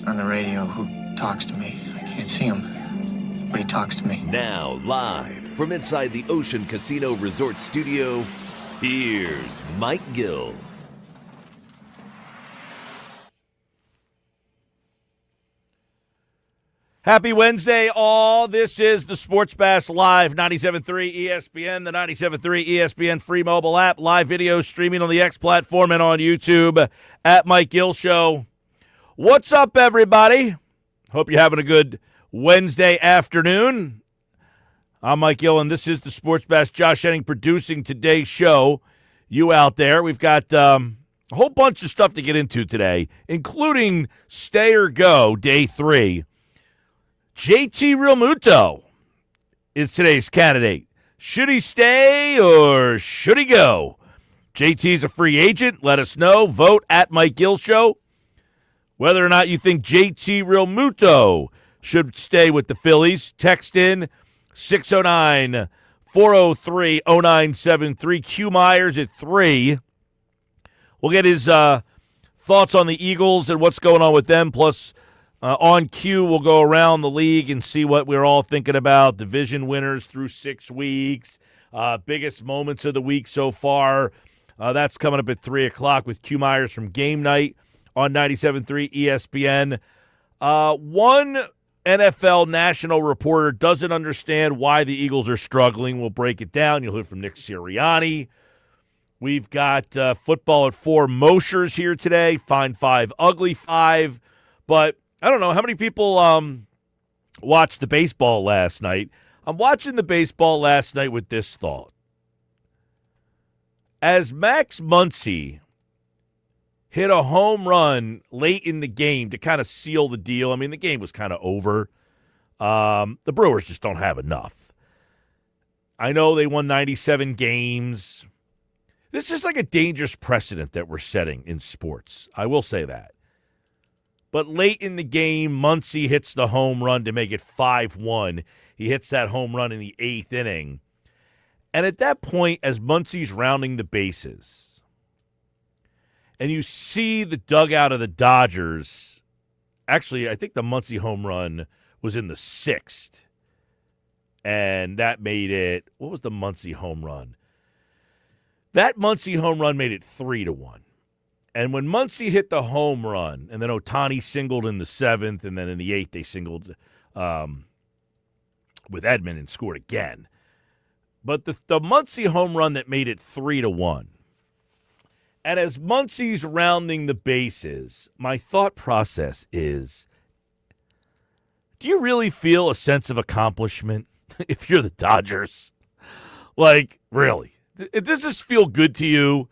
on the radio who talks to me. I can't see him, but he talks to me. Now, live from inside the Ocean Casino Resort Studio, here's Mike Gill. Happy Wednesday, all. This is the Sports Bash Live, 97.3 ESPN, the 97.3 ESPN free mobile app, live video streaming on the X platform and on YouTube at Mike Gill Show. What's up, everybody? Hope you're having a good Wednesday afternoon. I'm Mike Gill, and this is the Sports Bash. Josh Henning producing today's show. You out there, we've got a whole bunch of stuff to get into today, including Stay or Go, Day 3. JT Realmuto is today's candidate. Should he stay or should he go? JT's a free agent. Let us know. Vote at Mike Gill Show whether or not you think JT Realmuto should stay with the Phillies. Text in 609-403-0973. Q Myers at 3. We'll get his thoughts on the Eagles and what's going on with them, plus on cue, we'll go around the league and see what we're all thinking about. Division winners through 6 weeks. Biggest moments of the week so far. That's coming up at 3 o'clock with Q Myers from Game Night on 97.3 ESPN. One NFL national reporter doesn't understand why the Eagles are struggling. We'll break it down. You'll hear from Nick Sirianni. We've got football at 4 Moshers here today. Fine 5, ugly 5. But I don't know how many people watched the baseball last night. I'm watching the baseball last night with this thought. As Max Muncy hit a home run late in the game to kind of seal the deal, I mean, the game was kind of over. The Brewers just don't have enough. I know they won 97 games. This is like a dangerous precedent that we're setting in sports. I will say that. But late in the game, Muncy hits the home run to make it 5-1. He hits that home run in the 8th inning. And at that point, as Muncy's rounding the bases, and you see the dugout of the Dodgers, actually, I think the Muncy home run was in the 6th. And that made it, what was the Muncy home run? That Muncy home run made it 3-1. And when Muncy hit the home run, and then Ohtani singled in the 7th, and then in the 8th they singled with Edman and scored again. But the Muncy home run that made it 3-1. And as Muncy's rounding the bases, my thought process is, do you really feel a sense of accomplishment if you're the Dodgers? Like, really? Does this feel good to you?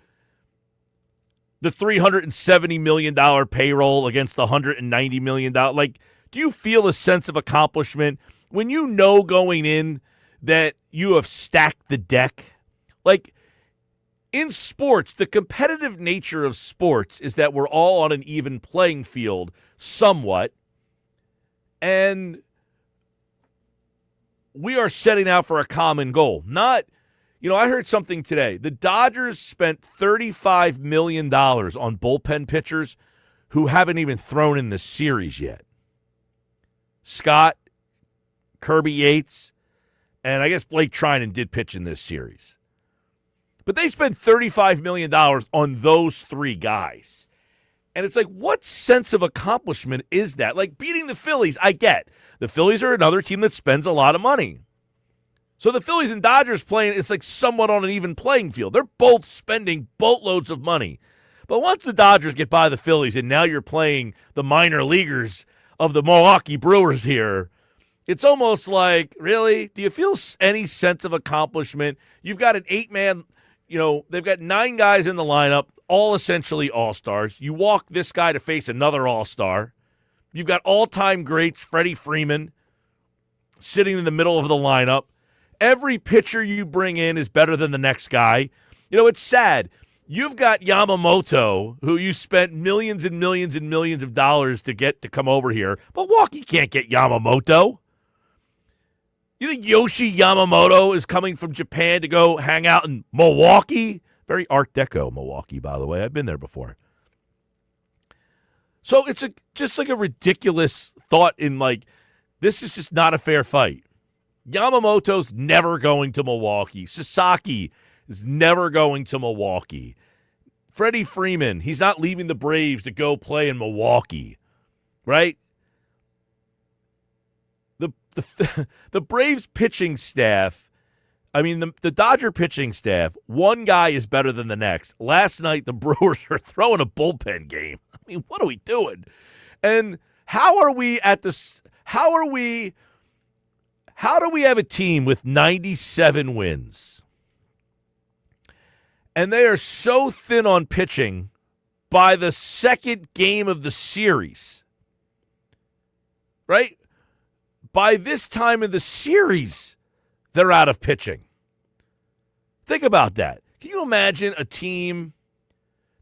The $370 million payroll against the $190 million. Like, do you feel a sense of accomplishment when you know going in that you have stacked the deck? Like, in sports, the competitive nature of sports is that we're all on an even playing field somewhat, and we are setting out for a common goal. Not, I heard something today. The Dodgers spent $35 million on bullpen pitchers who haven't even thrown in the series yet. Scott, Kirby Yates, and I guess Blake Trinan did pitch in this series. But they spent $35 million on those 3 guys. And it's like, what sense of accomplishment is that? Like, beating the Phillies, I get. The Phillies are another team that spends a lot of money. So the Phillies and Dodgers playing, it's like somewhat on an even playing field. They're both spending boatloads of money. But once the Dodgers get by the Phillies and now you're playing the minor leaguers of the Milwaukee Brewers here, it's almost like, really? Do you feel any sense of accomplishment? You've got an 8-man, they've got 9 guys in the lineup, all essentially all-stars. You walk this guy to face another all-star. You've got all-time greats, Freddie Freeman, sitting in the middle of the lineup. Every pitcher you bring in is better than the next guy. It's sad. You've got Yamamoto, who you spent millions and millions and millions of dollars to get to come over here. Milwaukee can't get Yamamoto. You think Yoshi Yamamoto is coming from Japan to go hang out in Milwaukee? Very Art Deco Milwaukee, by the way. I've been there before. So it's just like a ridiculous thought in like, this is just not a fair fight. Yamamoto's never going to Milwaukee. Sasaki is never going to Milwaukee. Freddie Freeman, he's not leaving the Braves to go play in Milwaukee, right? The Braves pitching staff, the Dodger pitching staff, one guy is better than the next. Last night, the Brewers are throwing a bullpen game. What are we doing? And how do we have a team with 97 wins? And they are so thin on pitching by the second game of the series, right? By this time in the series, they're out of pitching. Think about that. Can you imagine a team?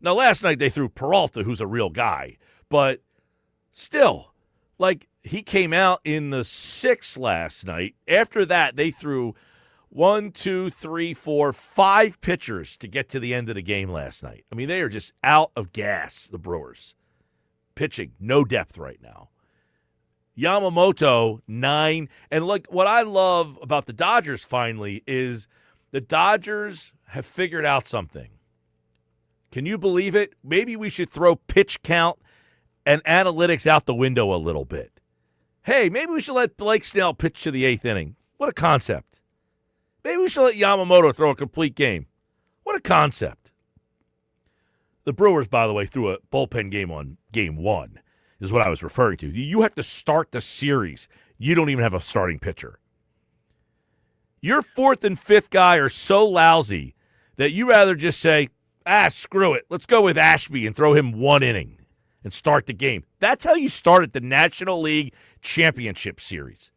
Now, last night they threw Peralta, who's a real guy, but still, like, he came out in the sixth last night. After that, they threw 5 pitchers to get to the end of the game last night. They are just out of gas, the Brewers. Pitching, no depth right now. Yamamoto, 9. And like what I love about the Dodgers finally is the Dodgers have figured out something. Can you believe it? Maybe we should throw pitch count and analytics out the window a little bit. Hey, maybe we should let Blake Snell pitch to the 8th inning. What a concept. Maybe we should let Yamamoto throw a complete game. What a concept. The Brewers, by the way, threw a bullpen game on game 1. Is what I was referring to. You have to start the series. You don't even have a starting pitcher. Your 4th and 5th guy are so lousy that you rather just say, screw it. Let's go with Ashby and throw him 1 inning and start the game. That's how you start at the National League Championship Series.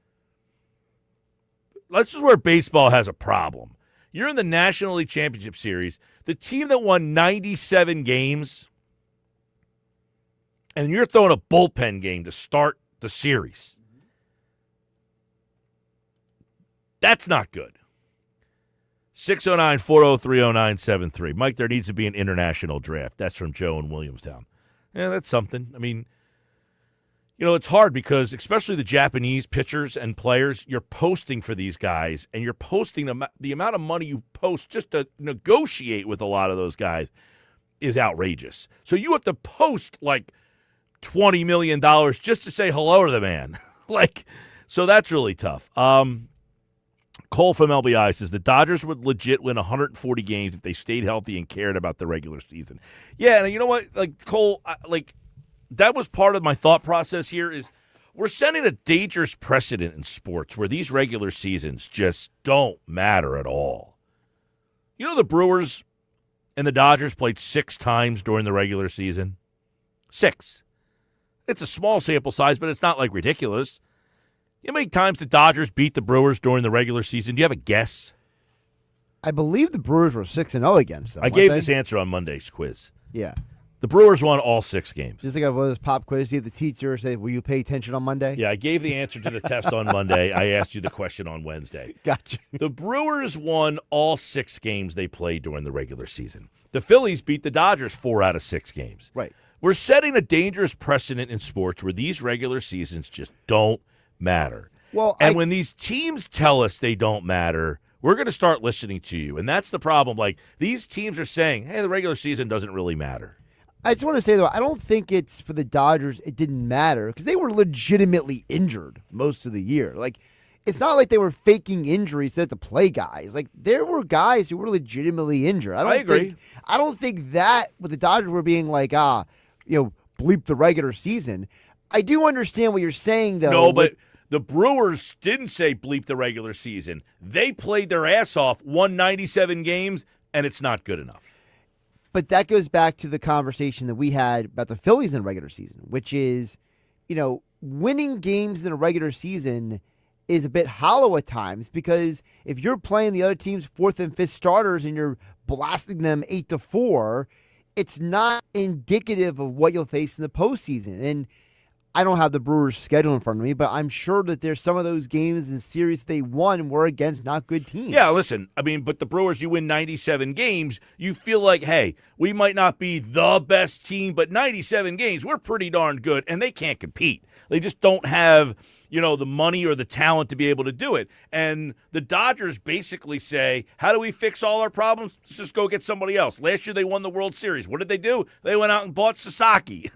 This is where baseball has a problem. You're in the National League Championship Series. The team that won 97 games, and you're throwing a bullpen game to start the series. That's not good. 609-403-0973. Mike, there needs to be an international draft. That's from Joe in Williamstown. Yeah, that's something. It's hard because especially the Japanese pitchers and players, you're posting for these guys, and you're posting the amount of money you post just to negotiate with a lot of those guys is outrageous. So you have to post like $20 million just to say hello to the man. So that's really tough. Cole from LBI says the Dodgers would legit win 140 games if they stayed healthy and cared about the regular season. Yeah, and you know what? Cole, that was part of my thought process here is we're setting a dangerous precedent in sports where these regular seasons just don't matter at all. The Brewers and the Dodgers played 6 times during the regular season. 6. It's a small sample size, but it's not ridiculous. You know how many times the Dodgers beat the Brewers during the regular season? Do you have a guess? I believe the Brewers were 6-0 against them. I gave this answer on Monday's quiz. Yeah. The Brewers won all 6 games. Just like I was pop quiz, you have the teacher say, will you pay attention on Monday? Yeah, I gave the answer to the test on Monday. I asked you the question on Wednesday. Gotcha. The Brewers won all 6 games they played during the regular season. The Phillies beat the Dodgers 4 out of 6 games. Right. We're setting a dangerous precedent in sports where these regular seasons just don't matter. When these teams tell us they don't matter, we're going to start listening to you. And that's the problem. These teams are saying, hey, the regular season doesn't really matter. I just want to say, though, I don't think it's for the Dodgers it didn't matter because they were legitimately injured most of the year. It's not like they were faking injuries to play guys. There were guys who were legitimately injured. I agree. I don't think that with the Dodgers were being bleep the regular season. I do understand what you're saying, though. No, but the Brewers didn't say bleep the regular season. They played their ass off, won 97 games, and it's not good enough. But that goes back to the conversation that we had about the Phillies in the regular season, which is, winning games in a regular season is a bit hollow at times because if you're playing the other team's 4th and 5th starters and you're blasting them 8-4, it's not indicative of what you'll face in the postseason. And I don't have the Brewers' schedule in front of me, but I'm sure that there's some of those games and series they won were against not good teams. Yeah, listen, I mean, but the Brewers, you win 97 games, you feel like, hey, we might not be the best team, but 97 games, we're pretty darn good, and they can't compete. They just don't have, the money or the talent to be able to do it. And the Dodgers basically say, how do we fix all our problems? Let's just go get somebody else. Last year they won the World Series. What did they do? They went out and bought Sasaki,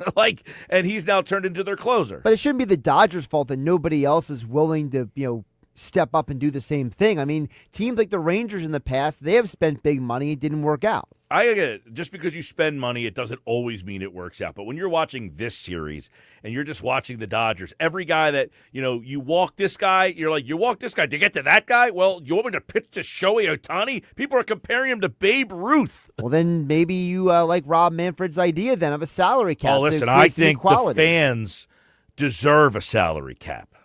and he's now turned into their closer. But it shouldn't be the Dodgers' fault that nobody else is willing to, step up and do the same thing. I mean, teams like the Rangers in the past, they have spent big money. It didn't work out. I get it. Just because you spend money, it doesn't always mean it works out. But when you're watching this series and you're just watching the Dodgers, every guy that, you walk this guy, you're like, you walk this guy to get to that guy? Well, you want me to pitch to Shohei Ohtani? People are comparing him to Babe Ruth. Well, then maybe you like Rob Manfred's idea then of a salary cap. Oh, listen, I think the fans deserve a salary cap.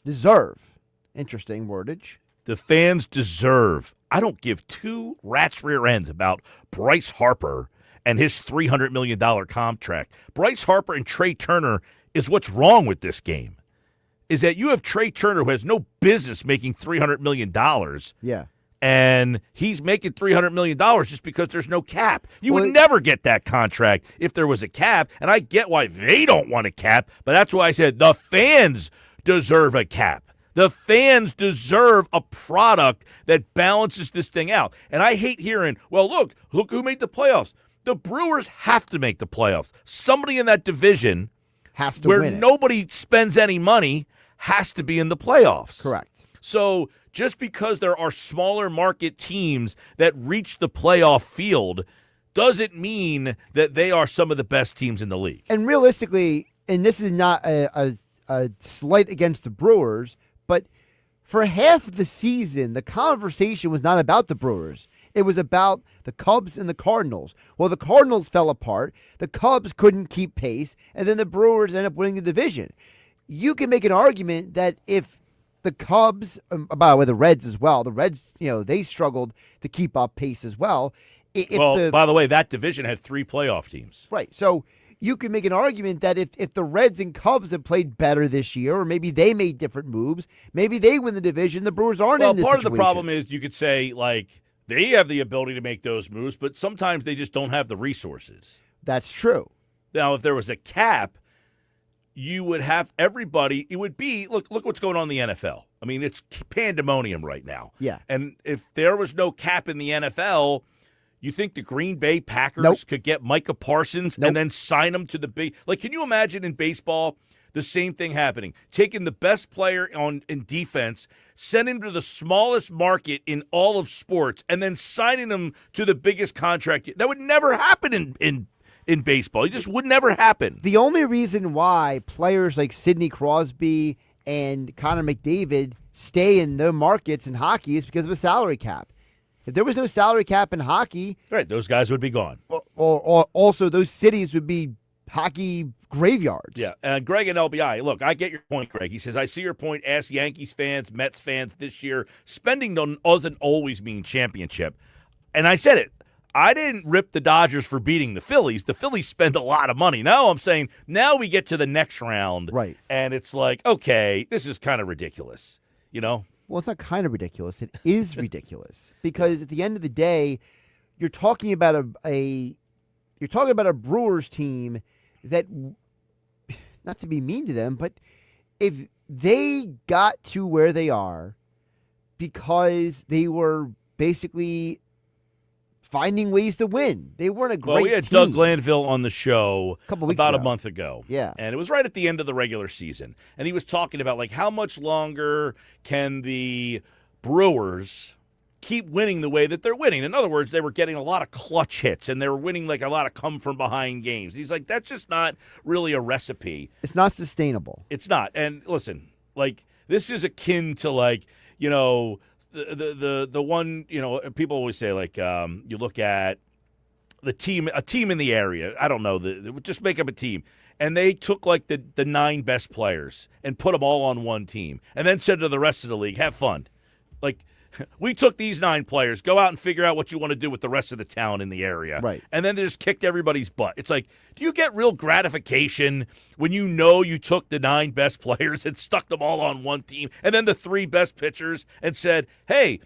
Deserve. Interesting wordage. The fans deserve. I don't give two rat's rear ends about Bryce Harper and his $300 million contract. Bryce Harper and Trey Turner is what's wrong with this game, is that you have Trey Turner who has no business making $300 million. Yeah. And he's making $300 million just because there's no cap. You would never get that contract if there was a cap, and I get why they don't want a cap, but that's why I said the fans deserve a cap. The fans deserve a product that balances this thing out. And I hate hearing, well, look who made the playoffs. The Brewers have to make the playoffs. Somebody in that division has to where win it. Nobody spends any money has to be in the playoffs. Correct. So just because there are smaller market teams that reach the playoff field doesn't mean that they are some of the best teams in the league. And realistically, and this is not a slight against the Brewers, but for half of the season, the conversation was not about the Brewers. It was about the Cubs and the Cardinals. Well, the Cardinals fell apart. The Cubs couldn't keep pace, and then the Brewers ended up winning the division. You can make an argument that if the Cubs, by the way, the Reds as well, the Reds, they struggled to keep up pace as well. By the way, that division had 3 playoff teams. Right, so you can make an argument that if the Reds and Cubs have played better this year, or maybe they made different moves, maybe they win the division, the Brewers aren't in this situation. Part of the problem is you could say, they have the ability to make those moves, but sometimes they just don't have the resources. That's true. Now, if there was a cap, you would have everybody. It would be, look what's going on in the NFL. I mean, it's pandemonium right now. Yeah. And if there was no cap in the NFL, you think the Green Bay Packers could get Micah Parsons and then sign him to the big? Can you imagine in baseball the same thing happening? Taking the best player in defense, sending him to the smallest market in all of sports, and then signing him to the biggest contract. That would never happen in baseball. It just would never happen. The only reason why players like Sidney Crosby and Connor McDavid stay in their markets in hockey is because of a salary cap. If there was no salary cap in hockey, right, those guys would be gone. Or also those cities would be hockey graveyards. Yeah, and Greg and LBI, look, I get your point, Greg. He says, I see your point. Ask Yankees fans, Mets fans this year. Spending doesn't always mean championship. And I said it. I didn't rip the Dodgers for beating the Phillies. The Phillies spend a lot of money. Now I'm saying, now we get to the next round. Right. And it's like, okay, this is kind of ridiculous, Well, it's not kind of ridiculous. It is ridiculous because at the end of the day, you're talking about a Brewers team that, not to be mean to them, but if they got to where they are because they were basically finding ways to win. They weren't a great team. Well, we had Doug Glanville on the show about a month ago. Yeah. And it was right at the end of the regular season. And he was talking about, how much longer can the Brewers keep winning the way that they're winning? In other words, they were getting a lot of clutch hits, and they were winning, a lot of come-from-behind games. He's like, that's just not really a recipe. It's not sustainable. It's not. And listen, this is akin to, the one, people always say, you look at a team in the area. I don't know, just make up a team. And they took, the 9 best players and put them all on one team and then said to the rest of the league, have fun. we took these 9 players. Go out and figure out what you want to do with the rest of the talent in the area. Right. And then they just kicked everybody's butt. It's like, do you get real gratification when you know you took the 9 best players and stuck them all on one team and then the 3 best pitchers and said, hey,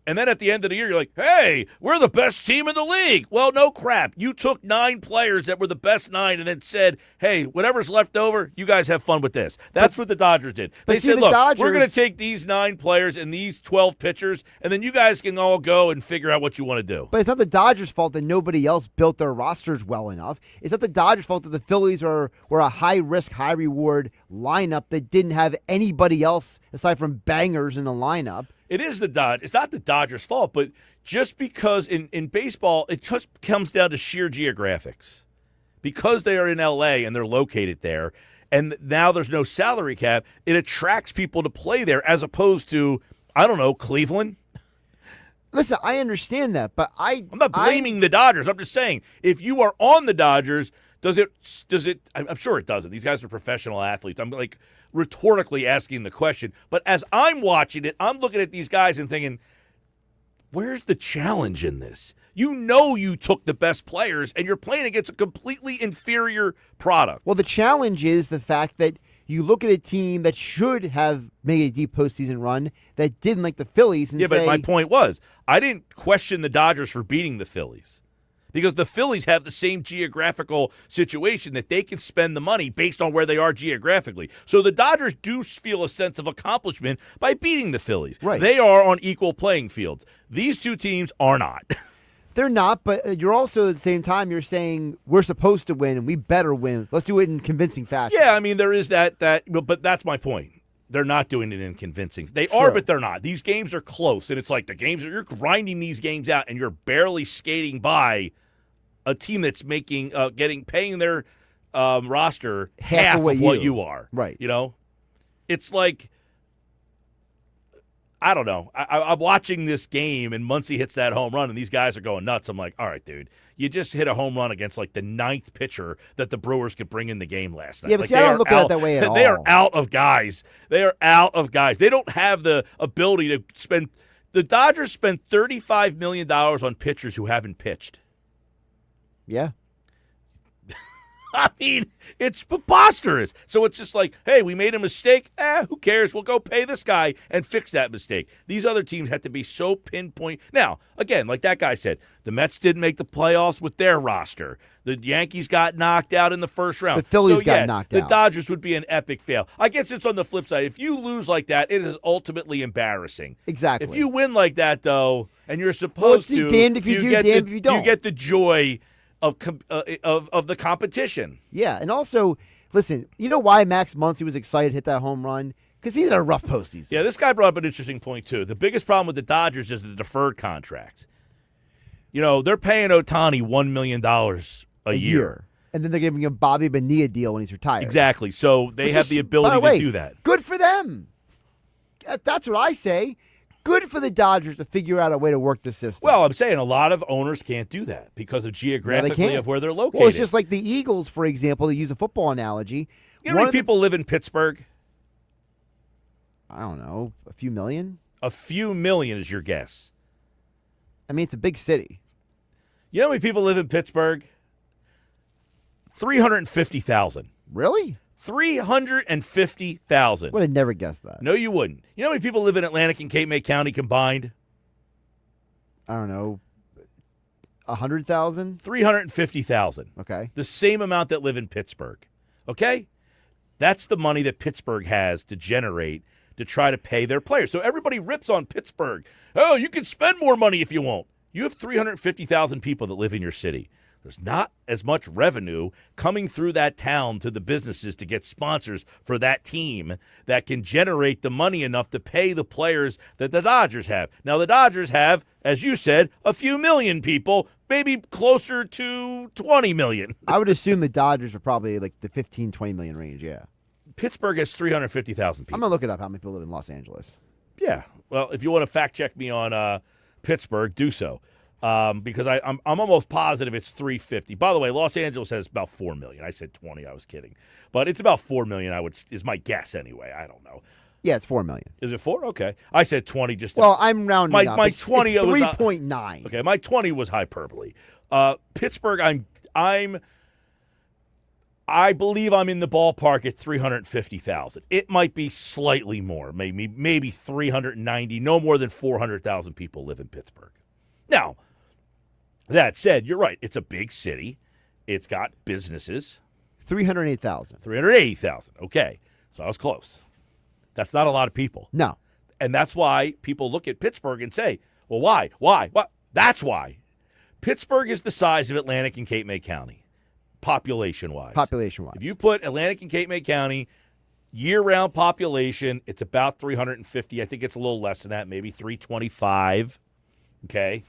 and then at the end of the year, you're like, hey, we're the best team in the league. Well, no crap. You took 9 players that were the best 9 and then said, hey, whatever's left over, you guys have fun with this. That's what the Dodgers did. They said, look, we're going to take these 9 players and these 12 pitchers, and then you guys can all go and figure out what you want to do. But it's not the Dodgers' fault that nobody else built their rosters well enough. It's not the Dodgers' fault that the Phillies were a high-risk, high-reward lineup that didn't have anybody else aside from bangers in the lineup. It is it's not the Dodgers' fault, but just because in baseball, it just comes down to sheer geographics. Because they are in L.A. and they're located there, and now there's no salary cap, it attracts people to play there as opposed to, I don't know, Cleveland. Listen, I understand that, but I'm not blaming the Dodgers. I'm just saying, if you are on the Dodgers, does it? I'm sure it doesn't. These guys are professional athletes. I'm like rhetorically asking the question, but as I'm watching it, I'm looking at these guys and thinking, where's the challenge in this? You know you took the best players, and you're playing against a completely inferior product. Well, the challenge is the fact that you look at a team that should have made a deep postseason run that didn't, like the Phillies. And but my point was, I didn't question the Dodgers for beating the Phillies. Because the Phillies have the same geographical situation that they can spend the money based on where they are geographically. So the Dodgers do feel a sense of accomplishment by beating the Phillies. Right. They are on equal playing fields. These two teams are not. They're not, but you're also at the same time you're saying we're supposed to win and we better win. Let's do it in convincing fashion. Yeah, I mean there is that, but that's my point. They're not doing it in convincing. They are, but they're not. These games are close, and it's like you're grinding these games out, and you're barely skating by a team that's paying their roster half of what you are. Right. You know, it's like, I don't know. I'm watching this game, and Muncy hits that home run, and these guys are going nuts. I'm like, all right, dude, you just hit a home run against like the 9th pitcher that the Brewers could bring in the game last night. Yeah, but see, I don't look at it that way at all. They are out of guys. They are out of guys. They don't have the ability to spend. The Dodgers spent $35 million on pitchers who haven't pitched. Yeah. I mean, it's preposterous. So it's just like, hey, we made a mistake. Who cares? We'll go pay this guy and fix that mistake. These other teams have to be so pinpoint. Now, again, like that guy said, the Mets didn't make the playoffs with their roster. The Yankees got knocked out in the first round. The Phillies got knocked out. The Dodgers would be an epic fail. I guess it's on the flip side. If you lose like that, it is ultimately embarrassing. Exactly. If you win like that, though, and you're supposed to, damned if you do, damned if you don't. You get the joy of the competition. Yeah, and also, listen, you know why Max Muncy was excited to hit that home run? Because he's in a rough postseason. Yeah, this guy brought up an interesting point, too. The biggest problem with the Dodgers is the deferred contracts. You know, they're paying Ohtani $1 million a year. And then they're giving him Bobby Bonilla deal when he's retired. Exactly. So they have the ability to do that. Good for them. That's what I say. Good for the Dodgers to figure out a way to work the system. Well, I'm saying a lot of owners can't do that because of geographically of where they're located. Well, it's just like the Eagles, for example, to use a football analogy. You know how many people live in Pittsburgh? I don't know, a few million? A few million is your guess. I mean, it's a big city. You know how many people live in Pittsburgh? 350,000. Really? 350,000. Would have never guessed that. No, you wouldn't. You know how many people live in Atlantic and Cape May County combined? I don't know. 100,000? 350,000. Okay. The same amount that live in Pittsburgh. Okay? That's the money that Pittsburgh has to generate to try to pay their players. So everybody rips on Pittsburgh. Oh, you can spend more money if you won't. You have 350,000 people that live in your city. There's not as much revenue coming through that town to the businesses to get sponsors for that team that can generate the money enough to pay the players that the Dodgers have. Now, the Dodgers have, as you said, a few million people, maybe closer to 20 million. I would assume the Dodgers are probably like the 15, 20 million range, yeah. Pittsburgh has 350,000 people. I'm going to look it up how many people live in Los Angeles. Yeah. Well, if you want to fact check me on Pittsburgh, do so. Because I'm almost positive it's 350. By the way, Los Angeles has about 4 million. I said 20. I was kidding, but it's about 4 million. Is my guess anyway. I don't know. Yeah, it's 4 million. Is it 4? Okay. I said 20 just to, Well, I'm rounding my up. my It's 20 was 3.9. Okay, my 20 was hyperbole. Pittsburgh, I believe I'm in the ballpark at 350,000. It might be slightly more, maybe 390. No more than 400,000 people live in Pittsburgh. Now, that said, you're right. It's a big city. It's got businesses. 308,000. 380,000. Okay, so I was close. That's not a lot of people. No. And that's why people look at Pittsburgh and say, well, why? What? That's why. Pittsburgh is the size of Atlantic and Cape May County, population-wise. If you put Atlantic and Cape May County, year-round population, it's about 350. I think it's a little less than that, maybe 325. Okay?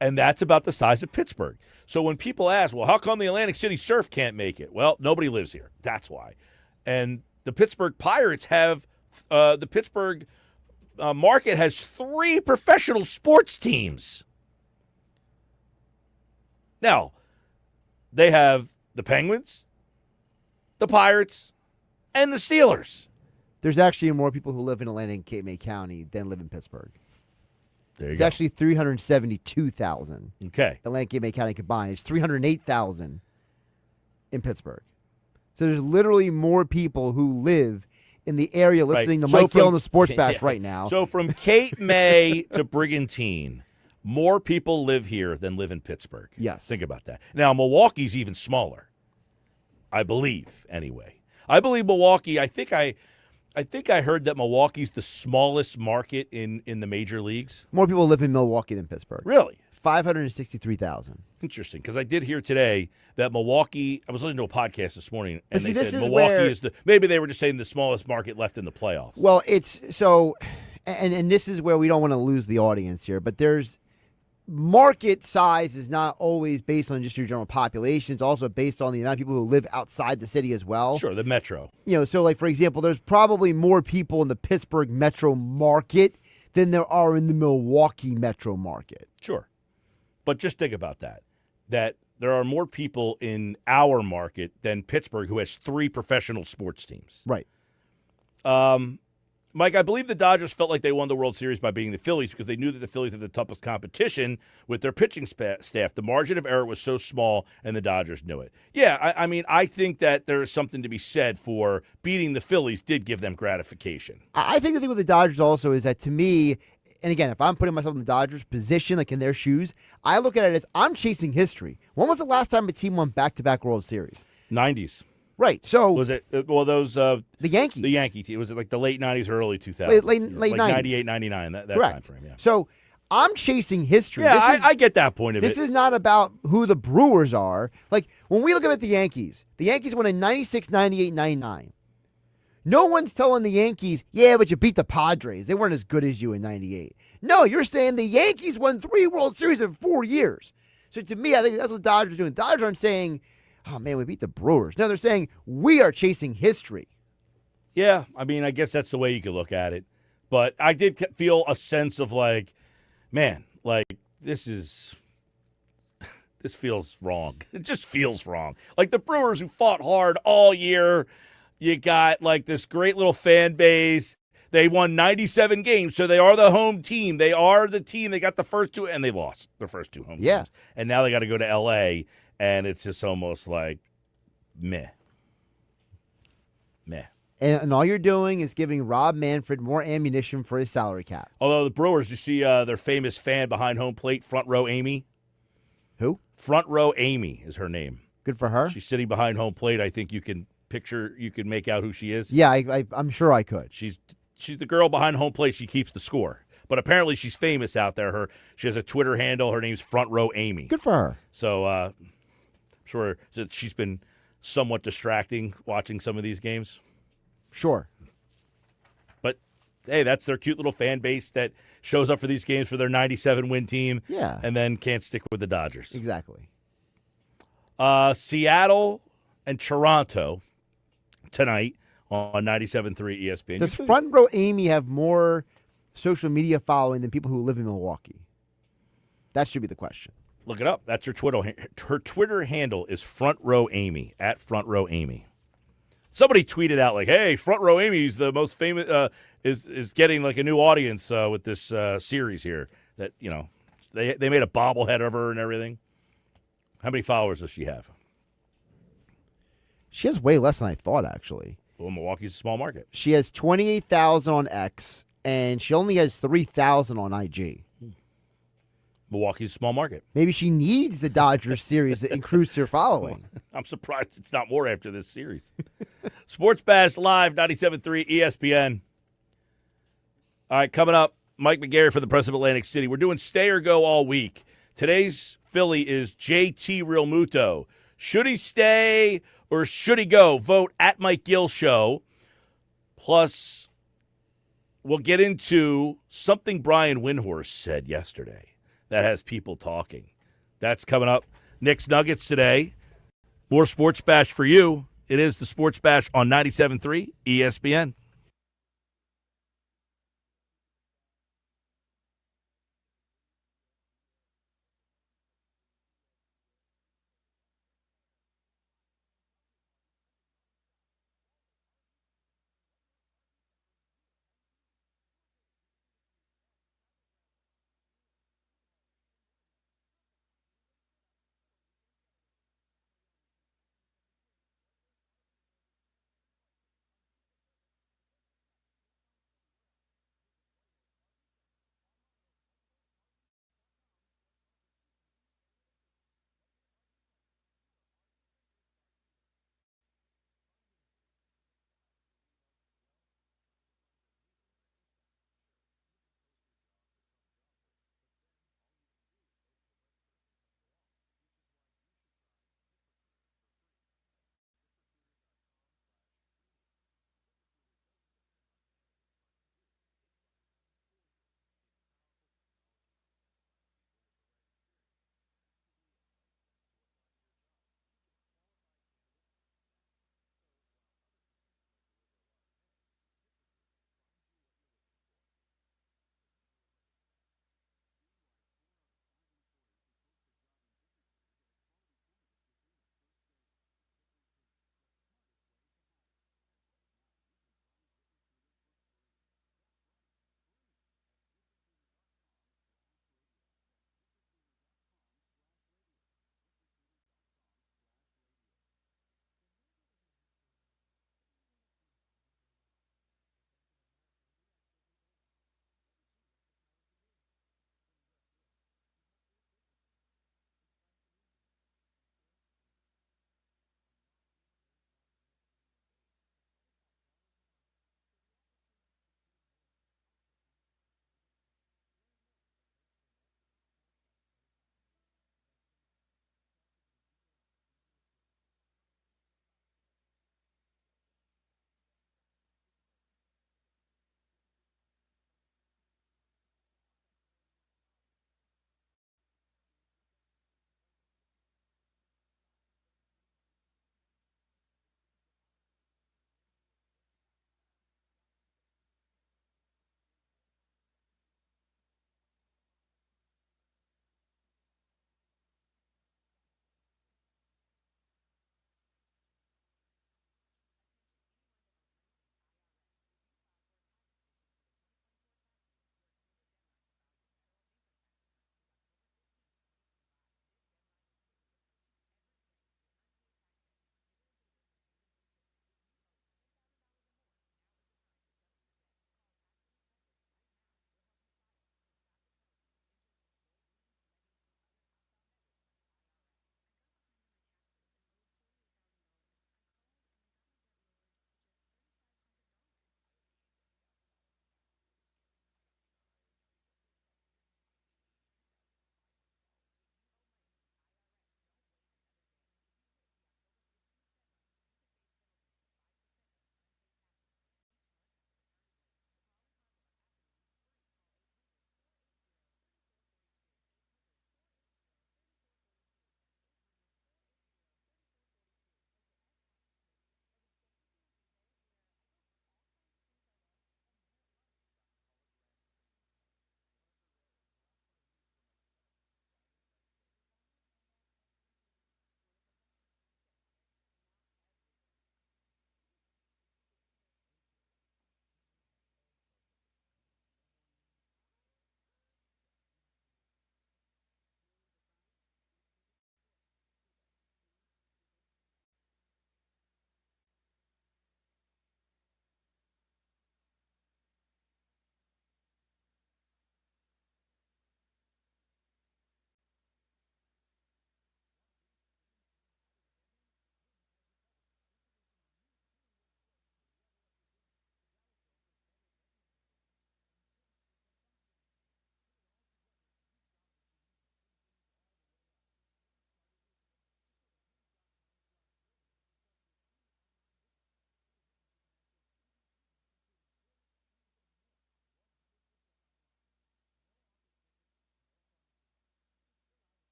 And that's about the size of Pittsburgh. So when people ask, well, how come the Atlantic City Surf can't make it? Well, nobody lives here. That's why. And the Pittsburgh Pirates have the Pittsburgh market has 3 professional sports teams. Now, they have the Penguins, the Pirates, and the Steelers. There's actually more people who live in Atlantic and Cape May County than live in Pittsburgh. There you It's go. actually 372,000. Okay. Atlantic Cape May County combined. It's 308,000 in Pittsburgh. So there's literally more people who live in the area listening to Mike Gill and the Sports Bash right now. So from Cape May to Brigantine, more people live here than live in Pittsburgh. Yes. Think about that. Now, Milwaukee's even smaller, I believe, anyway. I believe Milwaukee, I think I heard that Milwaukee's the smallest market in the major leagues. More people live in Milwaukee than Pittsburgh. Really? 563,000. Interesting, because I did hear today that Milwaukee, I was listening to a podcast this morning, and See, they this said is Milwaukee where- is maybe they were just saying the smallest market left in the playoffs. Well, it's so, and this is where we don't want to lose the audience here, but there's market size is not always based on just your general population. It's also based on the amount of people who live outside the city as well. Sure, the metro. You know, so like, for example, there's probably more people in the Pittsburgh metro market than there are in the Milwaukee metro market. Sure. But just think about that there are more people in our market than Pittsburgh, who has 3 professional sports teams. Right. Mike, I believe the Dodgers felt like they won the World Series by beating the Phillies because they knew that the Phillies had the toughest competition with their pitching staff. The margin of error was so small, and the Dodgers knew it. Yeah, I mean, I think that there is something to be said for beating the Phillies did give them gratification. I think the thing with the Dodgers also is that, to me, and again, if I'm putting myself in the Dodgers' position, like in their shoes, I look at it as I'm chasing history. When was the last time a team won back-to-back World Series? 90s. Right. So Was it, well, those, the Yankees. the Yankee team, was it like the late 90s or early 2000s? Late like 90s. 98, 99, that Correct. time frame, yeah. So I'm chasing history. Yeah, This is- I get that point of This it. is not about who the Brewers are. Like, when we look at the Yankees won in 96, 98, 99. No one's telling the Yankees, yeah, but you beat the Padres. They weren't as good as you in 98. No, you're saying the Yankees won 3 World Series in 4 years. So to me, I think that's what the Dodgers are doing. The Dodgers aren't saying, oh, man, we beat the Brewers. No, they're saying we are chasing history. Yeah, I mean, I guess that's the way you could look at it. But I did feel a sense of like, man, like this feels wrong. It just feels wrong. Like the Brewers who fought hard all year, you got like this great little fan base. They won 97 games, so they are the home team. They are the team. They got the first 2, and they lost their first 2 home games. And now they got to go to L.A., and it's just almost like meh. And all you're doing is giving Rob Manfred more ammunition for his salary cap. Although the Brewers, you see their famous fan behind home plate, Front Row Amy. Who? Front Row Amy is her name. Good for her. She's sitting behind home plate. I think you can make out who she is. Yeah, I'm sure I could. She's the girl behind home plate. She keeps the score. But apparently she's famous out there. She has a Twitter handle. Her name's Front Row Amy. Good for her. So I'm sure that she's been somewhat distracting watching some of these games. Sure. But, hey, that's their cute little fan base that shows up for these games for their 97-win team. Yeah. And then can't stick with the Dodgers. Exactly. Seattle and Toronto tonight on 97.3 ESPN. Does Front Row Amy have more social media following than people who live in Milwaukee? That should be the question. Look it up. That's her Twitter. Her Twitter handle is Front Row Amy, at Front Row Amy. Somebody tweeted out like, "Hey, Front Row Amy's the most famous is getting like a new audience with this series here. That they made a bobblehead of her and everything. How many followers does she have? She has way less than I thought, actually. Well, Milwaukee's a small market. She has 28,000 on X, and she only has 3,000 on IG. Milwaukee's a small market. Maybe she needs the Dodgers series to increase her following. I'm surprised it's not more after this series. Sports Bash Live, 97.3 ESPN. All right, coming up, Mike McGarry for the Press of Atlantic City. We're doing stay or go all week. Today's Philly is JT Realmuto. Should he stay or should he go? Vote at Mike Gill Show. Plus, we'll get into something Brian Windhorst said yesterday that has people talking. That's coming up. Knicks Nuggets today. More Sports Bash for you. It is the Sports Bash on 97.3 ESPN.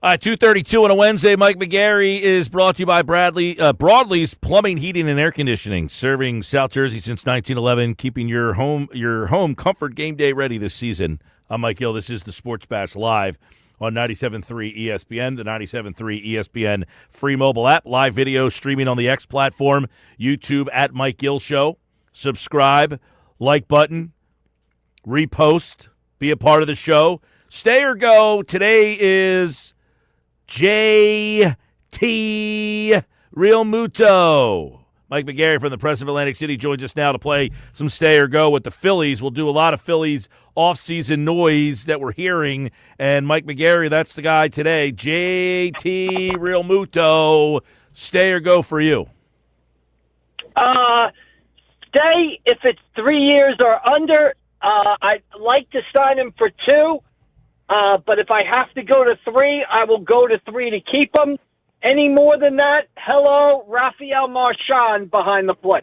All right, 2:32 on a Wednesday. Mike McGarry is brought to you by Broadley's Plumbing, Heating, and Air Conditioning, serving South Jersey since 1911, keeping your home comfort game day ready this season. I'm Mike Gill. This is the Sports Bash Live on 97.3 ESPN, the 97.3 ESPN free mobile app, live video streaming on the X platform, YouTube at Mike Gill Show. Subscribe, like button, repost, be a part of the show. Stay or go. Today is JT Realmuto. Mike McGarry from the Press of Atlantic City joins us now to play some stay or go with the Phillies. We'll do a lot of Phillies offseason noise that we're hearing. And Mike McGarry, that's the guy today. JT Realmuto. Stay or go for you? Stay if it's 3 years or under. I'd like to sign him for 2. But if I have to go to 3, I will go to 3 to keep him. Any more than that, hello, Rafael Marchand behind the plate.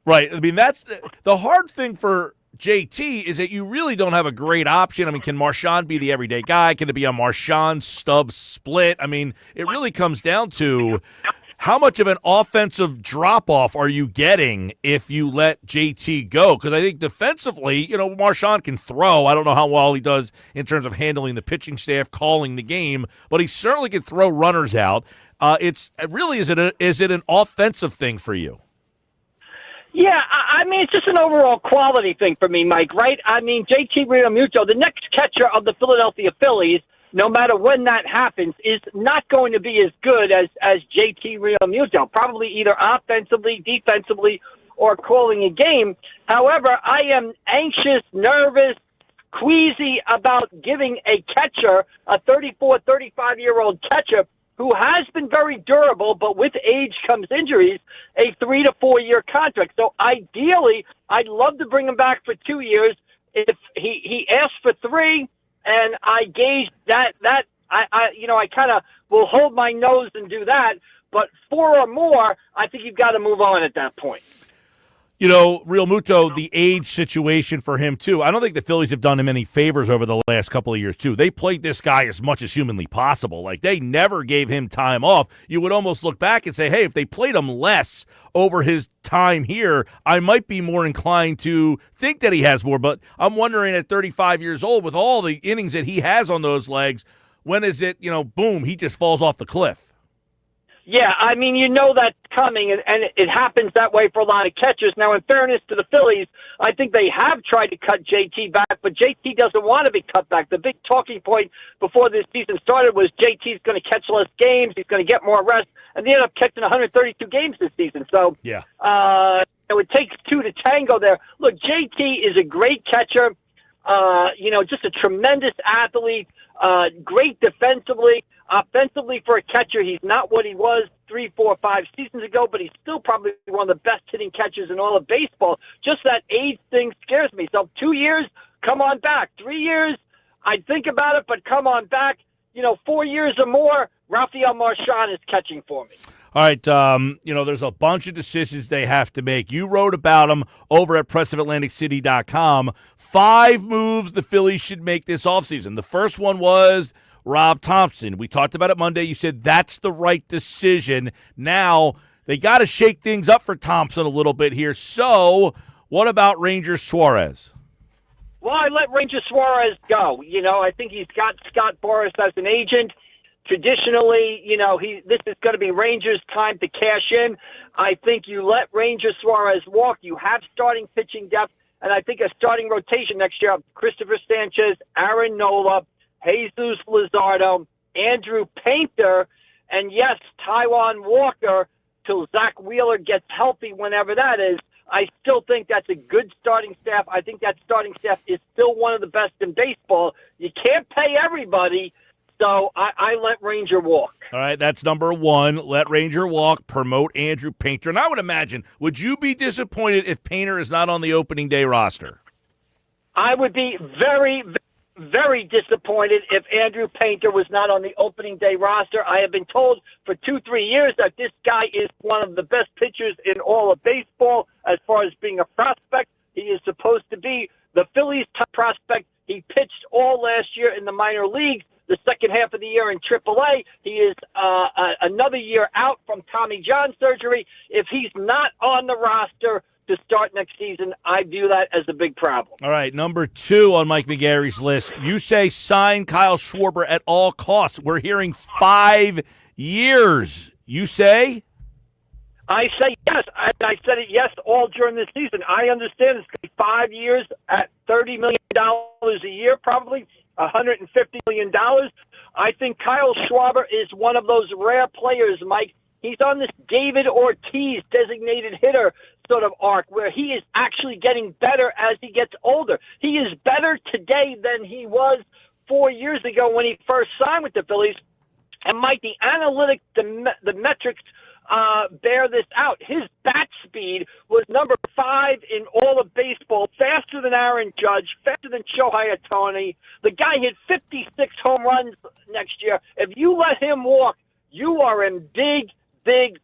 Right. I mean, that's the hard thing for JT is that you really don't have a great option. I mean, can Marchand be the everyday guy? Can it be a Marchand Stubbs split? I mean, it really comes down to how much of an offensive drop-off are you getting if you let JT go? Because I think defensively, Marchand can throw. I don't know how well he does in terms of handling the pitching staff, calling the game, but he certainly can throw runners out. Is it an offensive thing for you? Yeah, I mean, it's just an overall quality thing for me, Mike, right? I mean, JT Realmuto, the next catcher of the Philadelphia Phillies, no matter when that happens, is not going to be as good as JT Realmuto, probably either offensively, defensively, or calling a game. However, I am anxious, nervous, queasy about giving a catcher, a 34, 35-year-old catcher, who has been very durable, but with age comes injuries, a 3 to 4 year contract. So ideally, I'd love to bring him back for 2 years. If he asked for 3, and I gauge that I kind of will hold my nose and do that. But 4 or more, I think you've got to move on at that point. Realmuto, the age situation for him, too. I don't think the Phillies have done him any favors over the last couple of years, too. They played this guy as much as humanly possible. Like, they never gave him time off. You would almost look back and say, hey, if they played him less over his time here, I might be more inclined to think that he has more. But I'm wondering at 35 years old, with all the innings that he has on those legs, when is it, boom, he just falls off the cliff? Yeah, I mean, that's coming, and it happens that way for a lot of catchers. Now, in fairness to the Phillies, I think they have tried to cut JT back, but JT doesn't want to be cut back. The big talking point before this season started was JT's going to catch less games, he's going to get more rest, and they ended up catching 132 games this season. So, yeah, it takes 2 to tango there. Look, JT is a great catcher, just a tremendous athlete, great defensively. Offensively, for a catcher, he's not what he was 3, 4, 5 seasons ago, but he's still probably one of the best hitting catchers in all of baseball. Just that age thing scares me. So 2 years, come on back. 3 years, I'd think about it, but come on back. 4 years or more, Rafael Marchand is catching for me. All right, there's a bunch of decisions they have to make. You wrote about them over at pressofatlanticcity.com. 5 moves the Phillies should make this offseason. The first one was Rob Thompson. We talked about it Monday. You said that's the right decision. Now, they got to shake things up for Thompson a little bit here. So, what about Ranger Suarez? Well, I let Ranger Suarez go. I think he's got Scott Boras as an agent. Traditionally, this is going to be Rangers' time to cash in. I think you let Ranger Suarez walk. You have starting pitching depth, and I think a starting rotation next year of Christopher Sanchez, Aaron Nola, Jesus Luzardo, Andrew Painter, and yes, Taijuan Walker till Zach Wheeler gets healthy whenever that is. I still think that's a good starting staff. I think that starting staff is still one of the best in baseball. You can't pay everybody, so I let Ranger walk. All right, that's number 1. Let Ranger walk, promote Andrew Painter. And I would imagine, would you be disappointed if Painter is not on the opening day roster? I would be very, very disappointed if Andrew Painter was not on the opening day roster. I have been told for 2-3 years that this guy is one of the best pitchers in all of baseball as far as being a prospect. He is supposed to be the Phillies' top prospect. He pitched all last year in the minor leagues. the second half of the year in AAA. He is another year out from Tommy John surgery. If he's not on the roster to start next season, I view that as a big problem. All right, number 2 on Mike McGarry's list. You say sign Kyle Schwarber at all costs. We're hearing 5 years. You say? I say yes. I said it yes all during the season. I understand it's going to be 5 years at $30 million a year, probably $150 million. I think Kyle Schwarber is one of those rare players, Mike. He's on this David Ortiz designated hitter sort of arc where he is actually getting better as he gets older. He is better today than he was 4 years ago when he first signed with the Phillies. And Mike, the analytics, the metrics bear this out. His bat speed was number 5 in all of baseball, faster than Aaron Judge, faster than Shohei Ohtani. The guy hit 56 home runs next year. If you let him walk, you are in big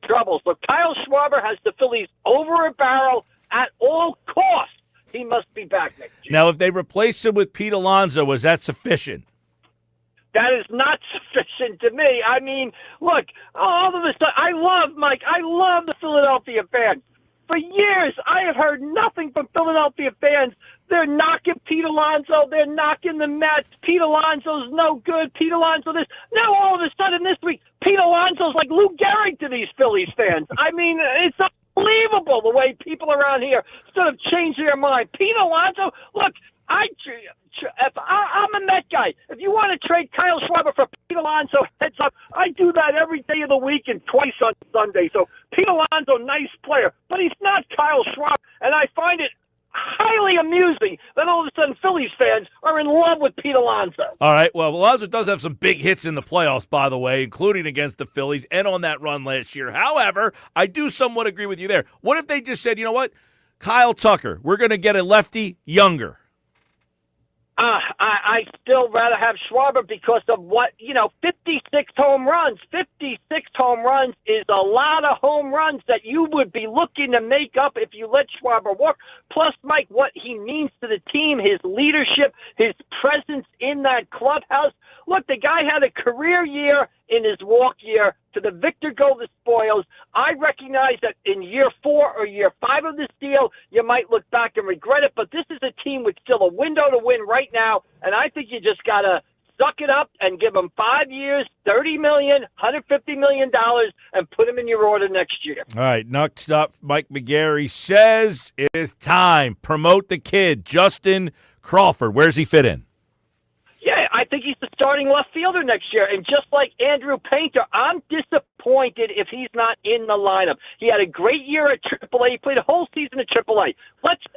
trouble. So Kyle Schwarber has the Phillies over a barrel at all costs. He must be back next year. Now, if they replace him with Pete Alonso, was that sufficient? That is not sufficient to me. I mean, look, all of a sudden, I love the Philadelphia fans. For years, I have heard nothing from Philadelphia fans. They're knocking Pete Alonso. They're knocking the Mets. Pete Alonso's no good. Pete Alonso this. Now, all of a sudden this week, Pete Alonso's like Lou Gehrig to these Phillies fans. I mean, it's unbelievable the way people around here sort of change their mind. Pete Alonso, look, I'm a Met guy. If you want to trade Kyle Schwarber for Pete Alonso, heads up, I do that every day of the week and twice on Sunday. So Pete Alonso, nice player, but he's not Kyle Schwarber. And I find it highly amusing that all of a sudden Phillies fans are in love with Pete Alonso. All right, well, Alonso does have some big hits in the playoffs, by the way, including against the Phillies and on that run last year. However, I do somewhat agree with you there. What if they just said, you know what, Kyle Tucker, we're going to get a lefty younger? I still rather have Schwarber because of 56 home runs. 56 home runs is a lot of home runs that you would be looking to make up if you let Schwarber walk. Plus, Mike, what he means to the team, his leadership, his presence in that clubhouse. Look, the guy had a career year in his walk year. To the victor go the spoils. I recognize that in year 4 or year 5 of this deal, you might look back and regret it, but this is a team with still a window to win right now, and I think you just got to suck it up and give them 5 years, $30 million, $150 million, and put them in your order next year. All right, next up, Mike McGarry says it is time. Promote the kid, Justin Crawford. Where does he fit in? Yeah, I think he's the starting left fielder next year. And just like Andrew Painter, I'm disappointed if he's not in the lineup. He had a great year at AAA. He played a whole season at AAA.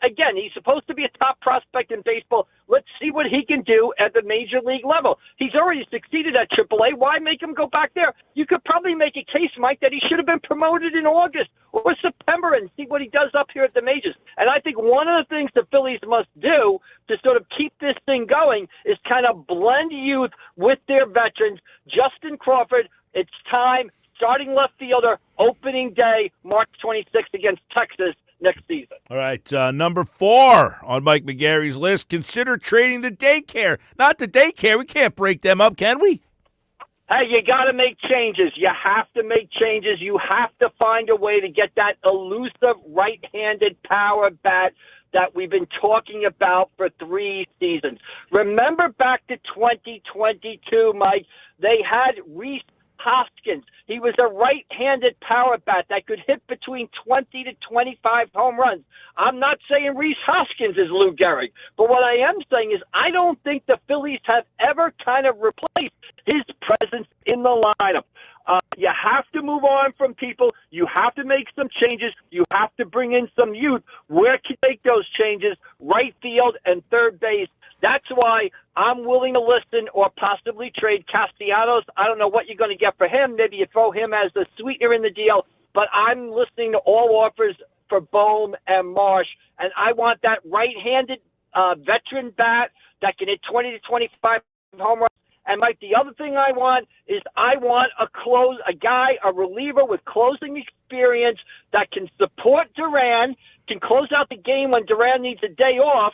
Again, he's supposed to be a top prospect in baseball. Let's see what he can do at the major league level. He's already succeeded at AAA. Why make him go back there? You could probably make a case, Mike, that he should have been promoted in August or September and see what he does up here at the majors. And I think one of the things the Phillies must do to sort of keep this thing going is kind of blend youth with their veterans. Justin Crawford, it's time. Starting left fielder, opening day, March 26th against Texas next season. All right, number 4 on Mike McGarry's list. Consider trading the daycare. Not the daycare. We can't break them up, can we? Hey, you got to make changes. You have to make changes. You have to find a way to get that elusive right-handed power bat that we've been talking about for 3 seasons. Remember back to 2022, Mike, they had Rhys Hoskins. He was a right-handed power bat that could hit between 20 to 25 home runs. I'm not saying Rhys Hoskins is Lou Gehrig, but what I am saying is I don't think the Phillies have ever kind of replaced his presence in the lineup. You have to move on from people. You have to make some changes. You have to bring in some youth. Where can you make those changes? Right field and third base. That's why I'm willing to listen or possibly trade Castellanos. I don't know what you're going to get for him. Maybe you throw him as the sweetener in the deal. But I'm listening to all offers for Bohm and Marsh. And I want that right-handed veteran bat that can hit 20 to 25 home runs. And, Mike, the other thing I want is I want a reliever with closing experience that can support Duran, can close out the game when Duran needs a day off,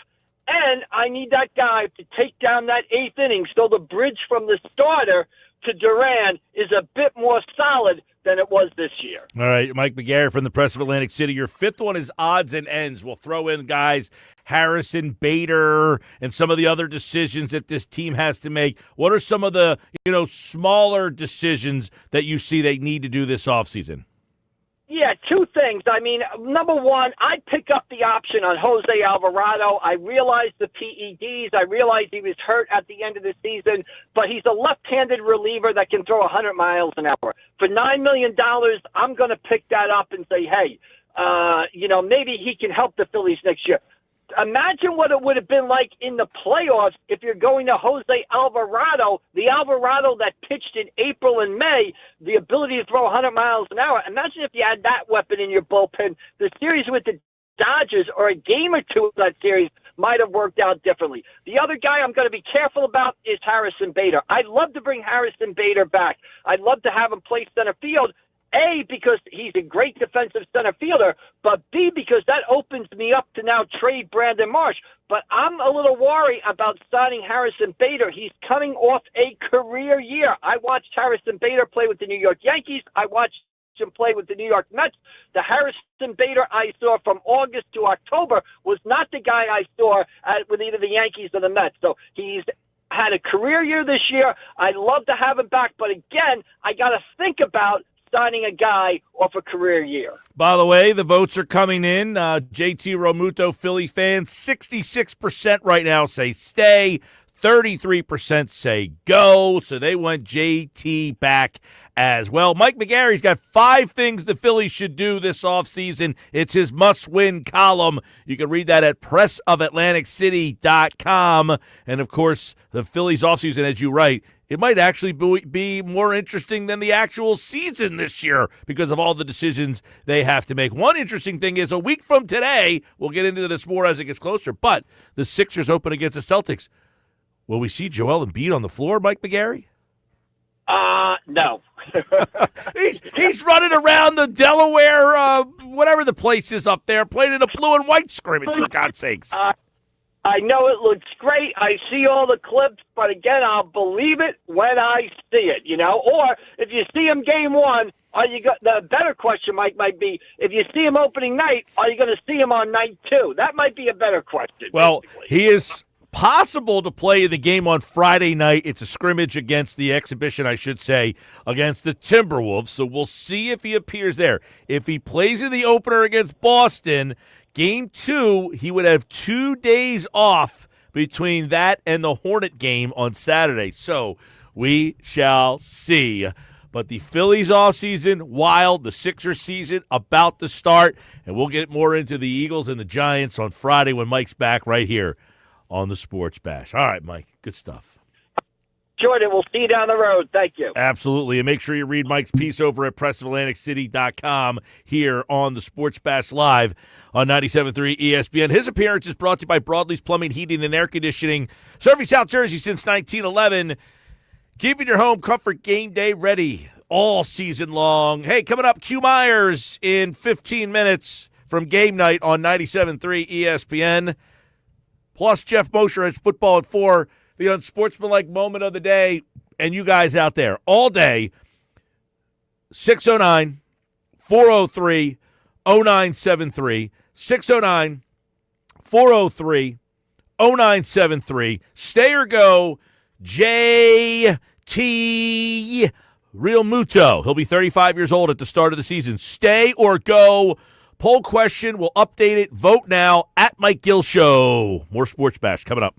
And I need that guy to take down that eighth inning so the bridge from the starter to Duran is a bit more solid than it was this year. All right, Mike McGarry from the Press of Atlantic City. Your fifth one is odds and ends. We'll throw in guys Harrison, Bader, and some of the other decisions that this team has to make. What are some of the smaller decisions that you see they need to do this offseason? Yeah, two things. I mean, number one, I'd pick up the option on Jose Alvarado. I realize the PEDs. I realize he was hurt at the end of the season, but he's a left-handed reliever that can throw 100 miles an hour. For $9 million, I'm going to pick that up and say, hey, maybe he can help the Phillies next year. Imagine what it would have been like in the playoffs if you're going to Jose Alvarado, the Alvarado that pitched in April and May, the ability to throw 100 miles an hour. Imagine if you had that weapon in your bullpen. The series with the Dodgers or a game or two of that series might have worked out differently. The other guy I'm going to be careful about is Harrison Bader. I'd love to bring Harrison Bader back. I'd love to have him play center field. A, because he's a great defensive center fielder, but B, because that opens me up to now trade Brandon Marsh. But I'm a little worried about signing Harrison Bader. He's coming off a career year. I watched Harrison Bader play with the New York Yankees. I watched him play with the New York Mets. The Harrison Bader I saw from August to October was not the guy I saw with either the Yankees or the Mets. So he's had a career year this year. I'd love to have him back, but again, I got to think about signing a guy off a career year. By the way, the votes are coming in. JT Realmuto, Philly fans, 66% right now say stay, 33% say go. So they want JT back as well. Mike McGarry's got 5 things the Phillies should do this offseason. It's his must-win column. You can read that at pressofatlanticcity.com. And, of course, the Phillies offseason, as you write, it might actually be more interesting than the actual season this year because of all the decisions they have to make. One interesting thing is a week from today, we'll get into this more as it gets closer, but the Sixers open against the Celtics. Will we see Joel Embiid on the floor, Mike McGarry? No. he's running around the Delaware, whatever the place is up there, playing in a blue and white scrimmage, for God's sakes. I know it looks great. I see all the clips, but again, I'll believe it when I see it, Or if you see him game one, the better question might be, if you see him opening night, are you going to see him on night 2? That might be a better question. Well, basically. He is possible to play the game on Friday night. It's a scrimmage against the exhibition, I should say, against the Timberwolves. So we'll see if he appears there. If he plays in the opener against Boston, Game 2, he would have 2 days off between that and the Hornet game on Saturday. So we shall see. But the Phillies offseason, wild. The Sixers season about to start. And we'll get more into the Eagles and the Giants on Friday when Mike's back right here on the Sports Bash. All right, Mike. Good stuff. Jordan, we'll see you down the road. Thank you. Absolutely. And make sure you read Mike's piece over at pressofatlanticcity.com here on the Sports Bash Live on 97.3 ESPN. His appearance is brought to you by Broadlee's Plumbing, Heating, and Air Conditioning, serving South Jersey since 1911. Keeping your home comfort game day ready all season long. Hey, coming up, Q Myers in 15 minutes from game night on 97.3 ESPN. Plus, Jeff Mosher has football at 4. The unsportsmanlike moment of the day, and you guys out there all day, 609-403-0973, 609-403-0973. Stay or go, JT Realmuto. He'll be 35 years old at the start of the season. Stay or go. Poll question, we'll update it. Vote now at Mike Gill Show. More Sports Bash coming up.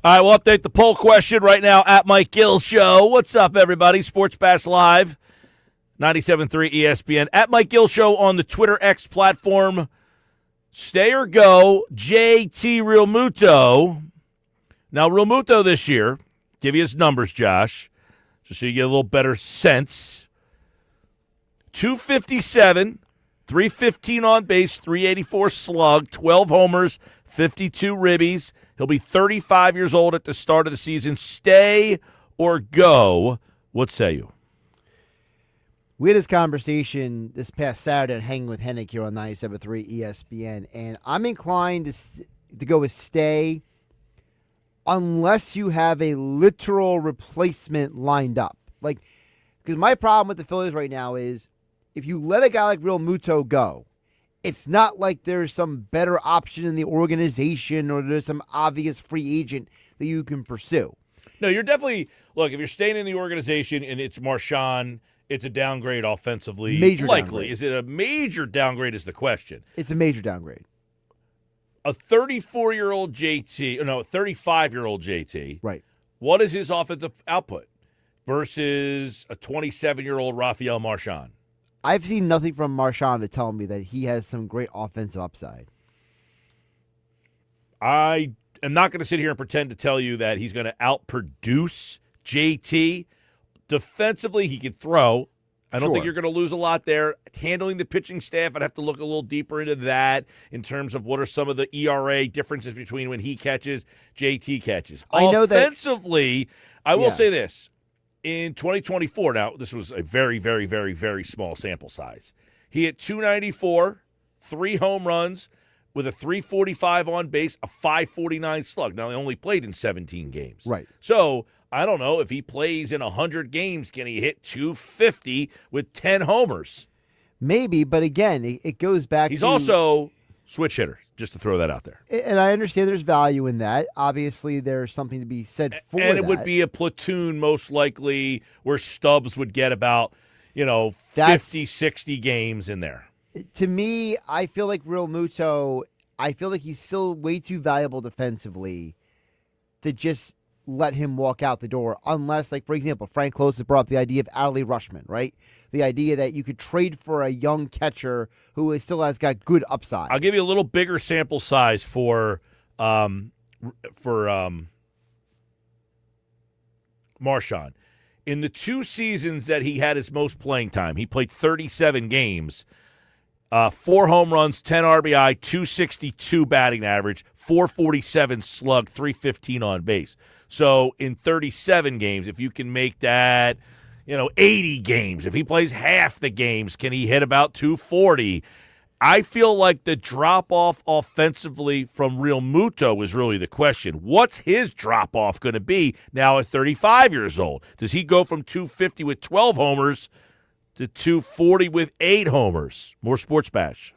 All right, we'll update the poll question right now at Mike Gill Show. What's up, everybody? Sports Bash Live, 97.3 ESPN. At Mike Gill Show on the Twitter X platform. Stay or go, JT Realmuto. Now, Realmuto this year, give you his numbers, Josh, just so you get a little better sense. 257, 315 on base, 384 slug, 12 homers, 52 ribbies. He'll be 35 years old at the start of the season. Stay or go? What say you? We had this conversation this past Saturday on Hanging with Hennick here on 97.3 ESPN, and I'm inclined to go with stay unless you have a literal replacement lined up. Like, because my problem with the Phillies right now is if you let a guy like Realmuto go, it's not like there's some better option in the organization or there's some obvious free agent that you can pursue. No, you're definitely – look, if you're staying in the organization and it's Marchand, it's a downgrade offensively. Major likely. downgrade. Is it a major downgrade is the question. It's a major downgrade. A 34-year-old JT – no, a 35-year-old JT. Right. What is his offensive output versus a 27-year-old Rafael Marchand? I've seen nothing from Marchand to tell me that he has some great offensive upside. I am not going to sit here and pretend to tell you that he's going to outproduce JT. Defensively, he can throw. I don't think you're going to lose a lot there. Handling the pitching staff, I'd have to look a little deeper into that in terms of what are some of the ERA differences between when he catches, JT catches. I know that offensively, I will say this. In 2024, now, this was a very, very, very, very small sample size. He hit 294, 3 home runs with a 345 on base, a 549 slug. Now, he only played in 17 games. Right. So, I don't know. If he plays in 100 games, can he hit 250 with 10 homers? Maybe, but again, it goes back He's to... also switch hitter, just to throw that out there. And I understand there's value in that. Obviously, there's something to be said for that. And it would be a platoon, most likely, where Stubbs would get about, 50, 60 games in there. To me, I feel like Realmuto, I feel like he's still way too valuable defensively to just let him walk out the door. Unless, like, for example, Frank Close has brought up the idea of Adley Rutschman, right? The idea that you could trade for a young catcher who still has got good upside. I'll give you a little bigger sample size for Marchand. In the 2 seasons that he had his most playing time, he played 37 games, 4 home runs, 10 RBI, 262 batting average, 447 slug, 315 on base. So in 37 games, if you can make that, 80 games, if he plays half the games, can he hit about 240? I feel like the drop-off offensively from Realmuto is really the question. What's his drop-off going to be now at 35 years old? Does he go from 250 with 12 homers to 240 with 8 homers? More Sports Bash.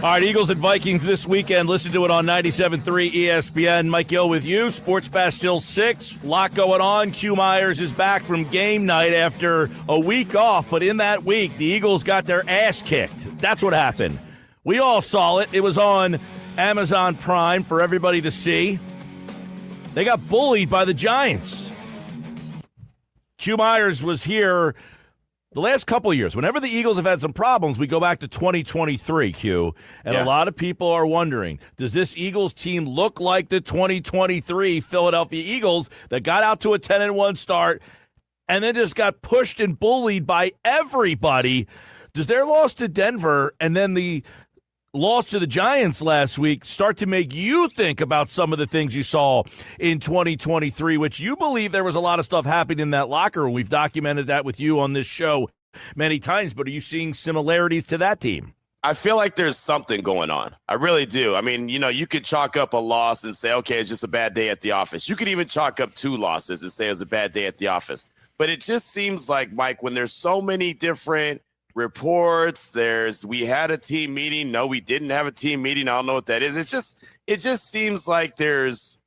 All right, Eagles and Vikings this weekend. Listen to it on 97.3 ESPN. Mike Gill with you. Sports Bash till 6. Lot going on. Q Myers is back from game night after a week off. But in that week, the Eagles got their ass kicked. That's what happened. We all saw it. It was on Amazon Prime for everybody to see. They got bullied by the Giants. Q Myers was here the last couple of years. Whenever the Eagles have had some problems, we go back to 2023, Q. And a lot of people are wondering, does this Eagles team look like the 2023 Philadelphia Eagles that got out to a 10-1 start and then just got pushed and bullied by everybody? Does their loss to Denver and then the loss to the Giants last week start to make you think about some of the things you saw in 2023, which you believe there was a lot of stuff happening in that locker room? We've documented that with you on this show many times, but are you seeing similarities to that team? I feel like there's something going on. I really do. I mean, you could chalk up a loss and say, okay, it's just a bad day at the office. You could even chalk up 2 losses and say it was a bad day at the office. But it just seems like, Mike, when there's so many different reports, we had a team meeting. No, we didn't have a team meeting. I don't know what that is. It just seems like there's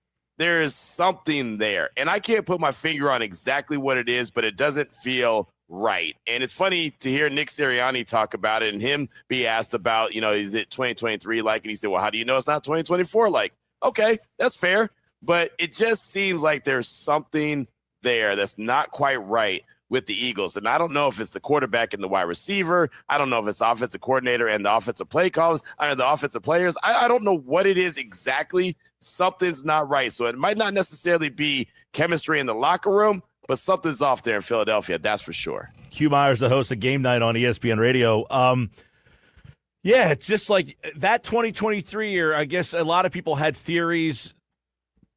something there. And I can't put my finger on exactly what it is, but it doesn't feel right. And it's funny to hear Nick Sirianni talk about it and him be asked about, is it 2023 like? And he said, well, how do you know it's not 2024 like? Okay, that's fair. But it just seems like there's something there that's not quite right with the Eagles. And I don't know if it's the quarterback and the wide receiver. I don't know if it's the offensive coordinator and the offensive play callers, or the offensive players. I don't know what it is exactly. Something's not right. So it might not necessarily be chemistry in the locker room, but something's off there in Philadelphia. That's for sure. Q Myers, the host of Game Night on ESPN Radio. Yeah, it's just like that 2023 year, I guess a lot of people had theories.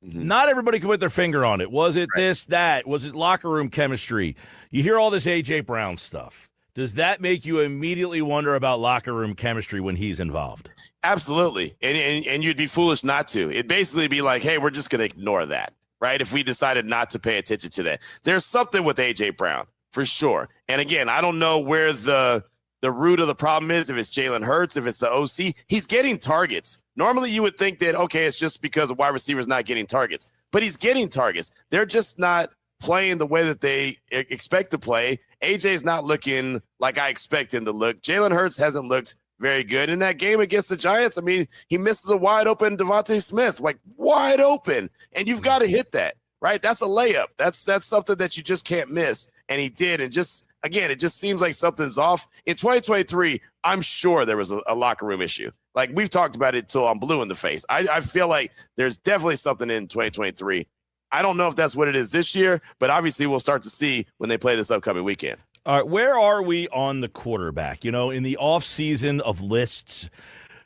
Not everybody could put their finger on it. Was it this, that? Was it locker room chemistry? You hear all this A.J. Brown stuff. Does that make you immediately wonder about locker room chemistry when he's involved? Absolutely. And you'd be foolish not to. It'd basically be like, hey, we're just going to ignore that, right? If we decided not to pay attention to that. There's something with A.J. Brown, for sure. And again, I don't know where the root of the problem is, if it's Jalen Hurts, if it's the OC. He's getting targets. Normally you would think that, okay, it's just because the wide receiver's not getting targets. But he's getting targets. They're just not playing the way that they expect to play. AJ's not looking like I expect him to look. Jalen Hurts hasn't looked very good. In that game against the Giants, I mean, he misses a wide-open Devontae Smith, like wide open. And you've got to hit that, right? That's a layup. That's something that you just can't miss. And he did. And just, again, it just seems like something's off. In 2023, I'm sure there was a locker room issue. Like, we've talked about it till I'm blue in the face. I feel like there's definitely something in 2023. I don't know if that's what it is this year, but obviously we'll start to see when they play this upcoming weekend. All right, where are we on the quarterback? In the offseason of lists,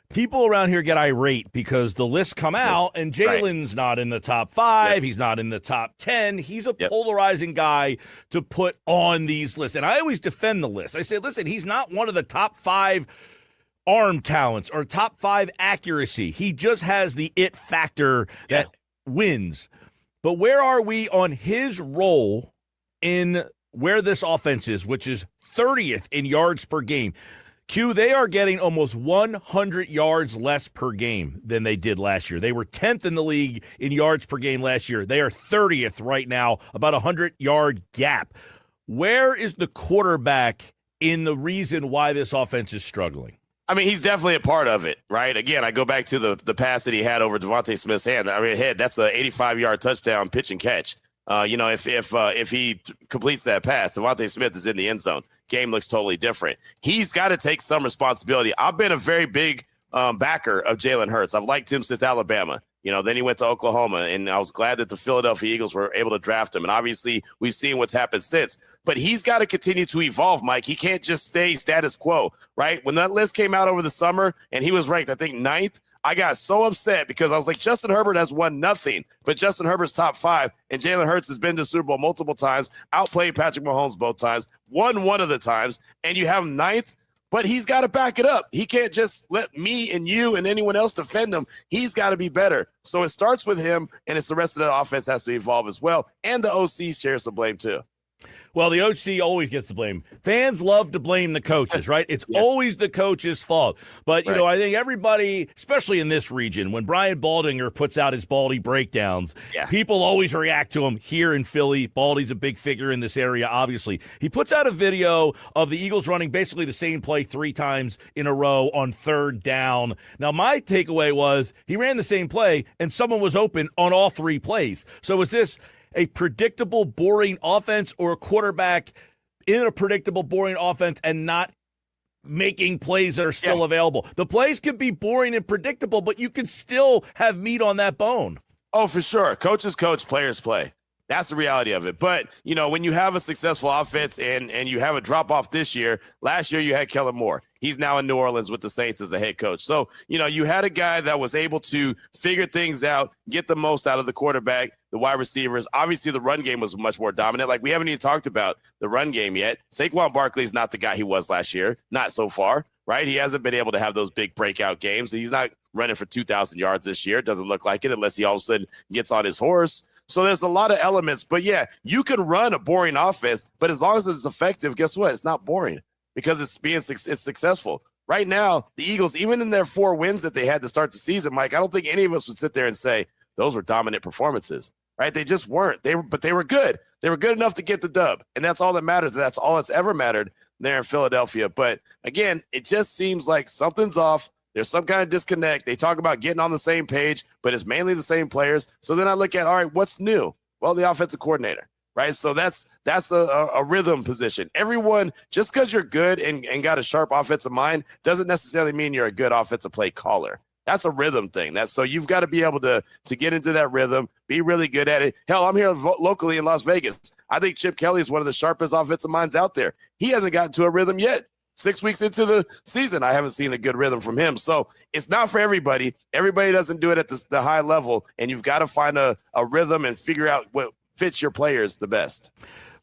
people around here get irate because the lists come out and Jalen's not in the top 5. Yep. He's not in the top 10. He's a polarizing guy to put on these lists. And I always defend the list. I say, listen, he's not one of the top 5 arm talents or top 5 accuracy. He just has the it factor that wins. But where are we on his role in where this offense is, which is 30th in yards per game? Q, they are getting almost 100 yards less per game than they did last year. They were 10th in the league in yards per game last year. They are 30th right now, about a 100-yard gap. Where is the quarterback in the reason why this offense is struggling? I mean, he's definitely a part of it, right? Again, I go back to the pass that he had over Devontae Smith's head. That's an 85-yard touchdown pitch and catch. If he completes that pass, Devontae Smith is in the end zone. Game looks totally different. He's got to take some responsibility. I've been a very big backer of Jalen Hurts. I've liked him since Alabama. Then he went to Oklahoma, and I was glad that the Philadelphia Eagles were able to draft him. And obviously, we've seen what's happened since. But he's got to continue to evolve, Mike. He can't just stay status quo, right? When that list came out over the summer and he was ranked, I think, 9th, I got so upset because I was like, Justin Herbert has won nothing, but Justin Herbert's top 5, and Jalen Hurts has been to the Super Bowl multiple times, outplayed Patrick Mahomes both times, won one of the times, and you have him 9th. But he's got to back it up. He can't just let me and you and anyone else defend him. He's got to be better. So it starts with him, and it's the rest of the offense has to evolve as well. And the OC shares some blame too. Well, the OC always gets the blame. Fans love to blame the coaches, right? It's always the coach's fault. But, I think everybody, especially in this region, when Brian Baldinger puts out his Baldy breakdowns, people always react to him here in Philly. Baldy's a big figure in this area, obviously. He puts out a video of the Eagles running basically the same play 3 times in a row on 3rd down. Now, my takeaway was he ran the same play, and someone was open on all 3 plays. So was this a predictable, boring offense, or a quarterback in a predictable, boring offense and not making plays that are still available? The plays could be boring and predictable, but you can still have meat on that bone. Oh, for sure. Coaches coach, players play. That's the reality of it. But, when you have a successful offense and you have a drop-off this year, last year you had Kellen Moore. He's now in New Orleans with the Saints as the head coach. So, you had a guy that was able to figure things out, get the most out of the quarterback, the wide receivers. Obviously, the run game was much more dominant. Like, we haven't even talked about the run game yet. Saquon Barkley is not the guy he was last year, not so far, right? He hasn't been able to have those big breakout games. He's not running for 2,000 yards this year. It doesn't look like it unless he all of a sudden gets on his horse. So there's a lot of elements. But, you can run a boring offense, but as long as it's effective, guess what? It's not boring because it's successful. Right now, the Eagles, even in their 4 wins that they had to start the season, Mike, I don't think any of us would sit there and say those were dominant performances, right? They just weren't. But they were good. They were good enough to get the dub, and that's all that matters. That's all that's ever mattered there in Philadelphia. But, again, it just seems like something's off. There's some kind of disconnect. They talk about getting on the same page, but it's mainly the same players. So then I look at, all right, what's new? Well, the offensive coordinator, right? So that's a rhythm position. Everyone, just because you're good and got a sharp offensive mind doesn't necessarily mean you're a good offensive play caller. That's a rhythm thing. So you've got to be able to get into that rhythm, be really good at it. Hell, I'm here locally in Las Vegas. I think Chip Kelly is one of the sharpest offensive minds out there. He hasn't gotten to a rhythm yet. 6 weeks into the season, I haven't seen a good rhythm from him. So it's not for everybody. Everybody doesn't do it at the high level, and you've got to find a rhythm and figure out what fits your players the best.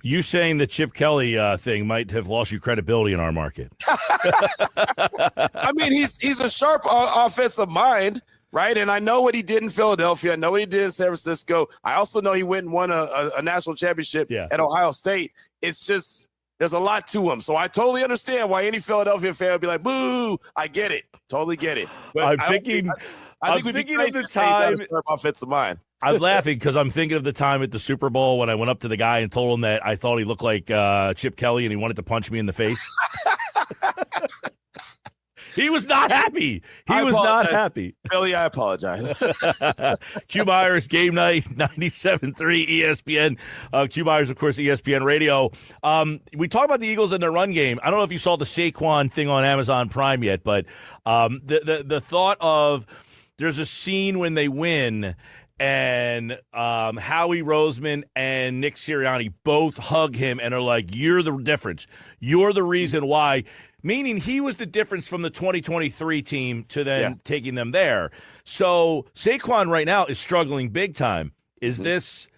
You saying the Chip Kelly thing might have lost you credibility in our market. I mean, he's a sharp offensive mind, right? And I know what he did in Philadelphia. I know what he did in San Francisco. I also know he went and won a national championship at Ohio State. It's just there's a lot to him. So I totally understand why any Philadelphia fan would be like, boo, I get it. Totally get it. But I'm thinking of the time. Offensive mind. I'm laughing because I'm thinking of the time at the Super Bowl when I went up to the guy and told him that I thought he looked like Chip Kelly and he wanted to punch me in the face. He was not happy. Not happy. Billy, I apologize. Q Myers, Game Night, 97.3 ESPN. Q Myers, of course, ESPN Radio. We talk about the Eagles and their run game. I don't know if you saw the Saquon thing on Amazon Prime yet, but the thought of there's a scene when they win and Howie Roseman and Nick Sirianni both hug him and are like, you're the difference. You're the reason why. Meaning he was the difference from the 2023 team to then taking them there. So Saquon right now is struggling big time. Is this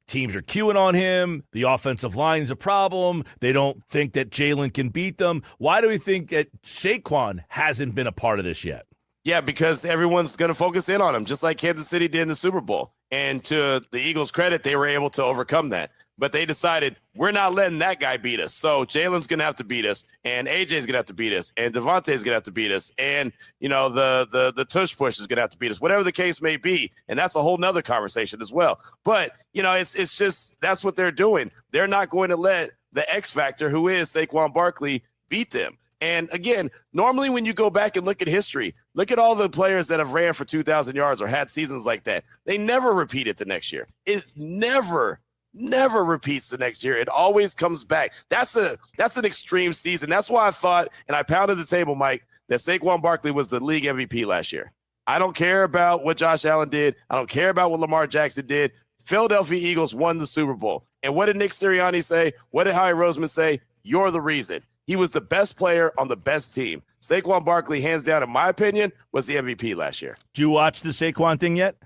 teams are queuing on him? The offensive line is a problem. They don't think that Jalen can beat them. Why do we think that Saquon hasn't been a part of this yet? Yeah, because everyone's going to focus in on him, just like Kansas City did in the Super Bowl. And to the Eagles' credit, they were able to overcome that. But they decided, we're not letting that guy beat us. So Jalen's going to have to beat us, and AJ's going to have to beat us, and Devontae's going to have to beat us, and, the tush push is going to have to beat us, whatever the case may be. And that's a whole nother conversation as well. But, it's just that's what they're doing. They're not going to let the X factor, who is Saquon Barkley, beat them. And again, normally when you go back and look at history, look at all the players that have ran for 2,000 yards or had seasons like that. They never repeat it the next year. It's never repeats the next year. It always comes back. That's an extreme season. That's why I thought, and I pounded the table, Mike, that Saquon Barkley was the league MVP last year. I don't care about what Josh Allen did. I don't care about what Lamar Jackson did. Philadelphia Eagles won the Super Bowl. And what did Nick Sirianni say? What did Howie Roseman say? You're the reason. He was the best player on the best team. Saquon Barkley, hands down, in my opinion, was the MVP last year. Do you watch the Saquon thing yet?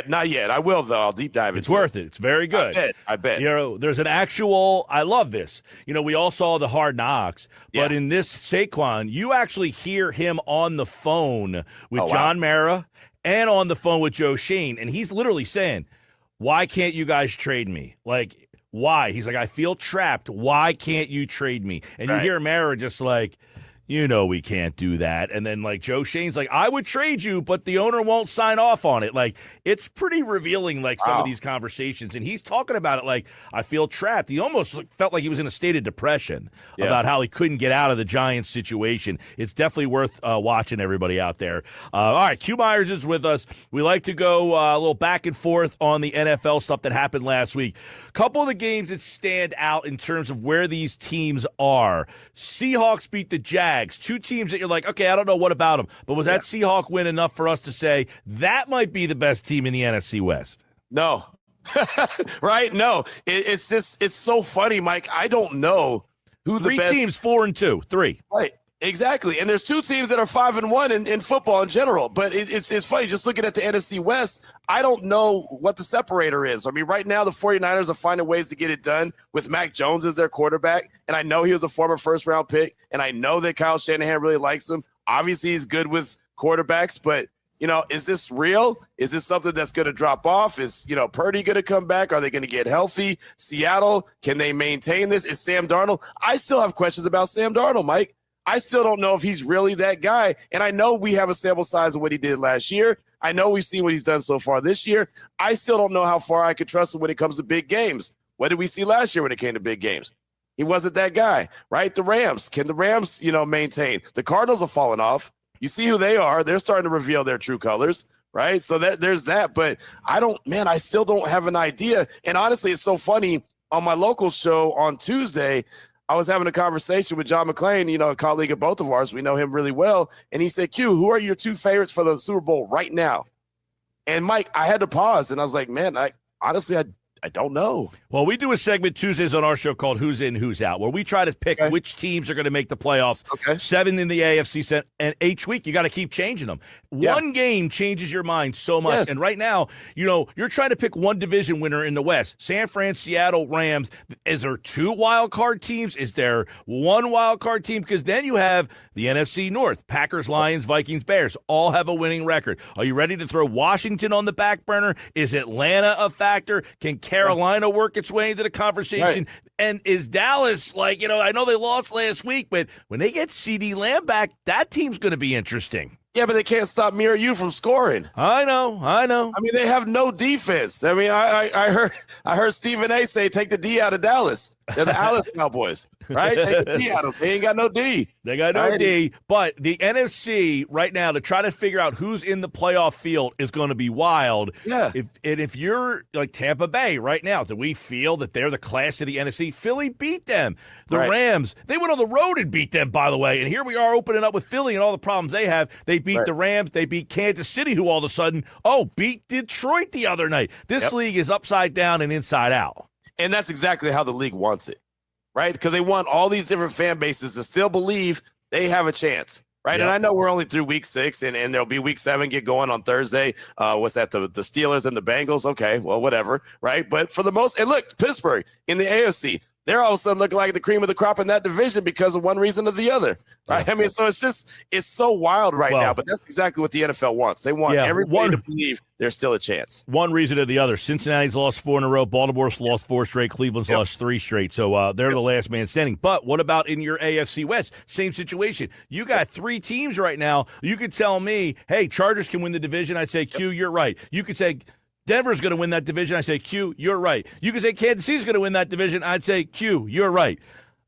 Not yet. I will, though. I'll deep dive into it. It's worth it. It's very good. I bet. There's an actual – I love this. We all saw the Hard Knocks, but in this Saquon, you actually hear him on the phone with John Mara and on the phone with Joe Shane, and he's literally saying, why can't you guys trade me? Like, why? He's like, I feel trapped. Why can't you trade me? And you hear Mara just like, we can't do that. And then, like, Joe Shane's like, I would trade you, but the owner won't sign off on it. Like, it's pretty revealing, like, some of these conversations. And he's talking about it like, I feel trapped. He almost felt like he was in a state of depression about how he couldn't get out of the Giants situation. It's definitely worth watching, everybody out there. All right, Q Myers is with us. We like to go a little back and forth on the NFL stuff that happened last week. A couple of the games that stand out in terms of where these teams are. Seahawks beat the Jags. Two teams that you're like, okay, I don't know what about them. But was that Seahawk win enough for us to say that might be the best team in the NFC West? No. Right? No. It's so funny, Mike. I don't know who the best. Three teams, 4-2. Three. Right. Exactly. And there's two teams that are 5-1 in football in general. But it's funny, just looking at the NFC West, I don't know what the separator is. I mean, right now the 49ers are finding ways to get it done with Mac Jones as their quarterback. And I know he was a former first-round pick, and I know that Kyle Shanahan really likes him. Obviously, he's good with quarterbacks, but, is this real? Is this something that's going to drop off? Is, Purdy going to come back? Are they going to get healthy? Seattle, can they maintain this? Is Sam Darnold? I still have questions about Sam Darnold, Mike. I still don't know if he's really that guy. And I know we have a sample size of what he did last year. I know we've seen what he's done so far this year. I still don't know how far I could trust him when it comes to big games. What did we see last year when it came to big games? He wasn't that guy, right? The Rams. Can the Rams, maintain? The Cardinals have fallen off. You see who they are. They're starting to reveal their true colors, right? So there's that. But I still don't have an idea. And honestly, it's so funny. On my local show on Tuesday, I was having a conversation with John McClain, a colleague of both of ours. We know him really well. And he said, Q, who are your two favorites for the Super Bowl right now? And Mike, I had to pause. And I was like, man, I don't know. Well, we do a segment Tuesdays on our show called Who's In, Who's Out, where we try to pick which teams are going to make the playoffs. Okay. 7 in the AFC, and each week you got to keep changing them. One game changes your mind so much. Yes. And right now, you're trying to pick one division winner in the West. San Fran, Seattle, Rams. Is there 2 wild card teams? Is there 1 wild card team? Because then you have the NFC North. Packers, Lions, Vikings, Bears all have a winning record. Are you ready to throw Washington on the back burner? Is Atlanta a factor? Can Carolina work its way into the conversation? Right. And is Dallas, I know they lost last week, but when they get CeeDee Lamb back, that team's going to be interesting. Yeah, but they can't stop me or you from scoring. I know. I mean, they have no defense. I mean, I heard Stephen A say, take the D out of Dallas. They're the Dallas Cowboys, right? Take the D out of them. They ain't got no D. They got no D. But the NFC right now, to try to figure out who's in the playoff field is going to be wild. Yeah. If you're like Tampa Bay right now, do we feel that they're the class of the NFC? Philly beat them. The Rams, they went on the road and beat them, by the way. And here we are opening up with Philly and all the problems they have. They beat the Rams. They beat Kansas City, who all of a sudden, beat Detroit the other night. This league is upside down and inside out. And that's exactly how the league wants it, right? Because they want all these different fan bases to still believe they have a chance, right? Yep. And I know we're only through week 6, and there'll be week 7 get going on Thursday. What's that, the Steelers and the Bengals? Okay, well, whatever, right? But for the most – and look, Pittsburgh in the AFC, they're all of a sudden looking like the cream of the crop in that division because of one reason or the other, right? Yeah. I mean, so it's so wild now, but that's exactly what the NFL wants. They want everybody to believe there's still a chance. One reason or the other. Cincinnati's lost 4 in a row. Baltimore's lost 4 straight. Cleveland's lost 3 straight. So they're the last man standing. But what about in your AFC West? Same situation. You got 3 teams right now. You could tell me, hey, Chargers can win the division. I'd say, Q, you're right. You could say, Denver's going to win that division. I say, Q, you're right. You can say Kansas City's going to win that division. I'd say, Q, you're right.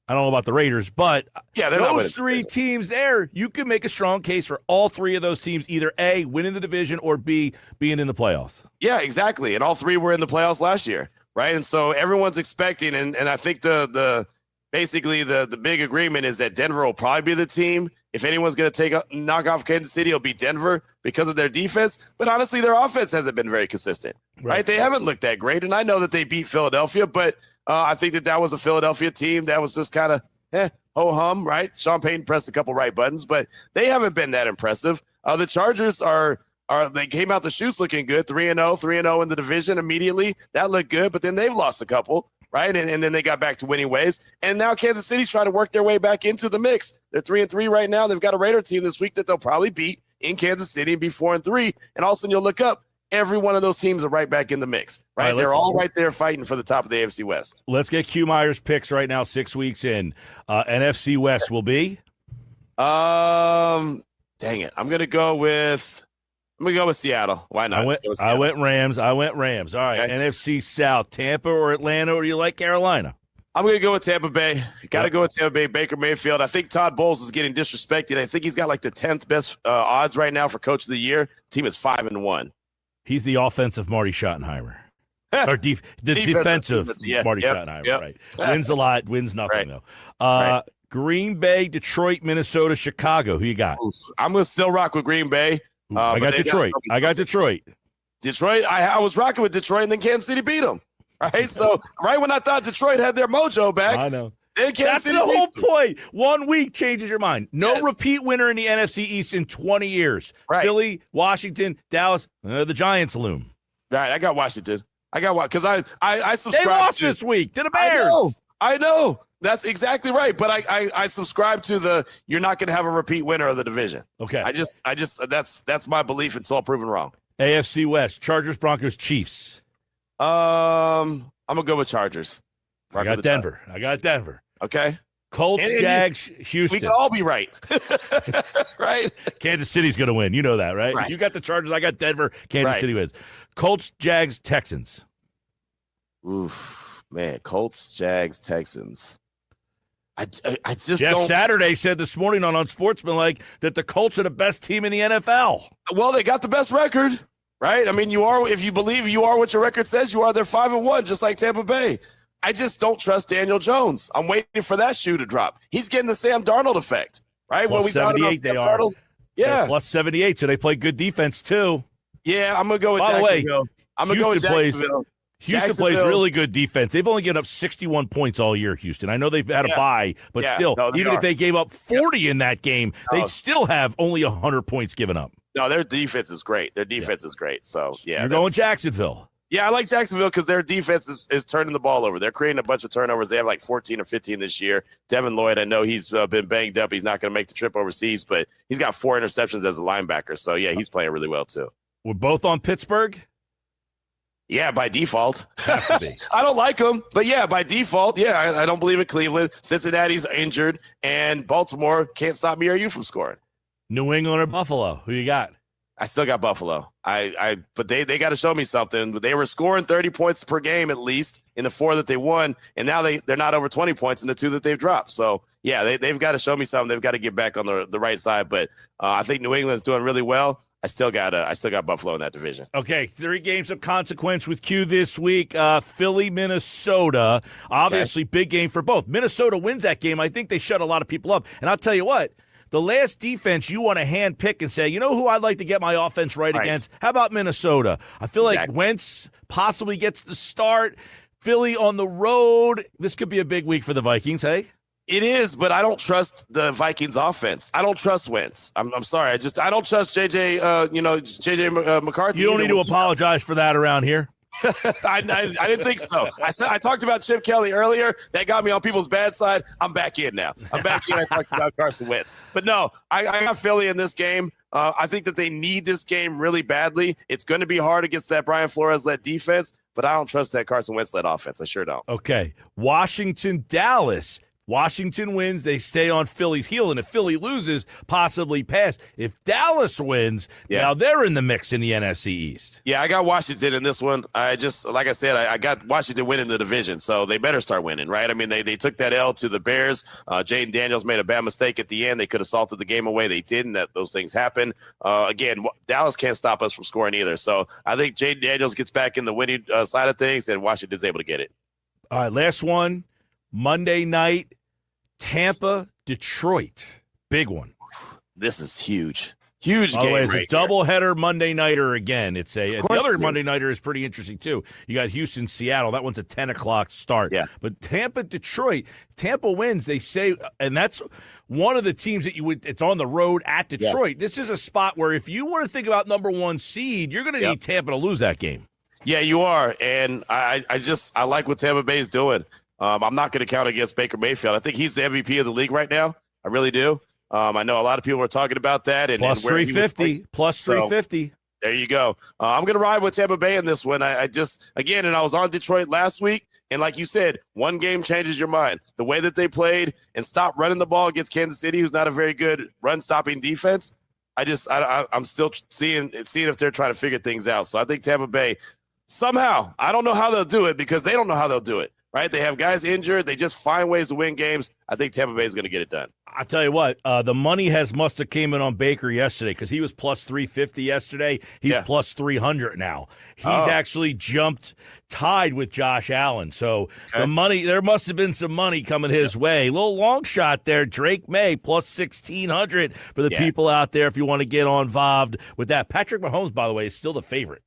I don't know about the Raiders, but those 3 teams there, you can make a strong case for all 3 of those teams, either A, winning the division, or B, being in the playoffs. Yeah, exactly. And all 3 were in the playoffs last year, right? And so everyone's expecting, and I think the big agreement is that Denver will probably be the team. If anyone's going to knock off Kansas City, it'll be Denver because of their defense. But honestly, their offense hasn't been very consistent, right? They haven't looked that great. And I know that they beat Philadelphia, but I think that was a Philadelphia team that was just kind of ho-hum, right? Sean Payton pressed a couple right buttons, but they haven't been that impressive. The Chargers they came out the chutes looking good, 3-0 in the division immediately. That looked good, but then they've lost a couple. Right. And then they got back to winning ways. And now Kansas City's trying to work their way back into the mix. They're 3-3 right now. They've got a Raider team this week that they'll probably beat in Kansas City and be 4-3. And all of a sudden you'll look up. every one of those teams are right back in the mix, right? All right, They're all right there fighting for the top of the AFC West. Let's get Q Myers' picks right now, 6 weeks in. NFC West will be? Dang it. I'm gonna go with Seattle. Why not? I went Rams. All right. Okay. NFC South, Tampa or Atlanta, or do you like Carolina? I'm going to go with Tampa Bay. Got to go with Tampa Bay. Baker Mayfield. I think Todd Bowles is getting disrespected. I think he's got like the 10th best odds right now for Coach of the Year. Team is 5-1. He's the offensive Marty Schottenheimer. Or defensive Marty Schottenheimer, right. Wins a lot, wins nothing, though. Green Bay, Detroit, Minnesota, Chicago. Who you got? I'm going to still rock with Green Bay. I got Detroit. Detroit. I was rocking with Detroit, and then Kansas City beat them. Right? So right when I thought Detroit had their mojo back, I know. then Kansas That's City the whole beats them. point. 1 week changes your mind. No repeat winner in the NFC East in 20 years. Right. Philly, Washington, Dallas, the Giants loom. Right, I got Washington. Because I subscribe. They lost this week to the Bears. I know. That's exactly right. But I subscribe to the you're not going to have a repeat winner of the division. Okay. I just that's my belief until proven wrong. AFC West, Chargers, Broncos, Chiefs. I'm gonna go with Chargers. I got Denver. Okay. Colts, And Jags, Houston. We can all be right. Right? Kansas City's going to win. You know that, right? Right. You got the Chargers. I got Denver. Kansas Right. City wins. Colts, Jags, Texans. Oof, man. Colts, Jags, Texans. I just Jeff don't. Saturday said this morning on Unsportsmanlike that the Colts are the best team in the NFL. Well, they got the best record, right? I mean, you are. If you believe you are what your record says you are, they're 5-1, just like Tampa Bay. I just don't trust Daniel Jones. I'm waiting for that shoe to drop. He's getting the Sam Darnold effect, right? Plus when we thought about 78 they Sam are. Darnold, They're plus 78, so they play good defense too. yeah, I'm gonna go with By the way, Jacksonville. I'm gonna go with Jacksonville. Houston plays really good defense. They've only given up 61 points all year, Houston. I know they've had a bye, but still, even if they gave up 40 in that game, they'd still have only 100 points given up. No, their defense is great. Their defense is great. So, yeah. You're going Jacksonville. Yeah, I like Jacksonville because their defense is turning the ball over. They're creating a bunch of turnovers. They have like 14 or 15 this year. Devin Lloyd, I know he's been banged up. He's not going to make the trip overseas, but he's got 4 interceptions as a linebacker. So, yeah, he's playing really well too. We're both on Pittsburgh? Yeah, by default. Has to be. I don't like them, but yeah, by default, yeah, I don't believe in Cleveland. Cincinnati's injured, and Baltimore can't stop me or you from scoring. New England or Buffalo? Who you got? I still got Buffalo. But they got to show me something. But they were scoring 30 points per game at least in the 4 that they won, and now they're not over 20 points in the 2 that they've dropped. So yeah, they've got to show me something. They've got to get back on the right side. But I think New England's doing really well. I still got Buffalo in that division. Okay, 3 games of consequence with Q this week. Philly, Minnesota. Obviously, big game for both. Minnesota wins that game. I think they shut a lot of people up. And I'll tell you what, the last defense you want to hand pick and say, you know who I'd like to get my offense right against? How about Minnesota? I feel like Wentz possibly gets the start. Philly on the road. This could be a big week for the Vikings, hey? It is, but I don't trust the Vikings offense. I don't trust Wentz. I'm sorry. I don't trust JJ McCarthy. You don't need to apologize for that around here. I didn't think so. I talked about Chip Kelly earlier. That got me on people's bad side. I'm back in now. I talked about Carson Wentz. But no, I got Philly in this game. I think that they need this game really badly. It's going to be hard against that Brian Flores-led defense, but I don't trust that Carson Wentz-led offense. I sure don't. Okay. Washington, Dallas. Washington wins, they stay on Philly's heel, and if Philly loses, possibly pass. If Dallas wins, now they're in the mix in the NFC East. Yeah, I got Washington in this one. Like I said, I got Washington winning the division, so they better start winning, right? I mean, they took that L to the Bears. Jaden Daniels made a bad mistake at the end. They could have salted the game away. They didn't. Those things happen. Again, Dallas can't stop us from scoring either. So I think Jaden Daniels gets back in the winning side of things, and Washington's able to get it. All right, last one, Monday night. Tampa, Detroit. Big one. This is huge. Huge By the game. way, it's right a doubleheader Monday nighter again. It's the other is. Monday nighter is pretty interesting too. You got Houston, Seattle. That one's a 10 o'clock start. Yeah. But Tampa, Detroit. Tampa wins. They say, and that's one of the teams that it's on the road at Detroit. Yeah. This is a spot where if you want to think about number 1 seed, you're going to need Tampa to lose that game. Yeah, you are. And I like what Tampa Bay is doing. I'm not going to count against Baker Mayfield. I think he's the MVP of the league right now. I really do. I know a lot of people are talking about that. And plus 350. Plus 350. There you go. I'm going to ride with Tampa Bay in this one. I just, again, and I was on Detroit last week, and like you said, one game changes your mind. The way that they played and stopped running the ball against Kansas City, who's not a very good run-stopping defense, I'm still seeing if they're trying to figure things out. So I think Tampa Bay, somehow, I don't know how they'll do it because they don't know how they'll do it, right? They have guys injured. They just find ways to win games. I think Tampa Bay is going to get it done. I'll tell you what, the money must have came in on Baker yesterday because he was plus 350 yesterday. He's plus 300 now. He's actually tied with Josh Allen. So the money, there must have been some money coming his way. A little long shot there. Drake May plus 1,600 for the people out there if you want to get involved with that. Patrick Mahomes, by the way, is still the favorite.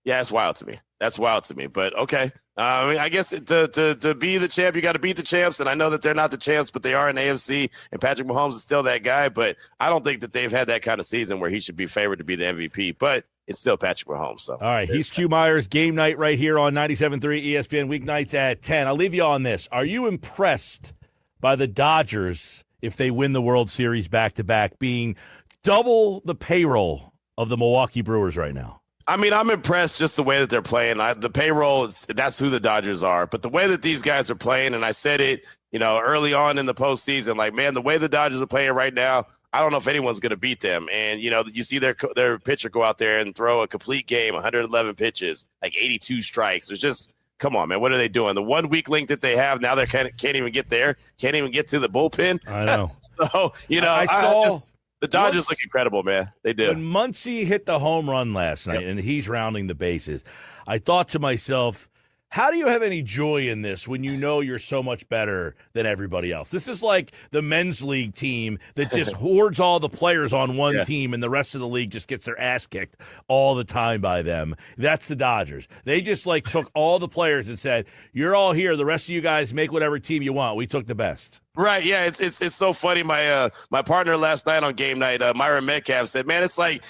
Yeah, it's wild to me. That's wild to me. But okay. I mean, I guess to be the champ, you got to beat the champs. And I know that they're not the champs, but they are in AFC. And Patrick Mahomes is still that guy. But I don't think that they've had that kind of season where he should be favored to be the MVP. But it's still Patrick Mahomes. So. All right. He's Q Myers. Game night right here on 97.3 ESPN weeknights at 10. I'll leave you on this. Are you impressed by the Dodgers if they win the World Series back-to-back, being double the payroll of the Milwaukee Brewers right now? I mean, I'm impressed just the way that they're playing. The payroll, that's who the Dodgers are. But the way that these guys are playing, and I said it, early on in the postseason, like, man, the way the Dodgers are playing right now, I don't know if anyone's going to beat them. And, you see their pitcher go out there and throw a complete game, 111 pitches, like 82 strikes. There's just, come on, man, what are they doing? The 1 weak link that they have, now they can't even get there, can't even get to the bullpen. I know. So, I saw – the Dodgers look incredible, man. They do. When Muncy hit the home run last night and he's rounding the bases, I thought to myself, how do you have any joy in this when you know you're so much better than everybody else? This is like the men's league team that just hoards all the players on one team and the rest of the league just gets their ass kicked all the time by them. That's the Dodgers. They just took all the players and said, you're all here. The rest of you guys make whatever team you want. We took the best. Right, yeah, it's so funny. My partner last night on game night, Myron Metcalf, said, "Man, it's like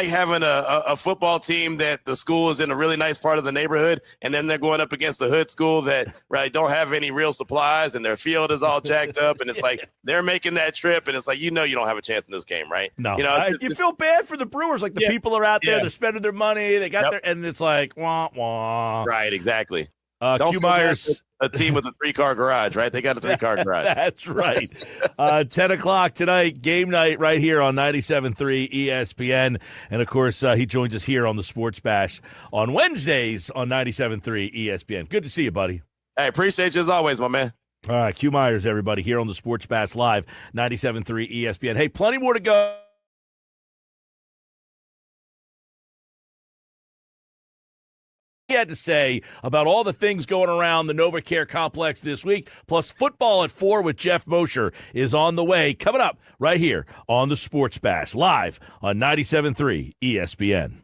having a football team that the school is in a really nice part of the neighborhood, and then they're going up against the hood school that don't have any real supplies, and their field is all jacked up, and it's like they're making that trip, and it's like you don't have a chance in this game, right? No, you feel bad for the Brewers, like the people are out there, they're spending their money, they got their, and it's like wah wah. Right, exactly. Q Myers. A team with a 3-car garage, right? They got a 3-car garage. That's right. 10 o'clock tonight, game night right here on 97.3 ESPN. And, of course, he joins us here on the Sports Bash on Wednesdays on 97.3 ESPN. Good to see you, buddy. Hey, appreciate you as always, my man. All right, Q Myers, everybody, here on the Sports Bash Live, 97.3 ESPN. Hey, plenty more to go. He had to say about all the things going around the NovaCare complex this week, plus football at 4 with Jeff Mosher is on the way. Coming up right here on the Sports Bash, live on 97.3 ESPN.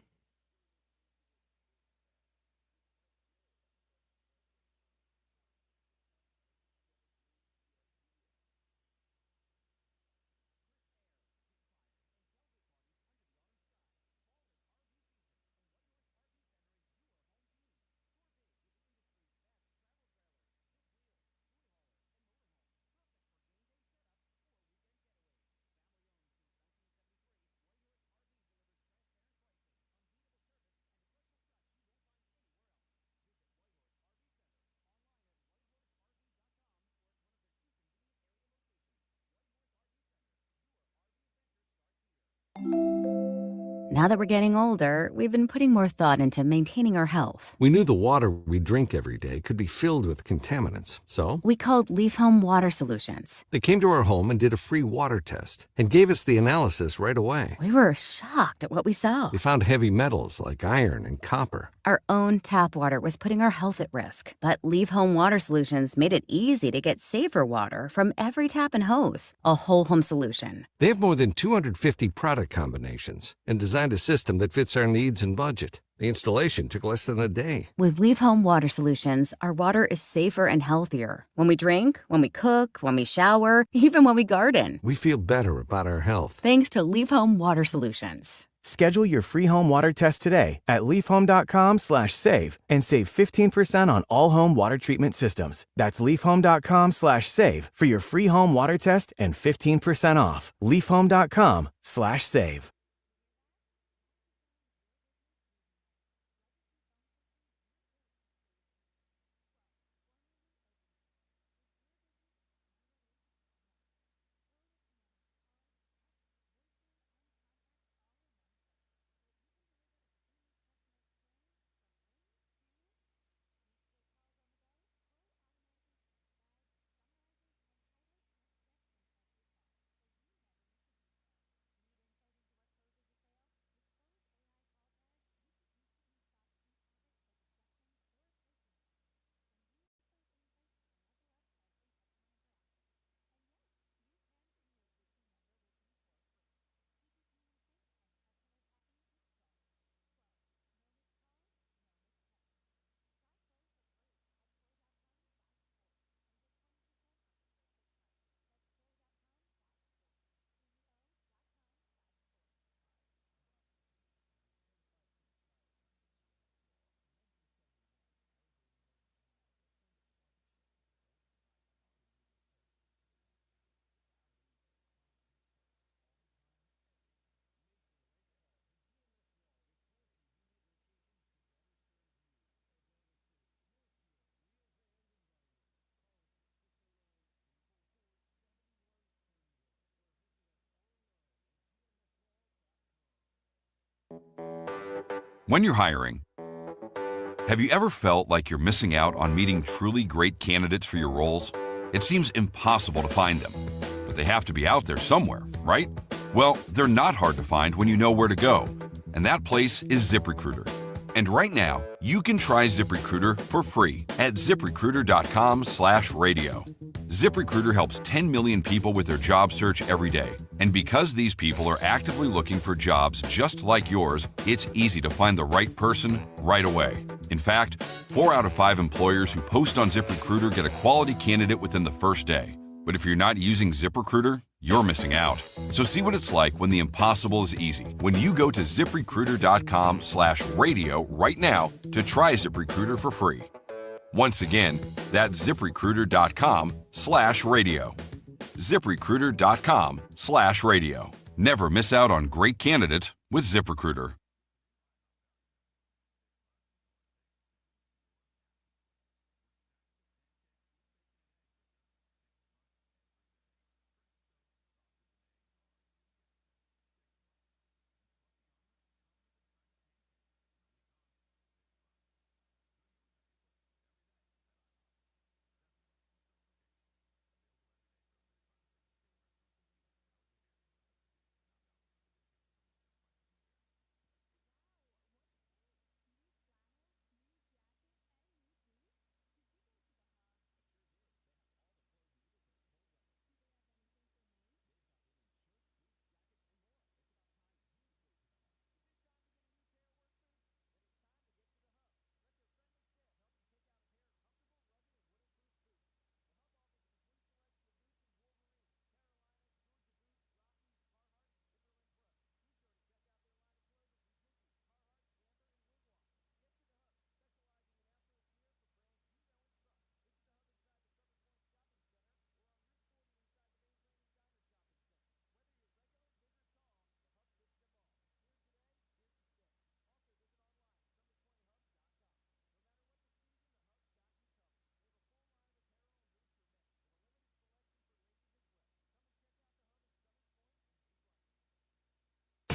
Now that we're getting older, we've been putting more thought into maintaining our health. We knew the water we drink every day could be filled with contaminants, so we called Leaf Home Water Solutions. They came to our home and did a free water test and gave us the analysis right away. We were shocked at what we saw. They found heavy metals like iron and copper. Our own tap water was putting our health at risk, but Leaf Home Water Solutions made it easy to get safer water from every tap and hose. A whole home solution. They have more than 250 product combinations and designed a system that fits our needs and budget. The installation took less than a day. With Leaf Home Water Solutions, our water is safer and healthier. When we drink, when we cook, when we shower, even when we garden. We feel better about our health. Thanks to Leaf Home Water Solutions. Schedule your free home water test today at leafhome.com/save and save 15% on all home water treatment systems. That's leafhome.com/save for your free home water test and 15% off. leafhome.com/save. When you're hiring, have you ever felt like you're missing out on meeting truly great candidates for your roles? It seems impossible to find them, but they have to be out there somewhere, right? Well, they're not hard to find when you know where to go, and that place is ZipRecruiter. And right now, you can try ZipRecruiter for free at ZipRecruiter.com/radio. ZipRecruiter helps 10 million people with their job search every day. And because these people are actively looking for jobs just like yours, it's easy to find the right person right away. In fact, 4 out of 5 employers who post on ZipRecruiter get a quality candidate within the first day. But if you're not using ZipRecruiter, you're missing out. So see what it's like when the impossible is easy. When you go to ZipRecruiter.com/radio right now to try ZipRecruiter for free. Once again, that's ZipRecruiter.com/radio. ZipRecruiter.com/radio. Never miss out on great candidates with ZipRecruiter.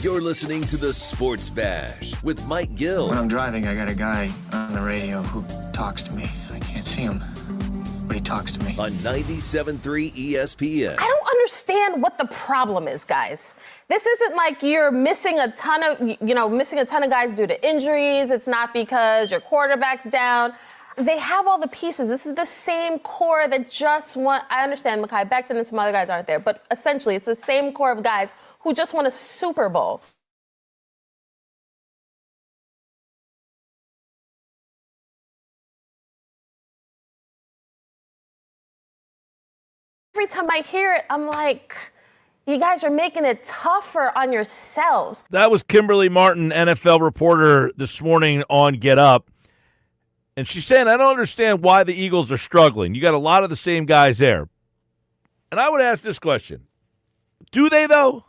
You're listening to the Sports Bash with Mike Gill. When I'm driving, I got a guy on the radio who talks to me. I can't see him, but he talks to me. On 97.3 ESPN. I don't understand what the problem is, guys. This isn't like you're missing a ton of guys due to injuries. It's not because your quarterback's down. They have all the pieces. This is the same core that just won. I understand Mekhi Becton and some other guys aren't there, but essentially it's the same core of guys who just won a Super Bowl. Every time I hear it, I'm like, you guys are making it tougher on yourselves. That was Kimberly Martin, NFL reporter, this morning on Get Up. And she's saying, I don't understand why the Eagles are struggling. You got a lot of the same guys there. And I would ask this question. Do they, though?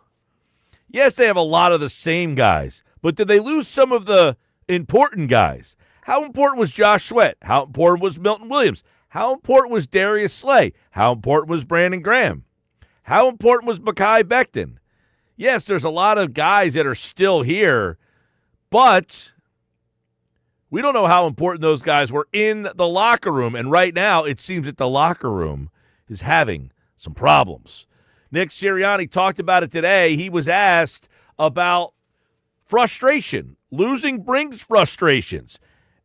Yes, they have a lot of the same guys. But did they lose some of the important guys? How important was Josh Sweat? How important was Milton Williams? How important was Darius Slay? How important was Brandon Graham? How important was Mekhi Becton? Yes, there's a lot of guys that are still here, but we don't know how important those guys were in the locker room. And right now, it seems that the locker room is having some problems. Nick Sirianni talked about it today. He was asked about frustration. Losing brings frustrations.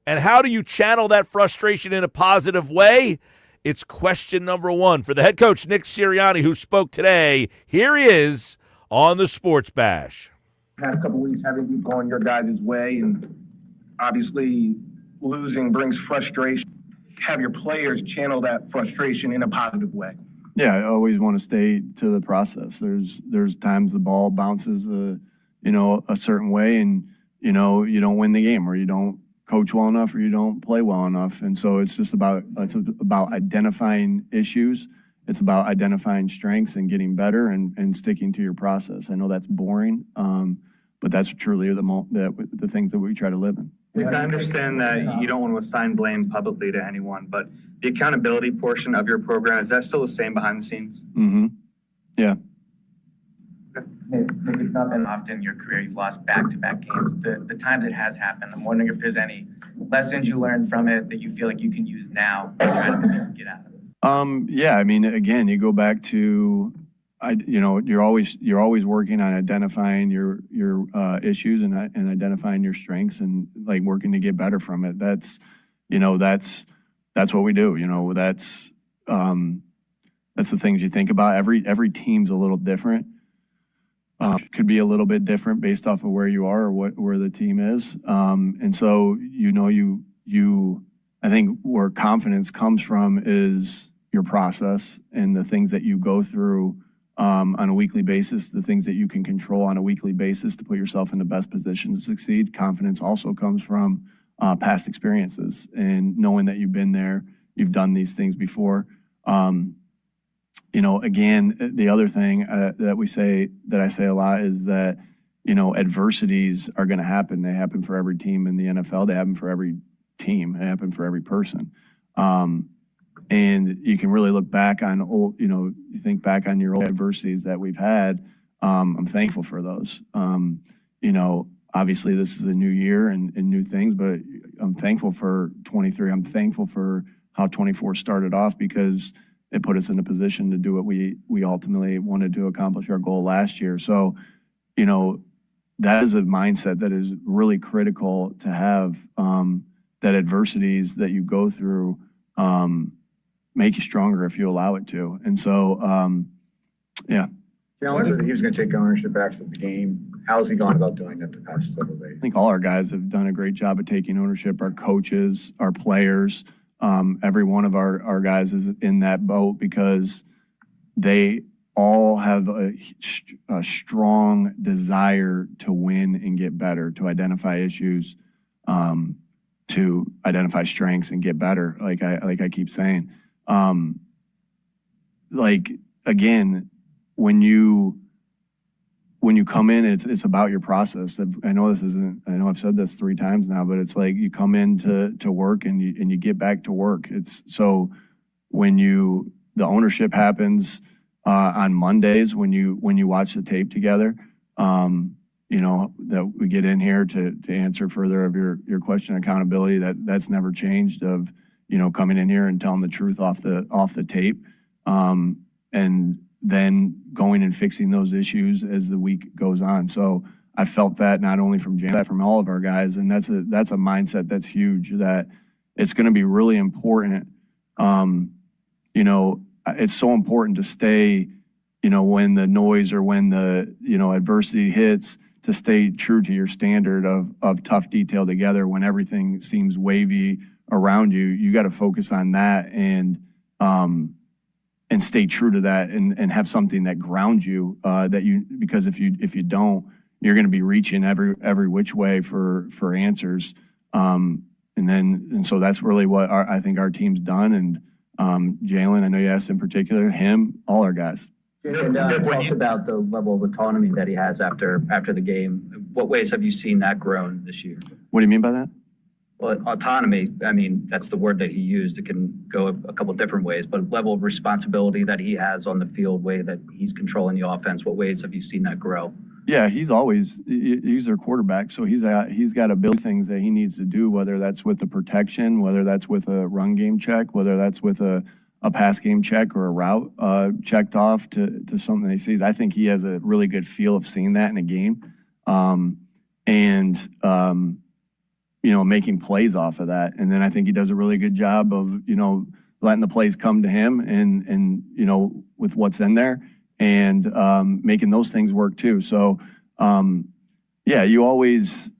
And how do you channel that frustration in a positive way? It's question number one for the head coach, Nick Sirianni, who spoke today. Here he is on the Sports Bash. Past couple weeks haven't gone your guys' way, and obviously losing brings frustration. Have your players channel that frustration in a positive way. Yeah, I always want to stay to the process. There's times the ball bounces a certain way, and you don't win the game, or you don't coach well enough, or you don't play well enough. And so it's about identifying issues. It's about identifying strengths and getting better and sticking to your process. I know that's boring, but that's truly the things that we try to live in. I understand that you don't want to assign blame publicly to anyone, but the accountability portion of your program, is that still the same behind the scenes? Mm-hmm. Yeah. Nick, it's not been often in your career you've lost back-to-back games. The times it has happened, I'm wondering if there's any lessons you learned from it that you feel like you can use now to try to maybe get out of it. Yeah, I mean, again, you go back to, you're always working on identifying your issues and identifying your strengths and like working to get better from it. That's what we do. That's the things you think about. Every team's a little different. Could be a little bit different based off of where you are or where the team is. And so, I think where confidence comes from is your process and the things that you go through on a weekly basis, the things that you can control on a weekly basis to put yourself in the best position to succeed. Confidence also comes from past experiences and knowing that you've been there, you've done these things before. Again, the other thing that I say a lot is that, adversities are going to happen. They happen for every team in the NFL. They happen for every team. They happen for every person. And you can really look back on you think back on your old adversities that we've had. I'm thankful for those. Obviously this is a new year and new things, but I'm thankful for 23. I'm thankful for how 24 started off because it put us in a position to do what we ultimately wanted to accomplish our goal last year. So, that is a mindset that is really critical to have, that adversities that you go through make you stronger if you allow it to. And so, yeah. Challenge that he was going to take ownership after the game. How has he gone about doing that the past several days? I think all our guys have done a great job of taking ownership, our coaches, our players. Every one of our guys is in that boat because they all have a strong desire to win and get better, to identify issues, to identify strengths and get better. Like I keep saying, again, when you come in, it's about your process. I know I've said this 3 times now, but it's like you come in to work and you get back to work. It's so when the ownership happens on Mondays when you watch the tape together, that we get in here to answer further of your question, accountability, that's never changed of, coming in here and telling the truth off the tape. And then going and fixing those issues as the week goes on. So I felt that not only from Jam, but from all of our guys, and that's a mindset that's huge. That it's going to be really important. It's so important to stay, when the noise or when the adversity hits, to stay true to your standard of tough detail together. When everything seems wavy around you, you got to focus on that and stay true to that and have something that grounds you, because if you don't, you're going to be reaching every which way for answers. And so that's really what I think our team's done. And Jalen, I know you asked in particular, him, all our guys. And talked about the level of autonomy that he has after the game. What ways have you seen that grown this year? What do you mean by that? Well, autonomy, I mean, that's the word that he used. It can go a couple different ways, but level of responsibility that he has on the field, way that he's controlling the offense, what ways have you seen that grow? Yeah, he's their quarterback, so he's got to build things that he needs to do, whether that's with the protection, whether that's with a run game check, whether that's with a pass game check or a route checked off to something he sees. I think he has a really good feel of seeing that in a game. Making plays off of that. And then I think he does a really good job of, letting the plays come to him and with what's in there and making those things work too. So, you always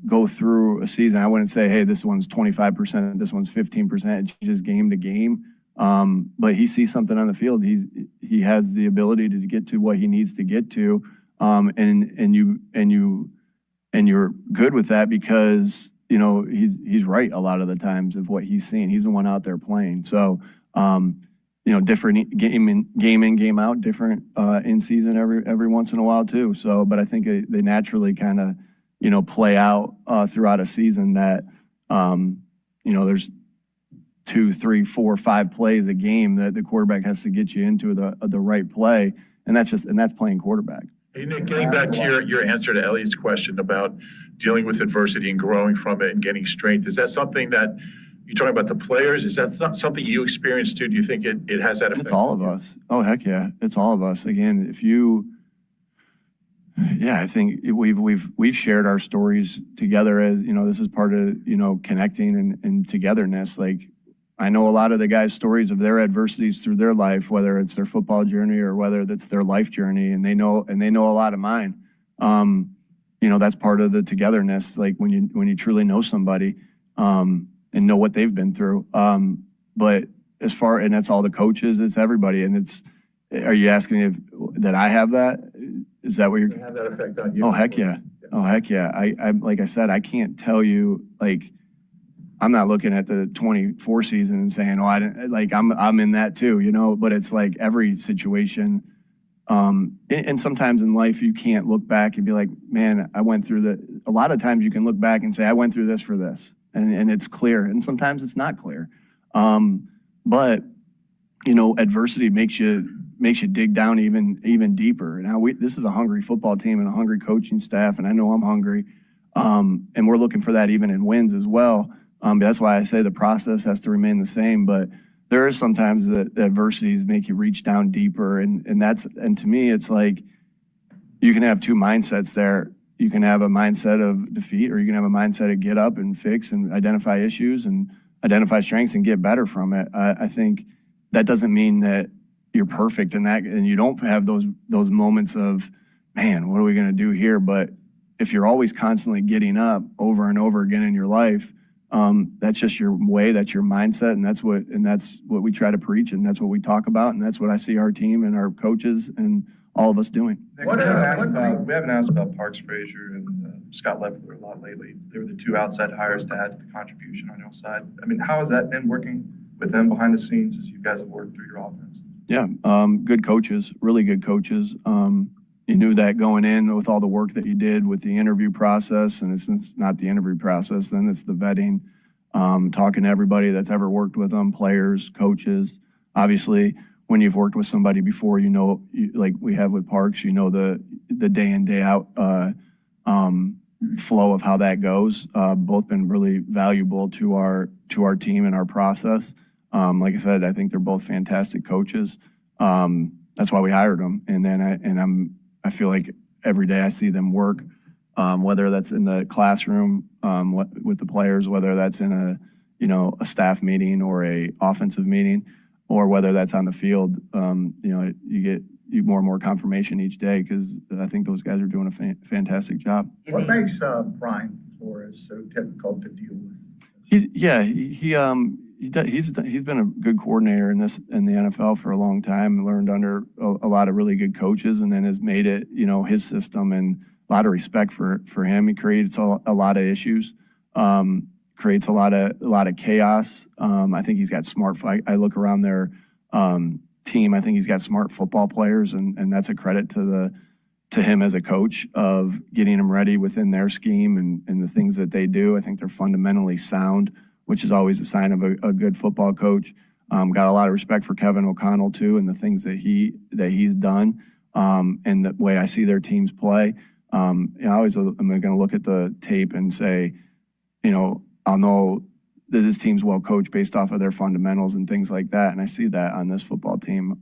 go through a season. I wouldn't say, hey, this one's 25%, this one's 15%. It changes game to game. But he sees something on the field. He has the ability to get to what he needs to get to. And you're good with that because, he's right a lot of the times of what he's seeing. He's the one out there playing. So, different game in, game out, different in season every once in a while too. So, but I think they naturally kind of, play out throughout a season that, there's 2, 3, 4, 5 plays a game that the quarterback has to get you into the right play, and that's playing quarterback. Hey, Nick, getting back to your answer to Elliot's question about dealing with adversity and growing from it and getting strength, is that something that you're talking about the players? Is that something you experienced too? Do you think it has that effect? It's all of us. Oh, heck yeah. It's all of us. Again, I think we've shared our stories together as, this is part of, connecting and togetherness. Like, I know a lot of the guys' stories of their adversities through their life, whether it's their football journey or whether it's their life journey, and they know a lot of mine. That's part of the togetherness. Like when you truly know somebody, and know what they've been through. But and that's all the coaches, it's everybody. And are you asking me that I have that? Is that what you're? Have that effect on you? Oh, heck yeah. Oh, heck yeah. I like I said, I can't tell you, like, I'm not looking at the 24 season and saying, I didn't, like, I'm in that too, but it's like every situation. And sometimes in life, you can't look back and be like, man, I went through a lot of times you can look back and say, I went through this for this. And it's clear. And sometimes it's not clear. But, adversity makes you dig down even deeper. Now this is a hungry football team and a hungry coaching staff, and I know I'm hungry. And we're looking for that even in wins as well. That's why I say the process has to remain the same. But there is sometimes the adversities make you reach down deeper, and to me it's like you can have two mindsets there. You can have a mindset of defeat, or you can have a mindset of get up and fix and identify issues and identify strengths and get better from it. I think that doesn't mean that you're perfect in that, and you don't have those moments of, man, what are we going to do here? But if you're always constantly getting up over and over again in your life, that's just your way, that's your mindset, and that's what we try to preach, and that's what we talk about, and that's what I see our team and our coaches and all of us doing. Nick, we haven't asked about Parks Frazier and Scott Leffler a lot lately. They were the two outside hires to add to the contribution on your side. I mean, how has that been working with them behind the scenes as you guys have worked through your offense? Yeah, good coaches, really good coaches. You knew that going in with all the work that you did with the interview process, and it's not the interview process, then it's the vetting, talking to everybody that's ever worked with them, players, coaches. Obviously, when you've worked with somebody before, like we have with Parks, the day in, day out flow of how that goes. Both been really valuable to our team and our process. Like I said, I think they're both fantastic coaches. That's why we hired them. And then I feel like every day I see them work, whether that's in the classroom with the players, whether that's in a staff meeting or a offensive meeting, or whether that's on the field. You get more and more confirmation each day, because I think those guys are doing a fantastic job. What makes Brian Flores so difficult to deal with? He's been a good coordinator in the NFL for a long time, and learned under a lot of really good coaches, and then has made it his system, and a lot of respect for him. He creates a lot of issues, creates a lot of chaos. I think he's got smart fight. I look around their team. I think he's got smart football players, and that's a credit to him as a coach of getting them ready within their scheme and the things that they do. I think they're fundamentally sound, which is always a sign of a good football coach. Got a lot of respect for Kevin O'Connell too, and the things that he's done, and the way I see their teams play. I'm going to look at the tape and say, I'll know that this team's well coached based off of their fundamentals and things like that, and I see that on this football team.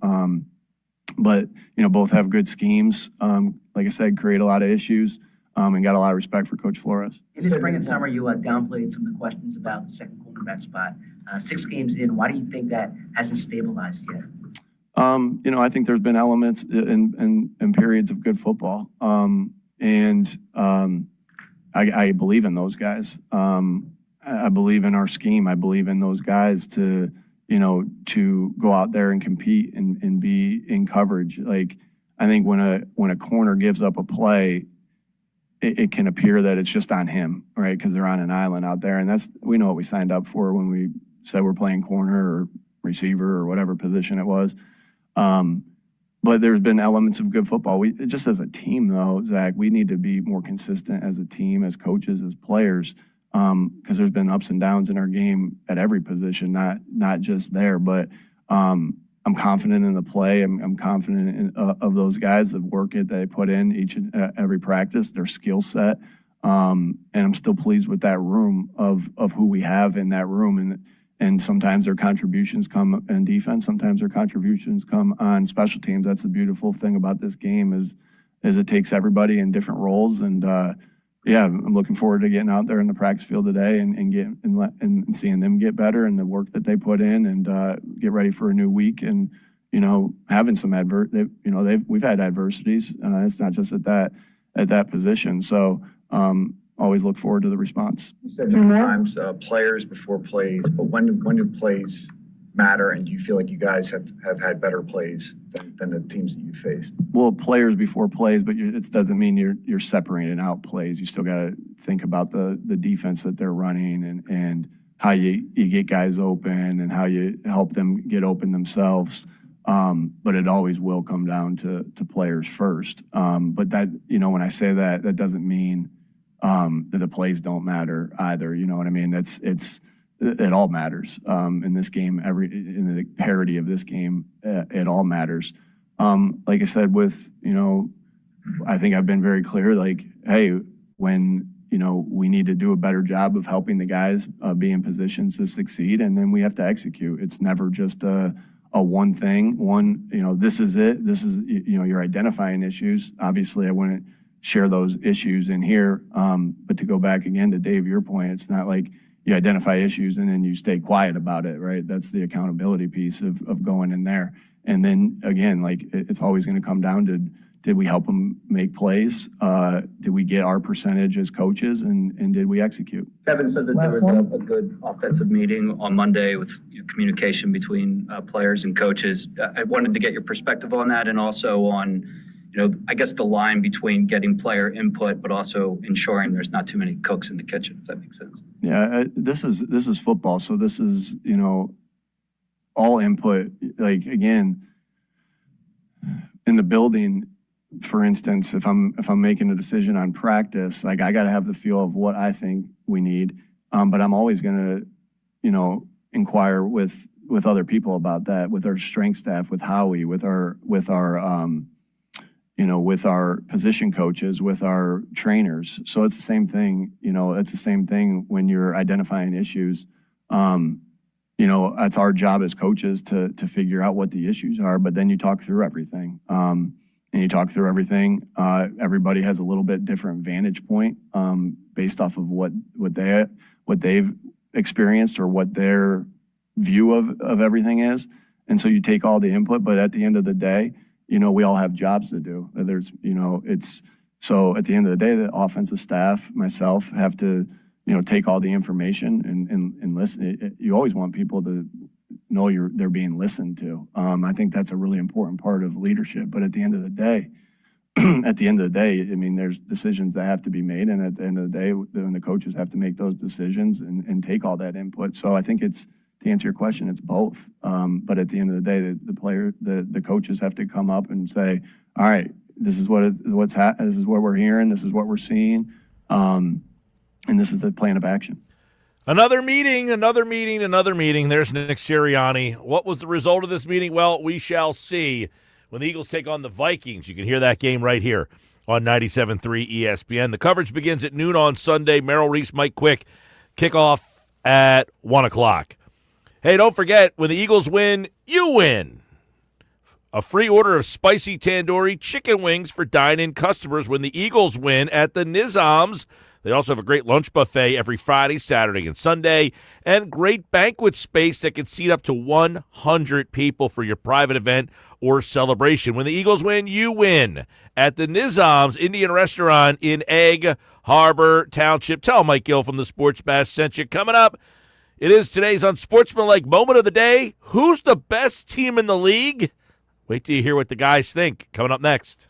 But both have good schemes. Like I said, create a lot of issues, and got a lot of respect for Coach Flores. In the spring and summer, you downplayed some of the questions about the second cornerback spot. 6 games in, why do you think that hasn't stabilized yet? I think there's been elements in periods of good football, and I believe in those guys. I believe in our scheme. I believe in those guys to go out there and compete and be in coverage. Like, I think when a corner gives up a play, it can appear that it's just on him, right? Because they're on an island out there, and we know what we signed up for when we said we're playing corner or receiver or whatever position it was. But there's been elements of good football. We just as a team, though, Zach, we need to be more consistent as a team, as coaches, as players. because there's been ups and downs in our game at every position, not just there. But I'm confident in the play. I'm confident of those guys, the work that they put in each and every practice, their skill set. And I'm still pleased with that room of who we have in that room. And sometimes their contributions come in defense. Sometimes their contributions come on special teams. That's the beautiful thing about this game is it takes everybody in different roles. And yeah, I'm looking forward to getting out there in the practice field today and seeing them get better and the work that they put in and get ready for a new week. And having some we've had adversities. It's not just at that position. So always look forward to the response. You said sometimes players before plays, but when do plays matter? And do you feel like you guys have had better plays than the teams that you faced? Well, players before plays, but it doesn't mean you're separating out plays. You still got to think about the defense that they're running and how you get guys open and how you help them get open themselves. But it always will come down to players first. But that, when I say that doesn't mean that the plays don't matter either. You know what I mean? It all matters in this game. In the parity of this game, it all matters. Like I said, I think I've been very clear. Like, hey, when we need to do a better job of helping the guys be in positions to succeed, and then we have to execute. It's never just a one thing. This is it. This is you're identifying issues. Obviously, I wouldn't share those issues in here. But to go back again to Dave, your point, it's not like you identify issues and then you stay quiet about it, right? That's the accountability piece of going in there. And then again, like it's always going to come down to, did we help them make plays? Did we get our percentage as coaches and did we execute? Kevin said that there was a good offensive meeting on Monday with communication between players and coaches. I wanted to get your perspective on that and also on, I guess the line between getting player input, but also ensuring there's not too many cooks in the kitchen, if that makes sense. Yeah, this is football. So this is, all input. Like, again, in the building, for instance, if I'm making a decision on practice, like I got to have the feel of what I think we need. But I'm always going to, inquire with other people about that, with our strength staff, with Howie, with our with our position coaches, with our trainers. So it's the same thing, it's the same thing when you're identifying issues. That's our job as coaches to figure out what the issues are, but then you talk through everything. Everybody has a little bit different vantage point based off of what they've experienced or what their view of everything is. And so you take all the input, but at the end of the day, we all have jobs to do. So at the end of the day, the offensive staff, myself, have to, take all the information and listen. You always want people to know they're being listened to. I think that's a really important part of leadership. But at the end of the day, I mean, there's decisions that have to be made. And at the end of the day, the coaches have to make those decisions and take all that input. So I think to answer your question, it's both. But at the end of the day, the coaches have to come up and say, all right, this is this is what we're hearing, this is what we're seeing, and this is the plan of action. Another meeting. There's Nick Sirianni. What was the result of this meeting? Well, we shall see when the Eagles take on the Vikings. You can hear that game right here on 97.3 ESPN. The coverage begins at noon on Sunday. Merrill Reese, Mike Quick, kickoff at 1 o'clock. Hey, don't forget, when the Eagles win, you win. A free order of spicy tandoori chicken wings for dine-in customers when the Eagles win at the Nizams. They also have a great lunch buffet every Friday, Saturday, and Sunday, and great banquet space that can seat up to 100 people for your private event or celebration. When the Eagles win, you win at the Nizams Indian Restaurant in Egg Harbor Township. Tell Mike Gill from the Sports Bash sent you. Coming up, it is today's Unsportsmanlike Moment of the Day. Who's the best team in the league? Wait till you hear what the guys think. Coming up next.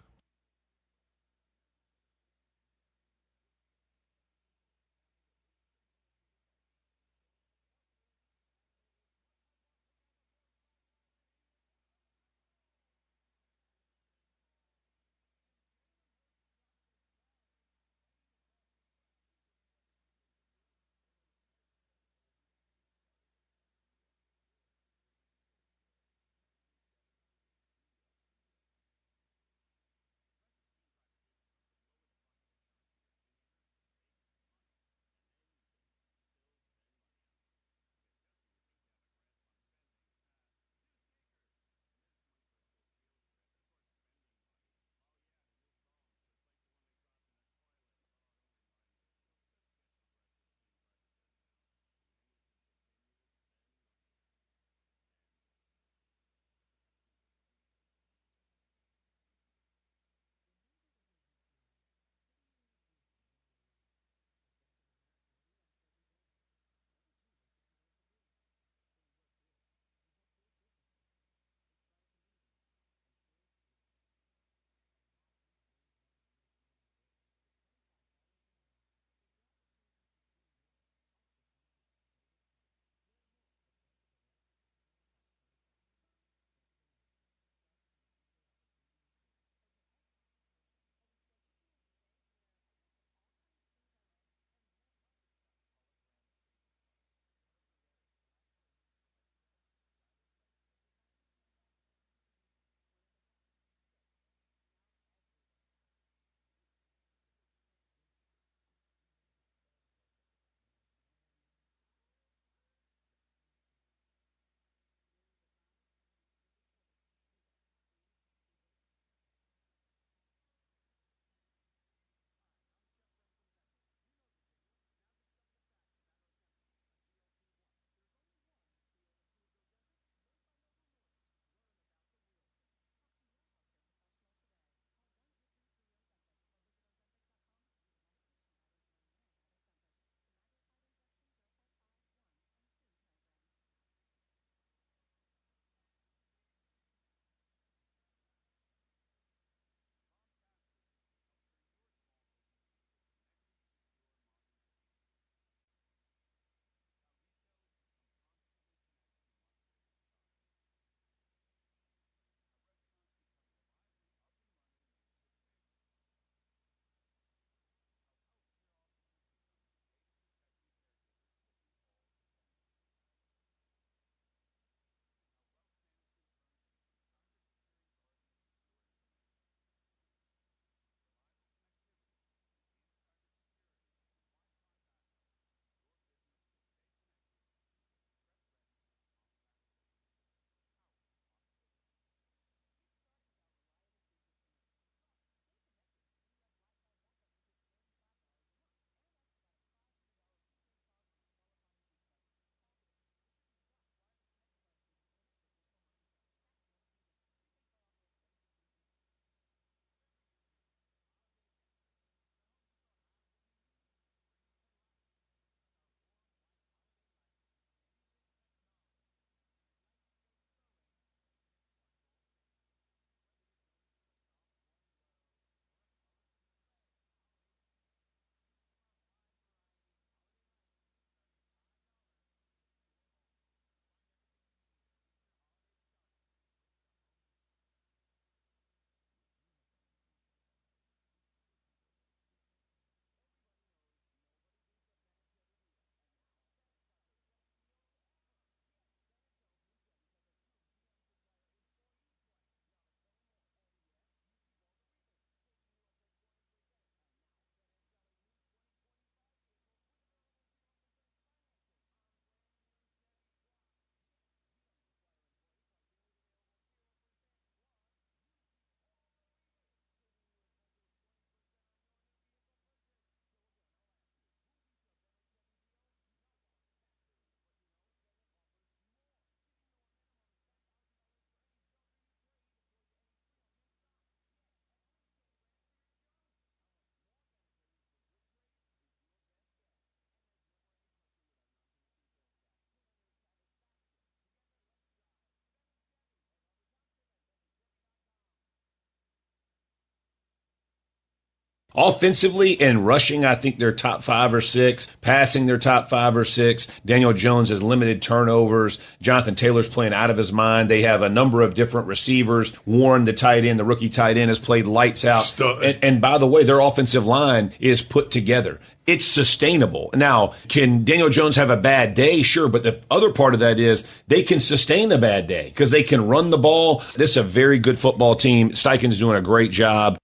Offensively and rushing, I think they're top 5 or 6. Passing, they're top 5 or 6. Daniel Jones has limited turnovers. Jonathan Taylor's playing out of his mind. They have a number of different receivers. Warren, the tight end, the rookie tight end, has played lights out. And by the way, their offensive line is put together. It's sustainable. Now, can Daniel Jones have a bad day? Sure, but the other part of that is they can sustain a bad day because they can run the ball. This is a very good football team. Steichen's doing a great job.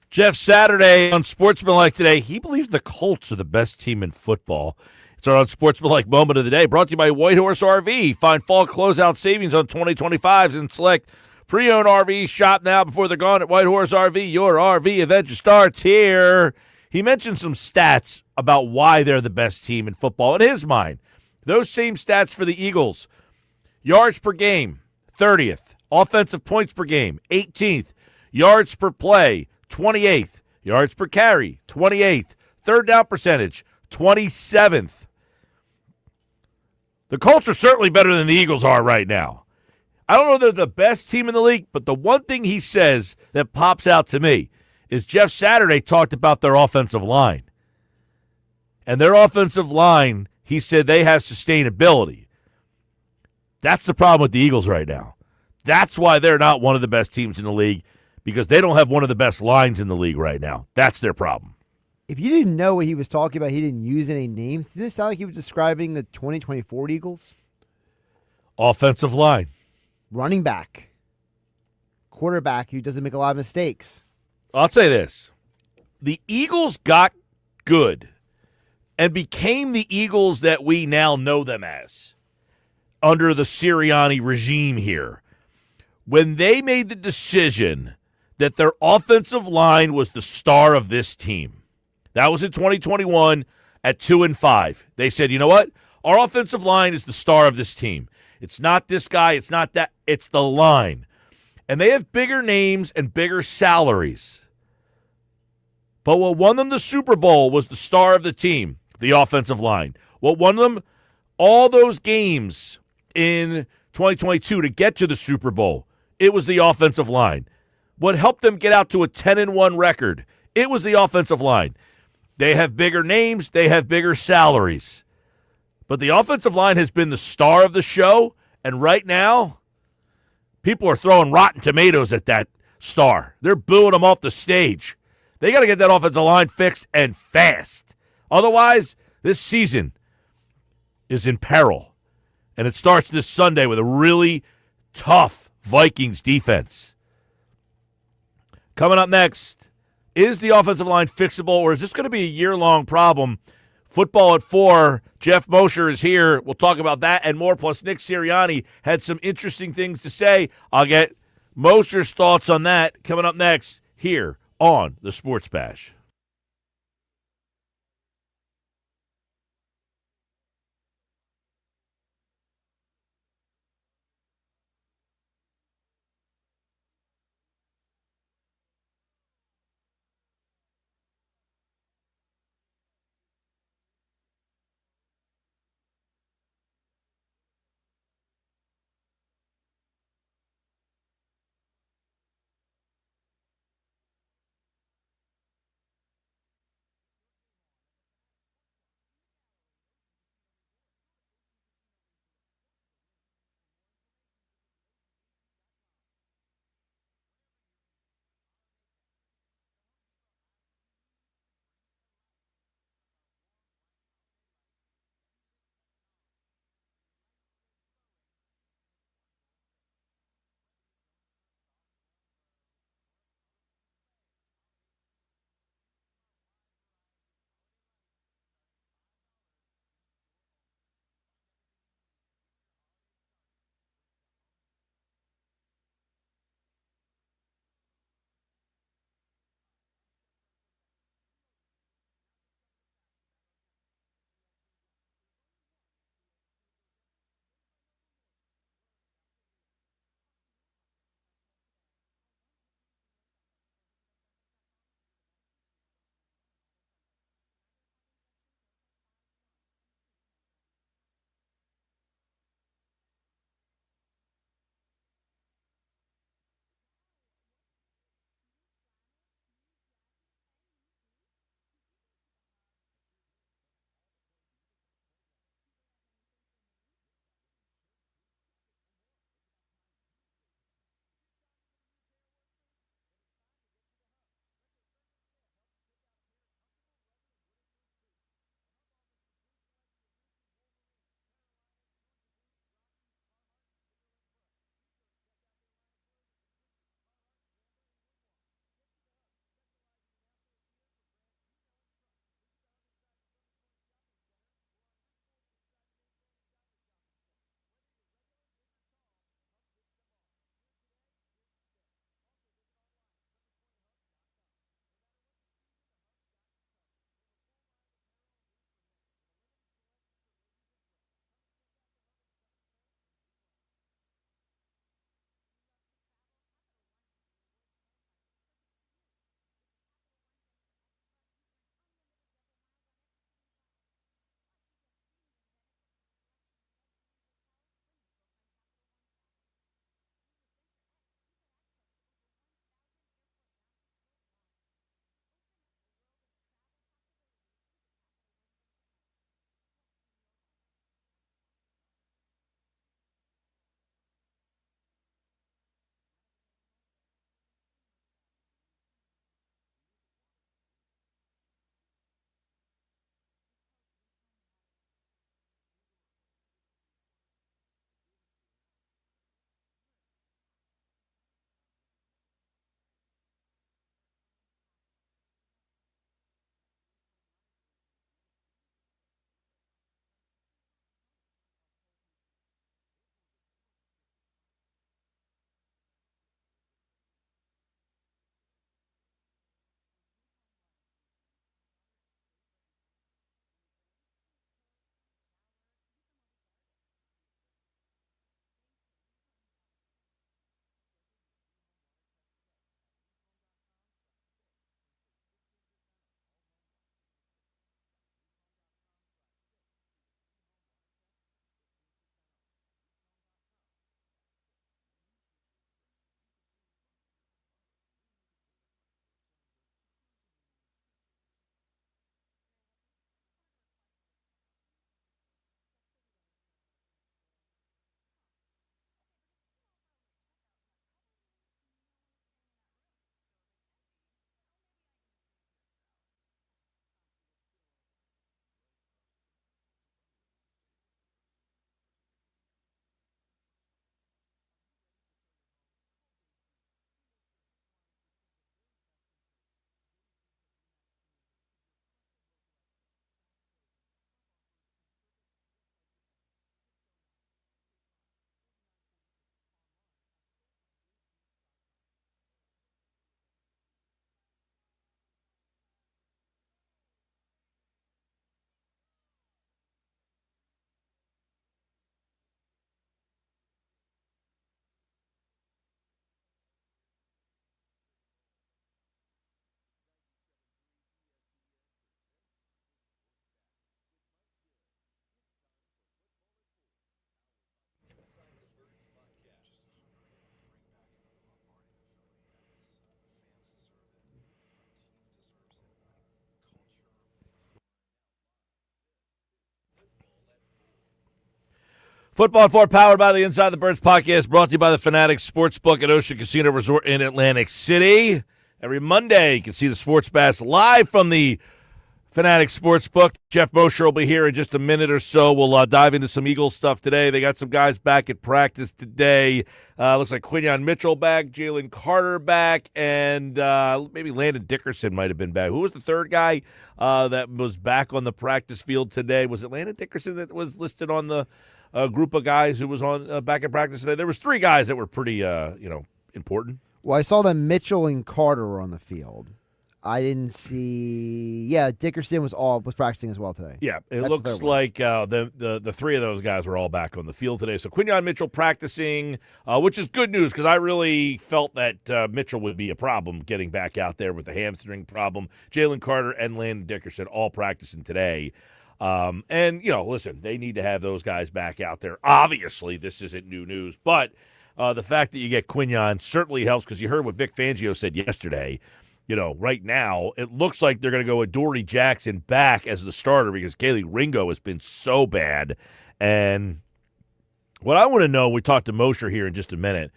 Jeff Saturday on Sportsmanlike today. He believes the Colts are the best team in football. It's our Unsportsmanlike moment of the day, brought to you by Whitehorse RV. Find fall closeout savings on 2025s and select pre-owned RVs. Shop now before they're gone at Whitehorse RV. Your RV adventure starts here. He mentioned some stats about why they're the best team in football in his mind. Those same stats for the Eagles. Yards per game, 30th. Offensive points per game, 18th. Yards per play, 28th. Yards per carry, 28th. Third down percentage, 27th. The Colts are certainly better than the Eagles are right now. I don't know if they're the best team in the league, but the one thing he says that pops out to me is Jeff Saturday talked about their offensive line. And their offensive line, he said they have sustainability. That's the problem with the Eagles right now. That's why they're not one of the best teams in the league, because they don't have one of the best lines in the league right now. That's their problem. If you didn't know what he was talking about, he didn't use any names. Did it sound like he was describing the 2024 Eagles? Offensive line. Running back. Quarterback who doesn't make a lot of mistakes. I'll say this. The Eagles got good and became the Eagles that we now know them as under the Sirianni regime here. When they made the decision that their offensive line was the star of this team, that was in 2021 at 2-5. They said, you know what? Our offensive line is the star of this team. It's not this guy. It's not that. It's the line. And they have bigger names and bigger salaries. But what won them the Super Bowl was the star of the team, the offensive line. What won them all those games in 2022 to get to the Super Bowl, it was the offensive line. What helped them get out to a 10-1 record, it was the offensive line. They have bigger names. They have bigger salaries. But the offensive line has been the star of the show, and right now, people are throwing rotten tomatoes at that star. They're booing him off the stage. They got to get that offensive line fixed and fast. Otherwise, this season is in peril. And it starts this Sunday with a really tough Vikings defense. Coming up next, is the offensive line fixable, or is this going to be a year-long problem? Football at 4. Jeff Mosher is here. We'll talk about that and more. Plus, Nick Sirianni had some interesting things to say. I'll get Mosher's thoughts on that coming up next here on the Sports Bash. Football 4 powered by the Inside the Birds podcast, brought to you by the Fanatics Sportsbook at Ocean Casino Resort in Atlantic City. Every Monday, you can see the Sports Bash live from the Fanatics Sportsbook. Jeff Mosher will be here in just a minute or so. We'll dive into some Eagles stuff today. They got some guys back at practice today. Looks like Quinyon Mitchell back, Jalen Carter back, and maybe Landon Dickerson might have been back. Who was the third guy that was back on the practice field today? Was it Landon Dickerson that was listed on the group of guys who was on back in practice today? There was three guys that were pretty, important. Well, I saw that Mitchell and Carter were on the field. I didn't see. Yeah, Dickerson was practicing as well today. Yeah, it That's looks like the three of those guys were all back on the field today. So Quinyon Mitchell practicing, which is good news because I really felt that Mitchell would be a problem getting back out there with the hamstring problem. Jalen Carter and Landon Dickerson all practicing today. And, listen, they need to have those guys back out there. Obviously, this isn't new news, but the fact that you get Quinyon certainly helps because you heard what Vic Fangio said yesterday. Right now, it looks like they're going to go with Dory Jackson back as the starter because Kaylee Ringo has been so bad. And what I want to know, we talked to Mosher here in just a minute,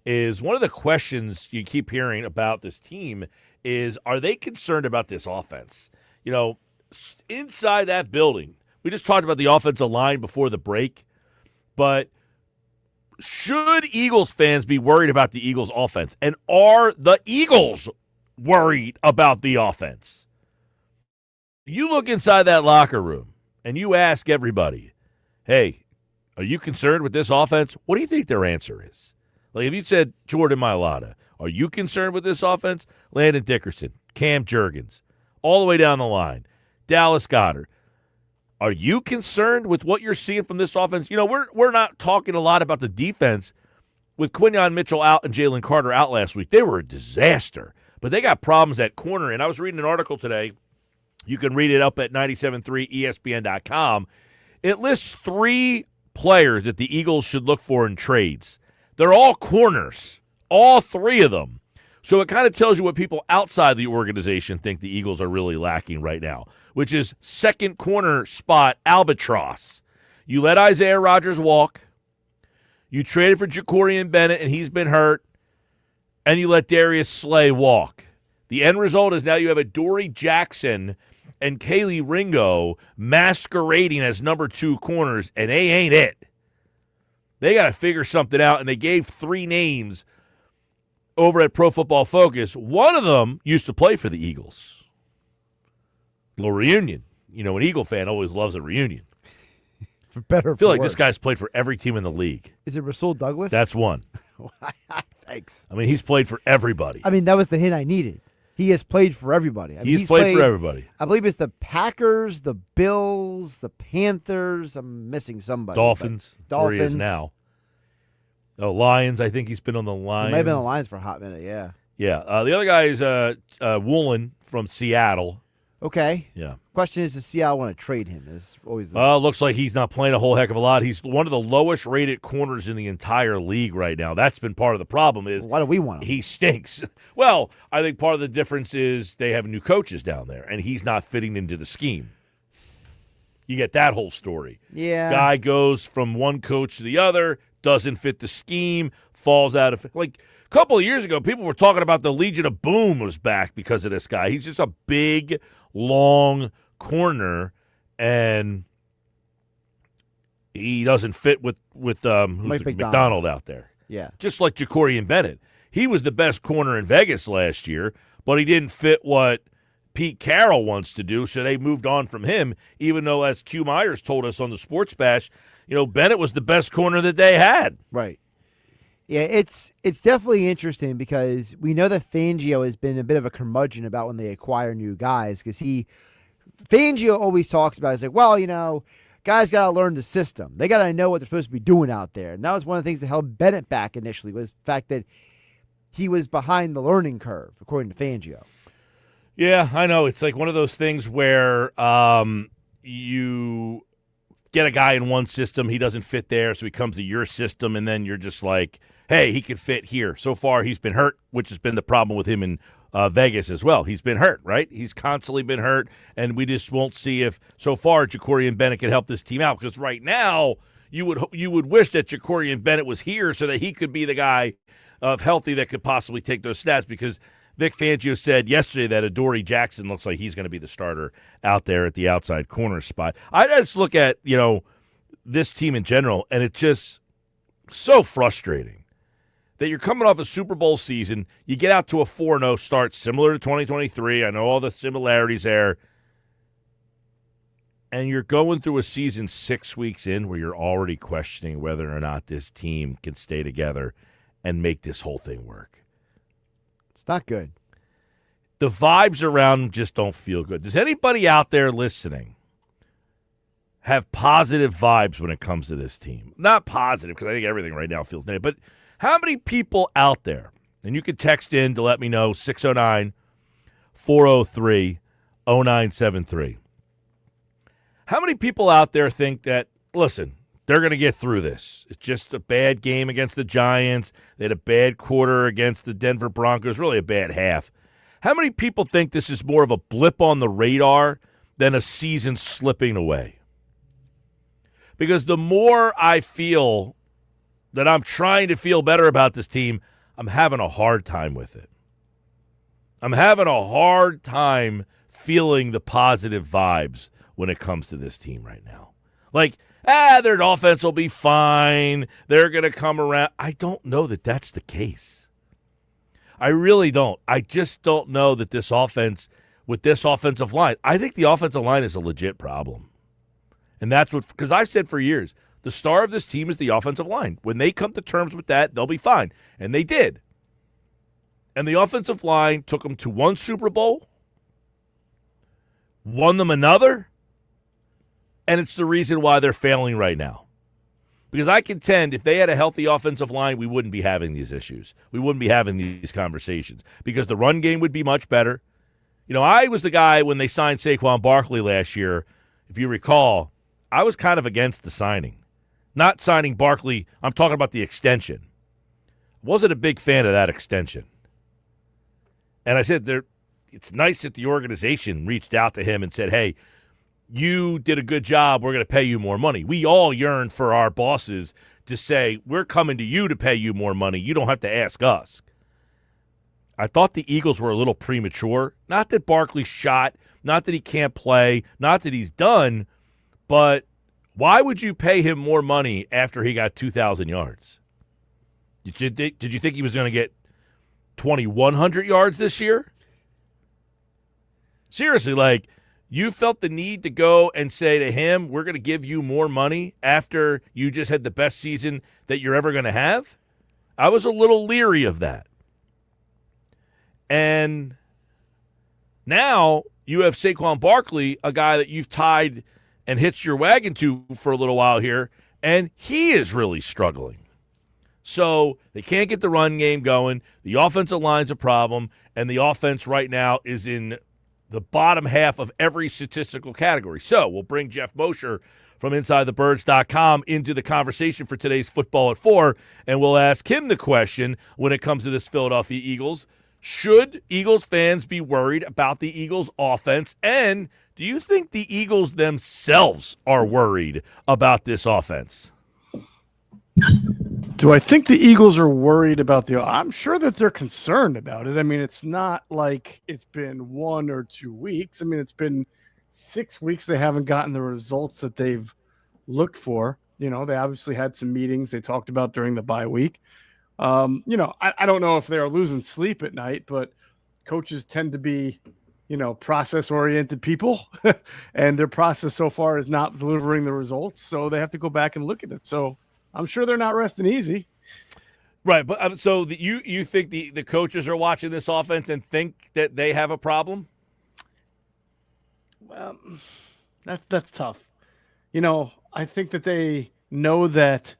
is one of the questions you keep hearing about this team is, are they concerned about this offense? Inside that building, we just talked about the offensive line before the break, but should Eagles fans be worried about the Eagles offense? And are the Eagles worried about the offense? You look inside that locker room and you ask everybody, hey, are you concerned with this offense? What do you think their answer is? Like if you said Jordan Mailata, are you concerned with this offense? Landon Dickerson, Cam Jurgens, all the way down the line, Dallas Goedert. Are you concerned with what you're seeing from this offense? We're not talking a lot about the defense. With Quinyon Mitchell out and Jalen Carter out last week, they were a disaster. But they got problems at corner, and I was reading an article today. You can read it up at 973ESPN.com. It lists 3 players that the Eagles should look for in trades. They're all corners, all 3 of them. So it kind of tells you what people outside the organization think the Eagles are really lacking right now, which is second corner spot albatross. You let Isaiah Rodgers walk. You traded for Jacorian Bennett, and he's been hurt. And you let Darius Slay walk. The end result is now you have a Dory Jackson and Kaylee Ringo masquerading as number 2 corners, and they ain't it. They got to figure something out, and they gave 3 names over at Pro Football Focus. One of them used to play for the Eagles. A little reunion. An Eagle fan always loves a reunion. For better or I feel for like worse. this guy's played for every team in the league. Is it Rasul Douglas? That's one. Thanks. I mean, he's played for everybody. I mean, that was the hint I needed. He has played for everybody. He's played for everybody. I believe it's the Packers, the Bills, the Panthers. I'm missing somebody. Dolphins. Dolphins. Where he is now. Oh, Lions. I think he's been on the Lions. He might have been on the Lions for a hot minute, yeah. Yeah. The other guy is Woolen from Seattle. Okay. Yeah. Question is, does Seattle want to trade him? Is always looks like he's not playing a whole heck of a lot. He's one of the lowest rated corners in the entire league right now. That's been part of the problem. Is why do we want him? He stinks. Well, I think part of the difference is they have new coaches down there, and he's not fitting into the scheme. You get that whole story. Yeah. Guy goes from one coach to the other, doesn't fit the scheme, falls out of like. A couple of years ago, people were talking about the Legion of Boom was back because of this guy. He's just a big, long corner, and he doesn't fit with McDonald out there. Yeah. Just like Jacorian Bennett. He was the best corner in Vegas last year, but he didn't fit what Pete Carroll wants to do, so they moved on from him, even though, as Q Myers told us on the Sports Bash, Bennett was the best corner that they had. Right. Yeah, it's definitely interesting because we know that Fangio has been a bit of a curmudgeon about when they acquire new guys because Fangio always talks about, he's like, well, guys got to learn the system. They got to know what they're supposed to be doing out there. And that was one of the things that held Bennett back initially was the fact that he was behind the learning curve, according to Fangio. Yeah, I know. It's like one of those things where you get a guy in one system, he doesn't fit there, so he comes to your system, and then you're just like, hey, he could fit here. So far, he's been hurt, which has been the problem with him in Vegas as well. He's been hurt, right? He's constantly been hurt, and we just won't see if, so far, Jacorian Bennett can help this team out, because right now, you would wish that Jacorian Bennett was here so that he could be the guy of healthy that could possibly take those snaps, because Vic Fangio said yesterday that Adoree Jackson looks like he's going to be the starter out there at the outside corner spot. I just look at, this team in general, and it's just so frustrating that you're coming off a Super Bowl season, you get out to a 4-0 start similar to 2023. I know all the similarities there. And you're going through a season 6 weeks in where you're already questioning whether or not this team can stay together and make this whole thing work. It's not good. The vibes around them just don't feel good. Does anybody out there listening have positive vibes when it comes to this team? Not positive, because I think everything right now feels negative, but how many people out there, and you can text in to let me know, 609-403-0973. How many people out there think that, listen, they're going to get through this? It's just a bad game against the Giants. They had a bad quarter against the Denver Broncos, really a bad half. How many people think this is more of a blip on the radar than a season slipping away? Because the more I feel that I'm trying to feel better about this team, I'm having a hard time with it. I'm having a hard time feeling the positive vibes when it comes to this team right now. Like, their offense will be fine. They're going to come around. I don't know that that's the case. I really don't. I just don't know that this offense, with this offensive line, I think the offensive line is a legit problem. And that's what, because I said for years, the star of this team is the offensive line. When they come to terms with that, they'll be fine. And they did. And the offensive line took them to one Super Bowl, won them another, and it's the reason why they're failing right now. Because I contend if they had a healthy offensive line, we wouldn't be having these issues. We wouldn't be having these conversations because the run game would be much better. I was the guy when they signed Saquon Barkley last year. If you recall, I was kind of against the signing. Not signing Barkley, I'm talking about the extension. Wasn't a big fan of that extension. And I said, it's nice that the organization reached out to him and said, hey, you did a good job. We're going to pay you more money. We all yearn for our bosses to say, we're coming to you to pay you more money. You don't have to ask us. I thought the Eagles were a little premature. Not that Barkley's shot, not that he can't play, not that he's done, but why would you pay him more money after he got 2,000 yards? Did you think he was going to get 2,100 yards this year? Seriously, you felt the need to go and say to him, we're going to give you more money after you just had the best season that you're ever going to have? I was a little leery of that. And now you have Saquon Barkley, a guy that you've tied and hitched your wagon to for a little while here, and he is really struggling. So they can't get the run game going. The offensive line's a problem, and the offense right now is in the bottom half of every statistical category. So we'll bring Jeff Mosher from InsideTheBirds.com into the conversation for today's Football at 4, and we'll ask him the question when it comes to this Philadelphia Eagles. Should Eagles fans be worried about the Eagles' offense? And do you think the Eagles themselves are worried about this offense? Do I think the Eagles are worried about I'm sure that they're concerned about it. I mean, it's not like it's been 1 or 2 weeks. I mean, it's been 6 weeks. They haven't gotten the results that they've looked for. They obviously had some meetings they talked about during the bye week. I don't know if they're losing sleep at night, but coaches tend to be, process-oriented people, and their process so far is not delivering the results. So they have to go back and look at it. So I'm sure they're not resting easy. Right, but so you think the coaches are watching this offense and think that they have a problem? Well, that's tough. I think that they know that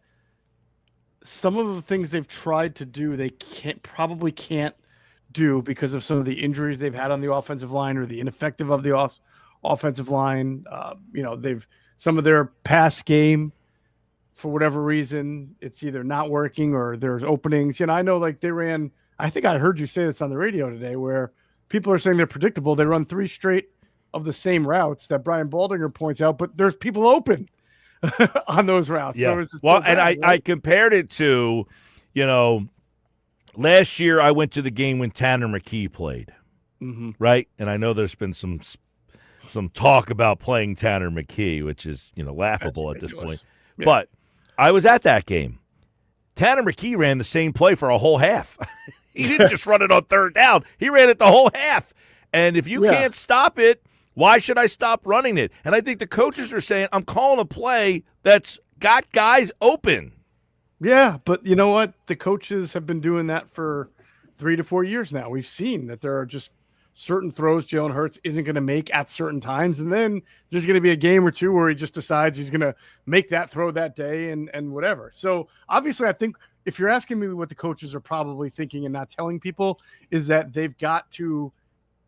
some of the things they've tried to do, they probably can't do because of some of the injuries they've had on the offensive line or the ineffective of the offensive line. Some of their pass game, for whatever reason, it's either not working or there's openings. I know they ran, I think I heard you say this on the radio today, where people are saying they're predictable. They run 3 straight of the same routes that Brian Baldinger points out, but there's people open. on those routes. Yeah. So is it well, so bad, and I right? compared it to, last year I went to the game when Tanner McKee played, right? And I know there's been some talk about playing Tanner McKee, which is, laughable at this point. Yeah. But I was at that game. Tanner McKee ran the same play for a whole half. He didn't just run it on third down. He ran it the whole half. And if you can't stop it, why should I stop running it? And I think the coaches are saying, I'm calling a play that's got guys open. Yeah, but you know what? The coaches have been doing that for 3 to 4 years now. We've seen that there are just certain throws Jalen Hurts isn't going to make at certain times, and then there's going to be a game or two where he just decides he's going to make that throw that day and whatever. So obviously I think if you're asking me what the coaches are probably thinking and not telling people is that they've got to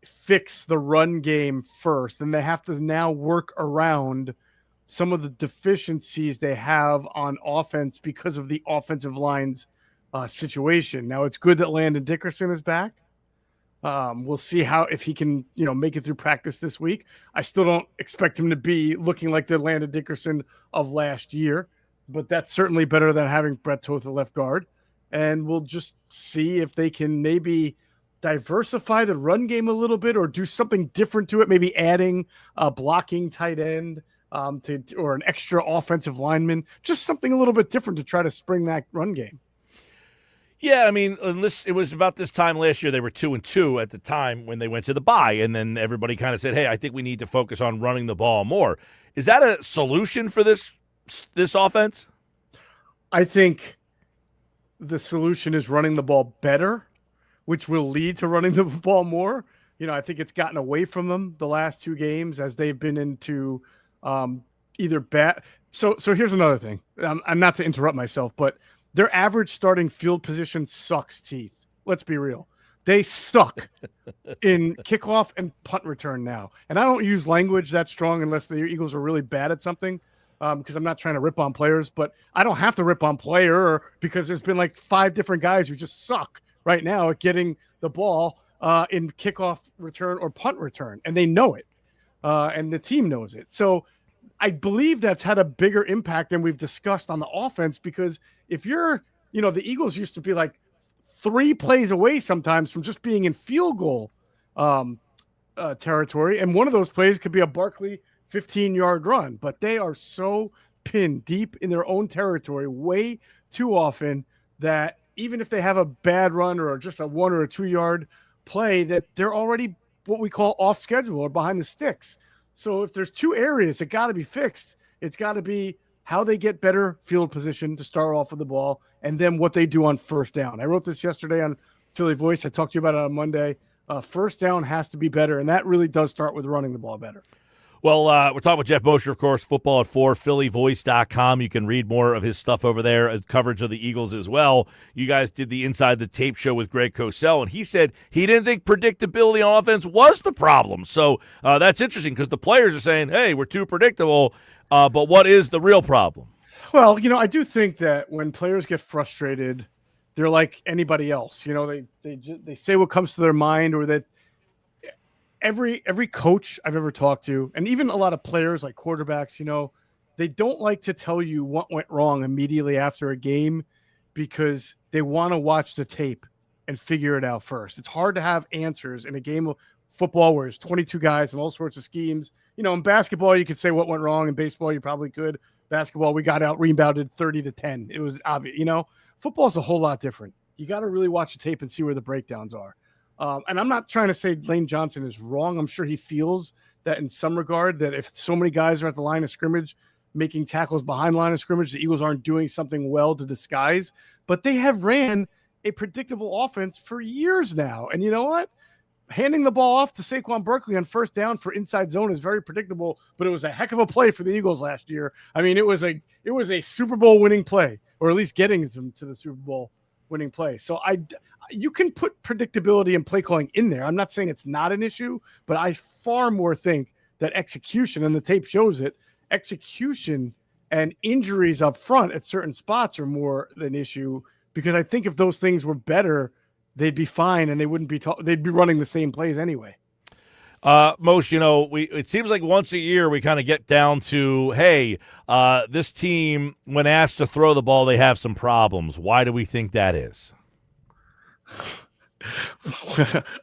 fix the run game first, and they have to now work around some of the deficiencies they have on offense because of the offensive line's situation. Now, it's good that Landon Dickerson is back. We'll see if he can, make it through practice this week. I still don't expect him to be looking like the Landon Dickerson of last year, but that's certainly better than having Brett Toth at left guard. And we'll just see if they can maybe diversify the run game a little bit or do something different to it, maybe adding a blocking tight end or an extra offensive lineman, just something a little bit different to try to spring that run game. Yeah, I mean, it was about this time last year. They were 2-2 at the time when they went to the bye, and then everybody kind of said, hey, I think we need to focus on running the ball more. Is that a solution for this offense? I think the solution is running the ball better, which will lead to running the ball more. I think it's gotten away from them the last 2 games as they've been into either bad. So here's another thing. I'm not to interrupt myself, but their average starting field position sucks teeth. Let's be real. They suck in kickoff and punt return now. And I don't use language that strong unless the Eagles are really bad at something because I'm not trying to rip on players, but I don't have to rip on player because there's been like 5 different guys who just suck right now at getting the ball in kickoff return or punt return, and they know it, and the team knows it. So I believe that's had a bigger impact than we've discussed on the offense because if you're, the Eagles used to be like 3 plays away sometimes from just being in field goal territory, and one of those plays could be a Barkley 15-yard run, but they are so pinned deep in their own territory way too often that even if they have a bad run or just a 1 or a 2-yard play, that they're already what we call off schedule or behind the sticks. So if there's 2 areas that got to be fixed, it's got to be how they get better field position to start off with the ball and then what they do on first down. I wrote this yesterday on Philly Voice. I talked to you about it on Monday. First down has to be better, and that really does start with running the ball better. Well, we're talking with Jeff Mosher, of course, Football at 4, phillyvoice.com. You can read more of his stuff over there as coverage of the Eagles as well. You guys did the Inside the Tape show with Greg Cosell, and he said he didn't think predictability on offense was the problem. So that's interesting because the players are saying, hey, we're too predictable, but what is the real problem? Well, I do think that when players get frustrated, they're like anybody else. They say what comes to their mind, or that every coach I've ever talked to, and even a lot of players like quarterbacks, they don't like to tell you what went wrong immediately after a game because they want to watch the tape and figure it out first. It's hard to have answers in a game of football where there's 22 guys and all sorts of schemes. In basketball, you could say what went wrong. In baseball, you probably could. Basketball, we got out rebounded 30-10. It was obvious. Football's a whole lot different. You got to really watch the tape and see where the breakdowns are. And I'm not trying to say Lane Johnson is wrong. I'm sure he feels that in some regard that if so many guys are at the line of scrimmage making tackles behind line of scrimmage, the Eagles aren't doing something well to disguise. But they have ran a predictable offense for years now. And you know what? Handing the ball off to Saquon Barkley on first down for inside zone is very predictable, but it was a heck of a play for the Eagles last year. I mean, it was a Super Bowl winning play, or at least getting them to the Super Bowl winning play. So you can put predictability and play calling in there. I'm not saying it's not an issue, but I far more think that execution, and the tape shows it, execution and injuries up front at certain spots are more an issue, because I think if those things were better, they'd be fine and they wouldn't be they'd be running the same plays anyway. Most, it seems like once a year we kind of get down to, hey, this team, when asked to throw the ball, they have some problems. Why do we think that is?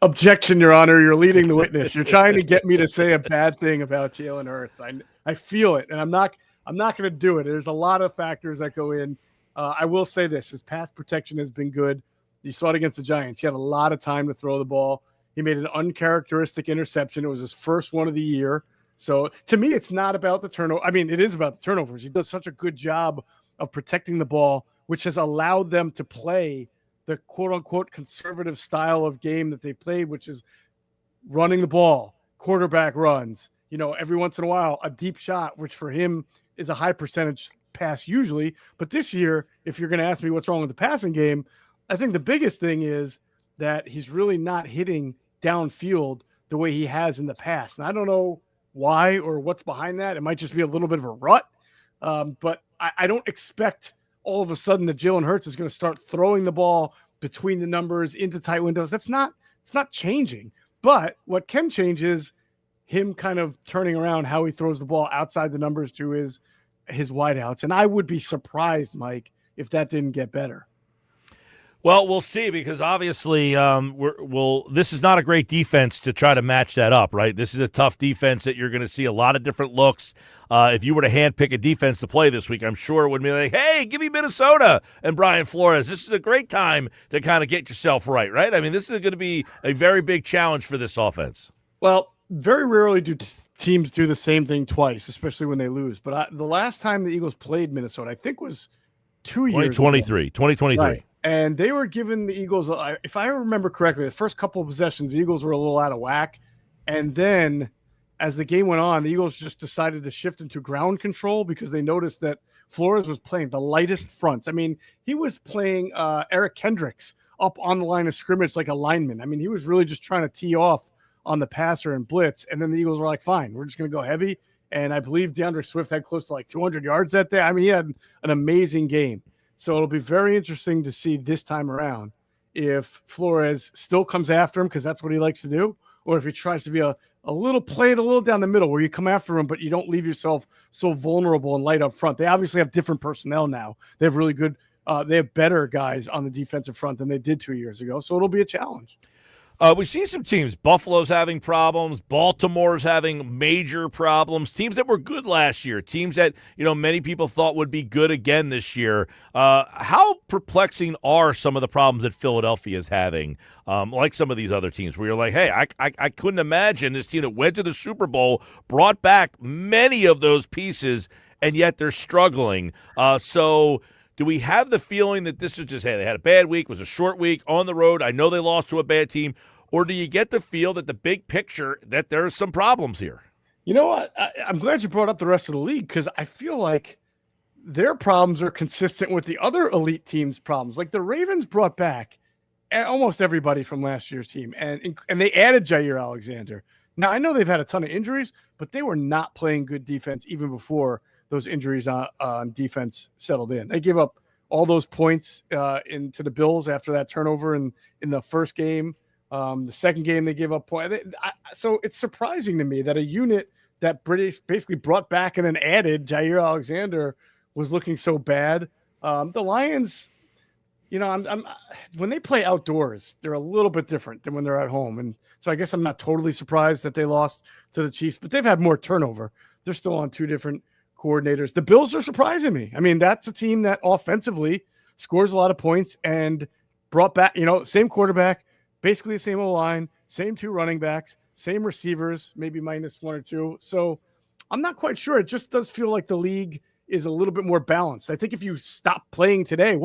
Objection, Your Honor. You're leading the witness. You're trying to get me to say a bad thing about Jalen Hurts. I feel it, and I'm not going to do it. There's a lot of factors that go in. I will say this: his pass protection has been good. You saw it against the Giants. He had a lot of time to throw the ball. He made an uncharacteristic interception. It was his first one of the year. So to me, it's not about the turnover. I mean, it is about the turnovers. He does such a good job of protecting the ball, which has allowed them to play the quote-unquote conservative style of game that they've played, which is running the ball, quarterback runs, every once in a while, a deep shot, which for him is a high percentage pass usually. But this year, if you're going to ask me what's wrong with the passing game, I think the biggest thing is that he's really not hitting downfield the way he has in the past. And I don't know why or what's behind that. It might just be a little bit of a rut. But I don't expect all of a sudden that Jalen Hurts is going to start throwing the ball between the numbers into tight windows. It's not changing. But what can change is him kind of turning around how he throws the ball outside the numbers to his wideouts. And I would be surprised, Mike, if that didn't get better. Well, we'll see, because obviously this is not a great defense to try to match that up, right? This is a tough defense that you're going to see a lot of different looks. If you were to handpick a defense to play this week, I'm sure it would be like, hey, give me Minnesota and Brian Flores. This is a great time to kind of get yourself right? I mean, this is going to be a very big challenge for this offense. Well, very rarely do teams do the same thing twice, especially when they lose. But the last time the Eagles played Minnesota, I think was 2 years 2023. Right. And they were giving the Eagles, if I remember correctly, the first couple of possessions, the Eagles were a little out of whack. And then as the game went on, the Eagles just decided to shift into ground control because they noticed that Flores was playing the lightest fronts. I mean, he was playing Eric Kendricks up on the line of scrimmage like a lineman. I mean, he was really just trying to tee off on the passer and blitz. And then the Eagles were like, fine, we're just going to go heavy. And I believe DeAndre Swift had close to like 200 yards that day. I mean, he had an amazing game. So it'll be very interesting to see this time around if Flores still comes after him because that's what he likes to do, or if he tries to be a little down the middle where you come after him, but you don't leave yourself so vulnerable and light up front. They obviously have different personnel now. They have really good they have better guys on the defensive front than they did 2 years ago. So it'll be a challenge. We see some teams. Buffalo's having problems. Baltimore's having major problems. Teams that were good last year. Teams that, many people thought would be good again this year. How perplexing are some of the problems that Philadelphia is having? Like some of these other teams where you're like, hey, I couldn't imagine this team that went to the Super Bowl, brought back many of those pieces, and yet they're struggling. So do we have the feeling that this is just, hey, they had a bad week, was a short week on the road, I know they lost to a bad team, or do you get the feel that the big picture, that there are some problems here? You know what? I'm glad you brought up the rest of the league because I feel like their problems are consistent with the other elite teams' problems. Like the Ravens brought back almost everybody from last year's team, and they added Jair Alexander. Now, I know they've had a ton of injuries, but they were not playing good defense even before those injuries on defense settled in. They gave up all those points into the Bills after that turnover in the first game. The second game, they gave up points. So it's surprising to me that a unit that British basically brought back and then added Jair Alexander was looking so bad. The Lions, when they play outdoors, they're a little bit different than when they're at home. And so I guess I'm not totally surprised that they lost to the Chiefs, but they've had more turnover. They're still on two different coordinators. The Bills are surprising me. I mean, that's a team that offensively scores a lot of points and brought back, same quarterback, basically the same O-line, same two running backs, same receivers, maybe minus one or two. So I'm not quite sure. It just does feel like the league is a little bit more balanced. I think if you stop playing today,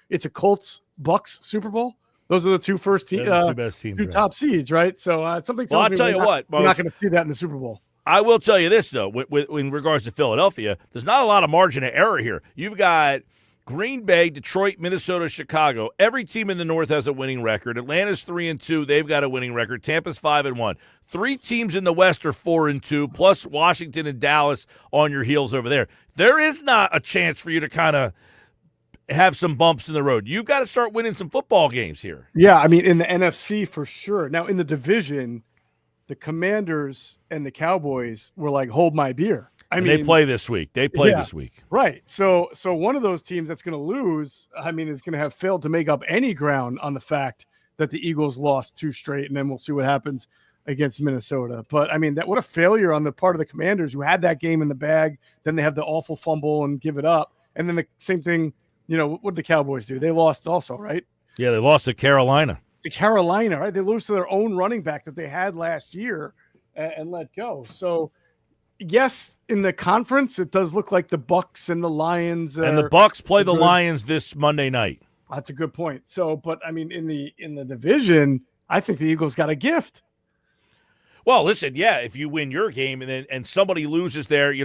it's a Colts-Bucks Super Bowl. Those are the two first teams, two best teams, right? Top seeds, right? So something tells well, I'll me tell you what, we're not going to see that in the Super Bowl. I will tell you this, though, in regards to Philadelphia, there's not a lot of margin of error here. You've got Green Bay, Detroit, Minnesota, Chicago. Every team in the North has a winning record. Atlanta's 3-2. They've got a winning record. Tampa's 5-1. Three teams in the West are 4-2, plus Washington and Dallas on your heels over there. There is not a chance for you to kind of have some bumps in the road. You've got to start winning some football games here. Yeah, I mean, in the NFC for sure. Now, in the division, the Commanders and the Cowboys were like, hold my beer. And they play this week. This week. Right. So one of those teams that's going to lose, I mean, is going to have failed to make up any ground on the fact that the Eagles lost 2 straight, and then we'll see what happens against Minnesota. But I mean, what a failure on the part of the Commanders, who had that game in the bag. Then they have the awful fumble and give it up. And then the same thing, what did the Cowboys do? They lost also, right? Yeah, they lost to Carolina. Right? They lose to their own running back that they had last year and let go. So yes, in the conference, it does look like the Bucks and the Lions. And the Bucks play the Lions this Monday night. That's a good point. So, but I mean, in the division, I think the Eagles got a gift. Well, listen, yeah, if you win your game and somebody loses there, you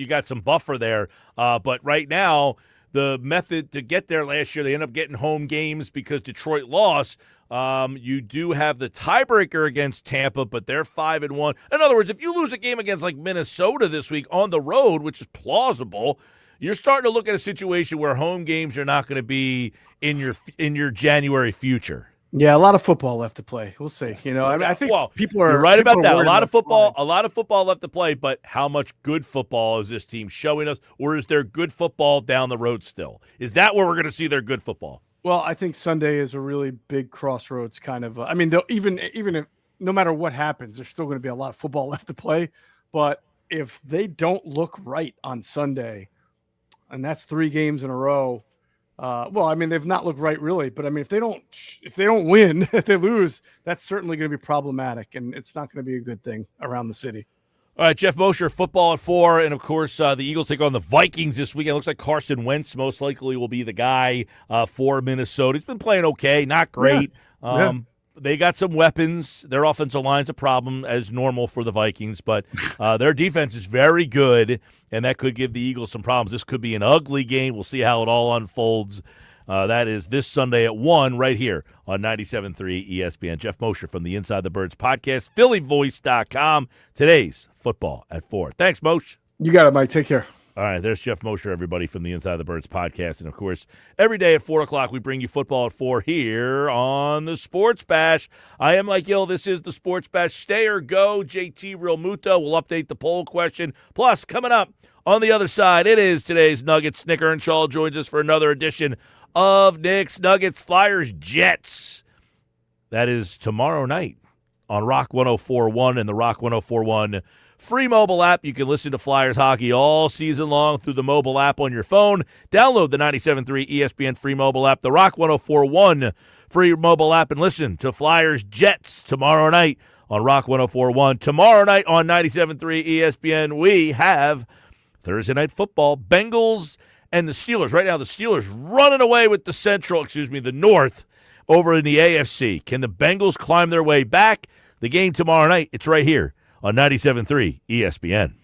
got some buffer there. But right now, the method to get there last year, they end up getting home games because Detroit lost. You do have the tiebreaker against Tampa, but they're 5-1. In other words, if you lose a game against like Minnesota this week on the road, which is plausible, you're starting to look at a situation where home games are not going to be in your January future. Yeah, a lot of football left to play. We'll see. I think people are. You're right about that. A lot of football left to play. But how much good football is this team showing us, or is there good football down the road still? Is that where we're going to see their good football? Well, I think Sunday is a really big crossroads kind of. I mean, even if no matter what happens, there's still going to be a lot of football left to play. But if they don't look right on Sunday, and that's 3 games in a row. Well, I mean, they've not looked right really, but I mean, if they don't win, if they lose, that's certainly going to be problematic, and it's not going to be a good thing around the city. All right, Jeff Mosher, football at 4, and of course, the Eagles take on the Vikings this weekend. It looks like Carson Wentz most likely will be the guy for Minnesota. He's been playing okay, not great. Yeah. They got some weapons. Their offensive line's a problem, as normal for the Vikings, but their defense is very good, and that could give the Eagles some problems. This could be an ugly game. We'll see how it all unfolds. That is this Sunday at 1 right here on 97.3 ESPN. Jeff Mosher from the Inside the Birds podcast, phillyvoice.com. Today's football at 4. Thanks, Moshe. You got it, Mike. Take care. All right, there's Jeff Mosher, everybody, from the Inside the Birds podcast. And, of course, every day at 4 o'clock, we bring you football at 4 here on the Sports Bash. I am Mike Gill. This is the Sports Bash. Stay or go, JT Realmuto. We'll update the poll question. Plus, coming up on the other side, it is today's Nuggets. Nick Earnshaw joins us for another edition of Nick's Nuggets Flyers Jets. That is tomorrow night on Rock 104.1 and the Rock 104.1 free mobile app. You can listen to Flyers hockey all season long through the mobile app on your phone. Download the 97.3 ESPN free mobile app, the Rock 104.1 free mobile app, and listen to Flyers Jets tomorrow night on Rock 104.1. Tomorrow night on 97.3 ESPN, we have Thursday Night Football, Bengals and the Steelers. Right now, the Steelers running away with the North over in the AFC. Can the Bengals climb their way back? The game tomorrow night, it's right here on 97.3 ESPN.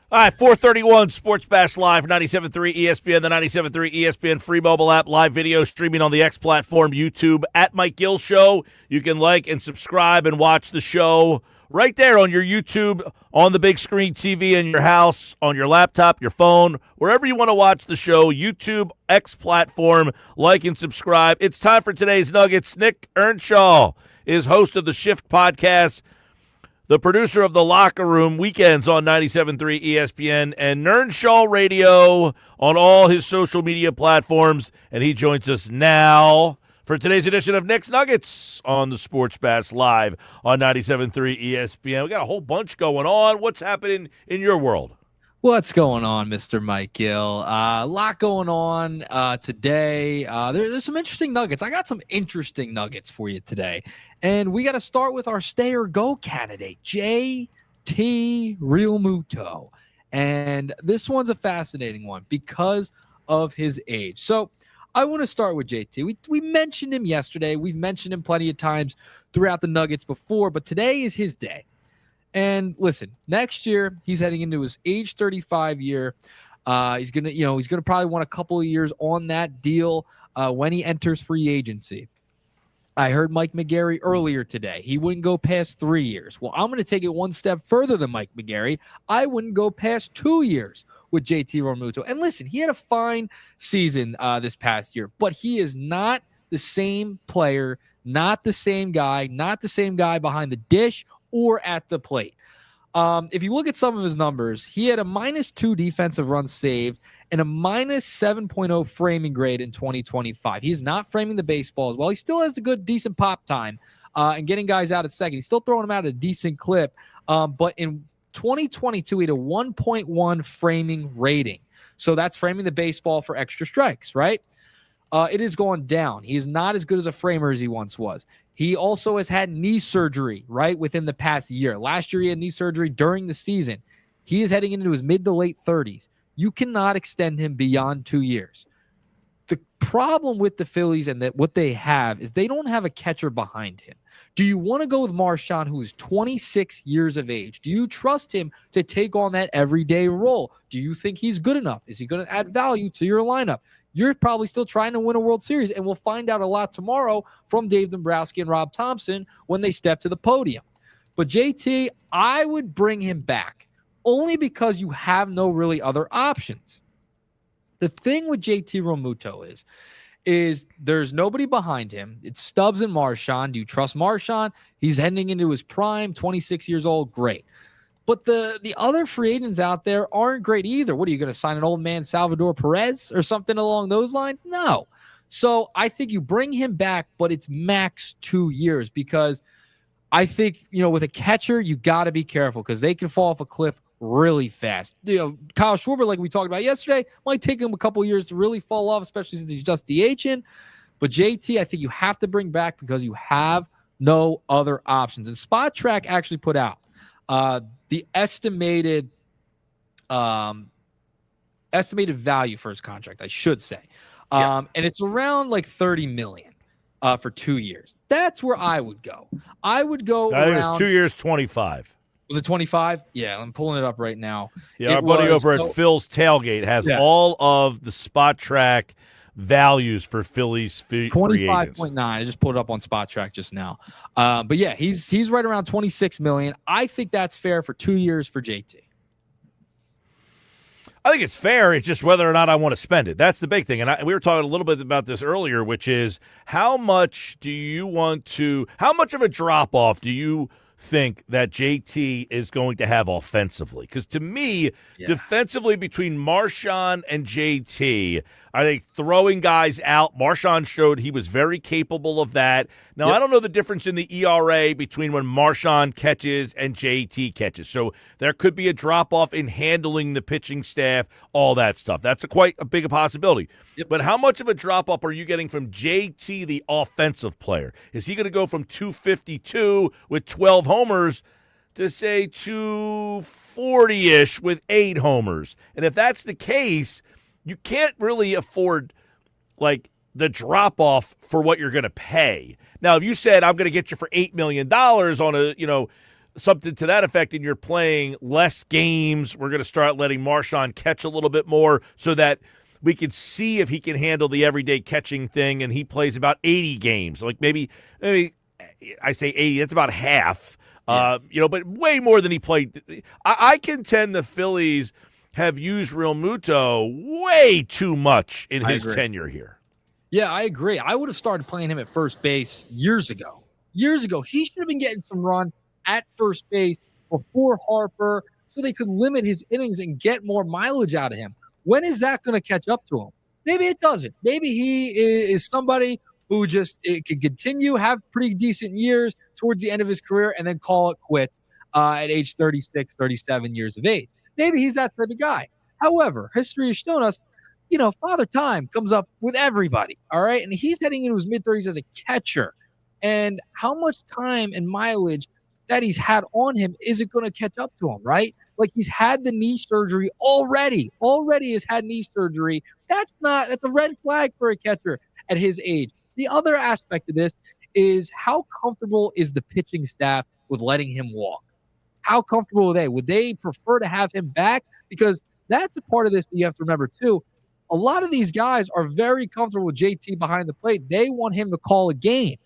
All right, 431 Sports Bash Live, 97.3 ESPN, the 97.3 ESPN free mobile app, live video streaming on the X platform, YouTube, at Mike Gill Show. You can like and subscribe and watch the show right there on your YouTube, on the big screen TV in your house, on your laptop, your phone, wherever you want to watch the show, YouTube, X platform, like and subscribe. It's time for today's Nuggets. Nick Earnshaw is host of the Shift Podcast, the producer of The Locker Room, weekends on 97.3 ESPN, and Earnshaw Radio on all his social media platforms. And he joins us now for today's edition of Nick's Nuggets on the Sports Bash Live on 97.3 ESPN. We got a whole bunch going on. What's happening in your world? What's going on, Mr. Mike Gill? A lot going on today. There's some interesting nuggets. I got some interesting nuggets for you today. And we got to start with our stay or go candidate, JT Realmuto. And this one's a fascinating one because of his age. So I want to start with JT. We mentioned him yesterday. We've mentioned him plenty of times throughout the Nuggets before, but today is his day. And listen, next year he's heading into his age 35 year. He's gonna probably want a couple of years on that deal when he enters free agency. I heard Mike McGarry earlier today. He wouldn't go past 3 years. Well, I'm going to take it one step further than Mike McGarry. I wouldn't go past 2 years with JT Realmuto. And listen, he had a fine season this past year, but he is not the same player, not the same guy behind the dish or at the plate. If you look at some of his numbers, he had a -2 defensive runs saved and a -7.0 framing grade in 2025. He's not framing the baseball as well. He still has the good, decent pop time and getting guys out at second. He's still throwing them out at a decent clip. But in 2022, he had a 1.1 framing rating. So that's framing the baseball for extra strikes, right? It has gone down. He is not as good as a framer as he once was. He also has had knee surgery, right, within the past year. Last year, he had knee surgery during the season. He is heading into his mid to late 30s. You cannot extend him beyond 2 years. The problem with the Phillies and that what they have is they don't have a catcher behind him. Do you want to go with Marchand, who is 26 years of age? Do you trust him to take on that everyday role? Do you think he's good enough? Is he going to add value to your lineup? You're probably still trying to win a World Series, and we'll find out a lot tomorrow from Dave Dombrowski and Rob Thompson when they step to the podium. But JT, I would bring him back only because you have no really other options. The thing with JT Realmuto is there's nobody behind him. It's Stubbs and Marchand. Do you trust Marchand? He's heading into his prime, 26 years old. Great. But the other free agents out there aren't great either. What, are you going to sign an old man Salvador Perez or something along those lines? No. So I think you bring him back, but it's max 2 years because I think, with a catcher, you got to be careful because they can fall off a cliff really fast. Kyle Schwarber, like we talked about yesterday, might take him a couple years to really fall off, especially since he's just DHing. But JT, I think you have to bring back because you have no other options. And Spot Track actually put out the estimated value for his contract, I should say. And it's around like $30 million for 2 years. That's where I would go. I think it was 2 years, 25. Was it 25? Yeah, I'm pulling it up right now. Yeah, our buddy over at Phil's Tailgate has all of the Spot Track values for Phillies free agents. 25.9. I just pulled it up on Spot Track just now. But yeah, he's right around $26 million. I think that's fair for 2 years for JT. I think it's fair. It's just whether or not I want to spend it. That's the big thing. And we were talking a little bit about this earlier, which is how much of a drop-off do you think that JT is going to have offensively? Because to me, defensively between Marchand and JT, I think throwing guys out, Marchand showed he was very capable of that. Now, I don't know the difference in the ERA between when Marchand catches and JT catches. So there could be a drop-off in handling the pitching staff, all that stuff. That's quite a big possibility. But how much of a drop-off are you getting from JT, the offensive player? Is he going to go from 252 with 12 homers to, say, 240-ish with 8 homers? And if that's the case, you can't really afford, the drop-off for what you're going to pay. Now, if you said, I'm going to get you for $8 million on something to that effect, and you're playing less games. We're going to start letting Marshawn catch a little bit more so that we can see if he can handle the everyday catching thing, and he plays about 80 games. Like maybe I say 80, that's about half. But way more than he played. I contend the Phillies have used Realmuto way too much in his tenure here. Yeah, I agree. I would have started playing him at first base years ago. Years ago, he should have been getting some run at first base before Harper so they could limit his innings and get more mileage out of him. When is that going to catch up to him? Maybe it doesn't. Maybe he is somebody who just can continue, have pretty decent years towards the end of his career, and then call it quits at age 36, 37 years of age. Maybe he's that type of guy. However, history has shown us, Father Time comes up with everybody, all right? And he's heading into his mid-30s as a catcher. And how much time and mileage that he's had on him is it going to catch up to him, right? Like, he's had the knee surgery already has had knee surgery. That's a red flag for a catcher at his age. The other aspect of this is how comfortable is the pitching staff with letting him walk? How comfortable are they? Would they prefer to have him back? Because that's a part of this that you have to remember too. A lot of these guys are very comfortable with JT behind the plate. They want him to call a game.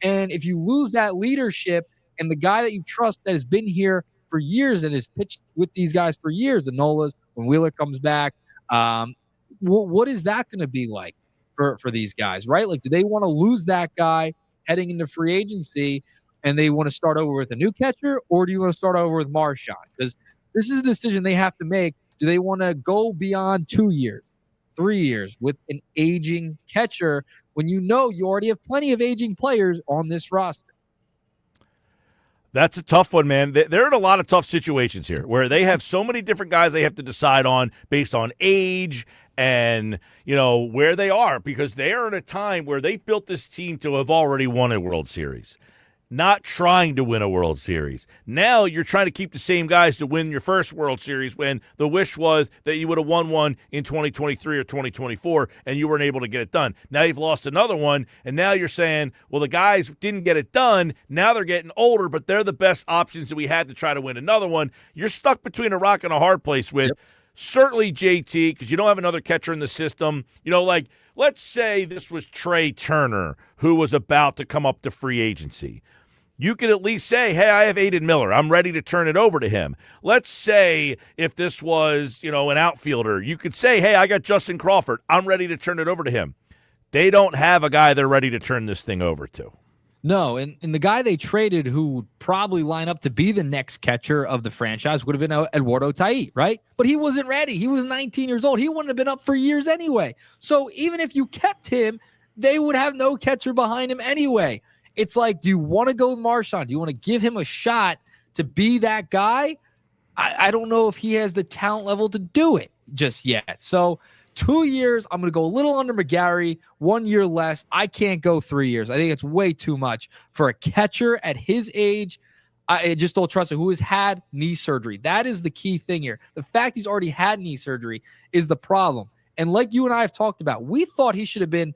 And if you lose that leadership and the guy that you trust that has been here for years and has pitched with these guys for years, the Nolas, when Wheeler comes back, what is that going to be like for these guys, right? Like, do they want to lose that guy heading into free agency and they want to start over with a new catcher, or do you want to start over with Marshawn? Because this is a decision they have to make. Do they want to go beyond 2 years, 3 years with an aging catcher when you already have plenty of aging players on this roster? That's a tough one, man. They're in a lot of tough situations here where they have so many different guys they have to decide on based on age and, where they are, because they are in a time where they built this team to have already won a World Series, not trying to win a World Series. Now you're trying to keep the same guys to win your first World Series when the wish was that you would have won one in 2023 or 2024 and you weren't able to get it done. Now you've lost another one, and now you're saying, well, the guys didn't get it done. Now they're getting older, but they're the best options that we had to try to win another one. You're stuck between a rock and a hard place with certainly JT, because you don't have another catcher in the system. Let's say this was Trey Turner, who was about to come up to free agency. You could at least say, hey, I have Aiden Miller. I'm ready to turn it over to him. Let's say if this was, an outfielder, you could say, hey, I got Justin Crawford. I'm ready to turn it over to him. They don't have a guy they're ready to turn this thing over to. No, and the guy they traded who would probably line up to be the next catcher of the franchise would have been Eduardo Tait, right? But he wasn't ready. He was 19 years old. He wouldn't have been up for years anyway. So even if you kept him, they would have no catcher behind him anyway. It's like, do you want to go with Marshawn? Do you want to give him a shot to be that guy? I don't know if he has the talent level to do it just yet. So 2 years, I'm going to go a little under McGarry, 1 year less. I can't go 3 years. I think it's way too much for a catcher at his age. I just don't trust him, who has had knee surgery. That is the key thing here. The fact he's already had knee surgery is the problem. And like you and I have talked about, we thought he should have been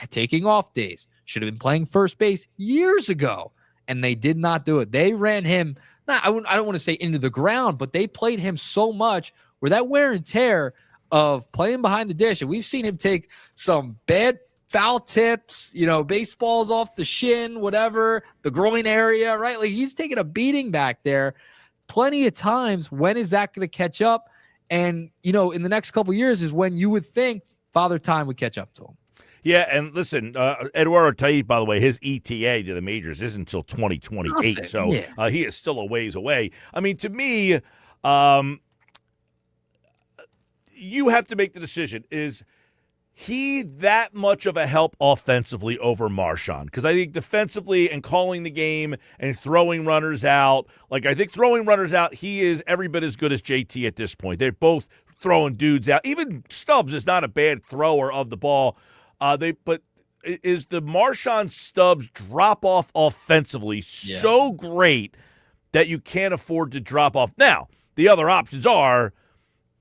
taking off days, should have been playing first base years ago, and they did not do it. They ran him, I don't want to say into the ground, but they played him so much where that wear and tear of playing behind the dish, and we've seen him take some bad foul tips, baseballs off the shin, whatever, the groin area, right? Like, he's taking a beating back there plenty of times. When is that going to catch up? And, in the next couple of years is when you would think Father Time would catch up to him. Yeah, and listen, Eduardo Tait, by the way, his ETA to the majors isn't until 2028, so he is still a ways away. I mean, to me, you have to make the decision. Is he that much of a help offensively over Marshawn? Because I think defensively and calling the game and throwing runners out, I think throwing runners out, he is every bit as good as JT at this point. They're both throwing dudes out. Even Stubbs is not a bad thrower of the ball. But is the Marshawn Stubbs drop off offensively so great that you can't afford to drop off? Now, the other options are,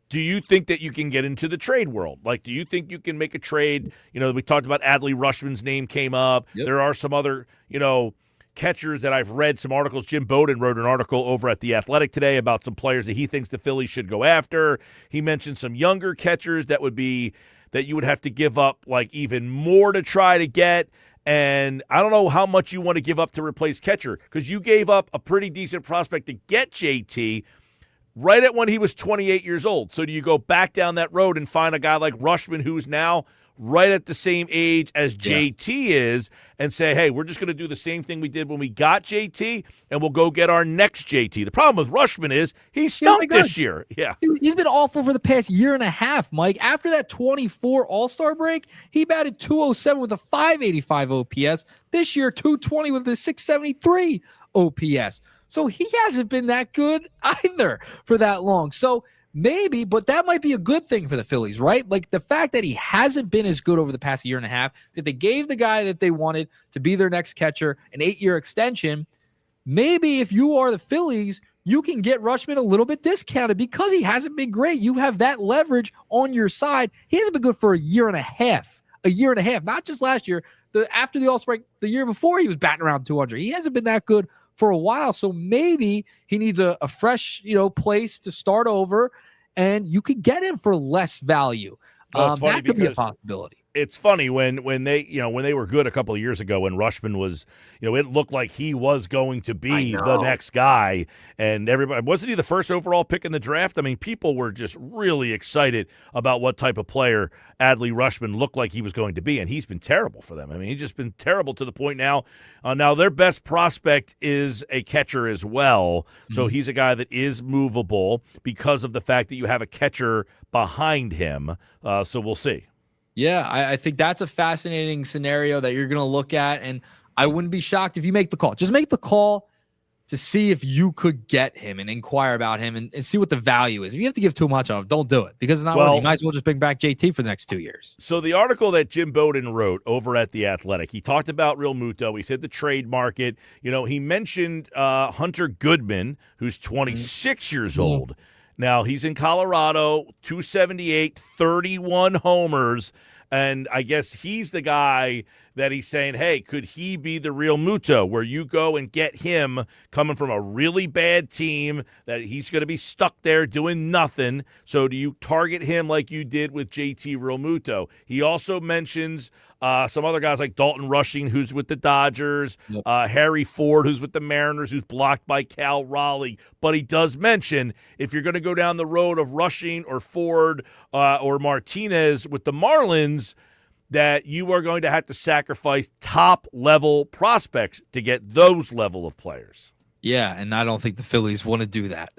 do you think that you can get into the trade world? Do you think you can make a trade? We talked about Adley Rushman's name came up. There are some other, catchers that I've read some articles. Jim Bowden wrote an article over at The Athletic today about some players that he thinks the Phillies should go after. He mentioned some younger catchers that you would have to give up like even more to try to get. And I don't know how much you want to give up to replace catcher, because you gave up a pretty decent prospect to get JT right at when he was 28 years old. So do you go back down that road and find a guy like Rushman, who's now right at the same age as JT is, and say, hey, we're just going to do the same thing we did when we got JT, and we'll go get our next JT. The problem with Rushman is he stunk this year. Yeah. He's been awful for the past year and a half, Mike. After that 24 All-Star break, he batted 207 with a 585 OPS. This year, 220 with a 673 OPS. So he hasn't been that good either for that long. So maybe, but that might be a good thing for the Phillies, right? Like the fact that he hasn't been as good over the past year and a half, that they gave the guy that they wanted to be their next catcher an 8-year extension. Maybe if you are the Phillies, you can get Rushman a little bit discounted because he hasn't been great. You have that leverage on your side. He hasn't been good for a year and a half, not just last year. After the All-Star break, the year before, he was batting around 200. He hasn't been that good for a while. So maybe he needs a fresh, place to start over, and you could get him for less value. That could be a possibility. It's funny when they were good a couple of years ago, when Rushman was, it looked like he was going to be the next guy, and everybody, wasn't he the first overall pick in the draft? I mean, people were just really excited about what type of player Adley Rushman looked like he was going to be, and he's been terrible for them. I mean, he's just been terrible to the point now. Now their best prospect is a catcher as well, so he's a guy that is movable because of the fact that you have a catcher behind him. So we'll see. Yeah, I think that's a fascinating scenario that you're going to look at, and I wouldn't be shocked if you make the call. Just make the call to see if you could get him and inquire about him and see what the value is. If you have to give too much on him, don't do it, because it's not worth it. You might as well just bring back JT for the next 2 years. So the article that Jim Bowden wrote over at The Athletic, he talked about Realmuto. He said the trade market. He mentioned Hunter Goodman, who's 26 years old. Now, he's in Colorado, 278, 31 homers, and I guess he's the guy that he's saying, hey, could he be the Realmuto, where you go and get him coming from a really bad team that he's going to be stuck there doing nothing? So do you target him like you did with JT Realmuto? He also mentions some other guys like Dalton Rushing, who's with the Dodgers, Harry Ford, who's with the Mariners, who's blocked by Cal Raleigh. But he does mention if you're going to go down the road of Rushing or Ford or Martinez with the Marlins, that you are going to have to sacrifice top-level prospects to get those level of players. Yeah, and I don't think the Phillies want to do that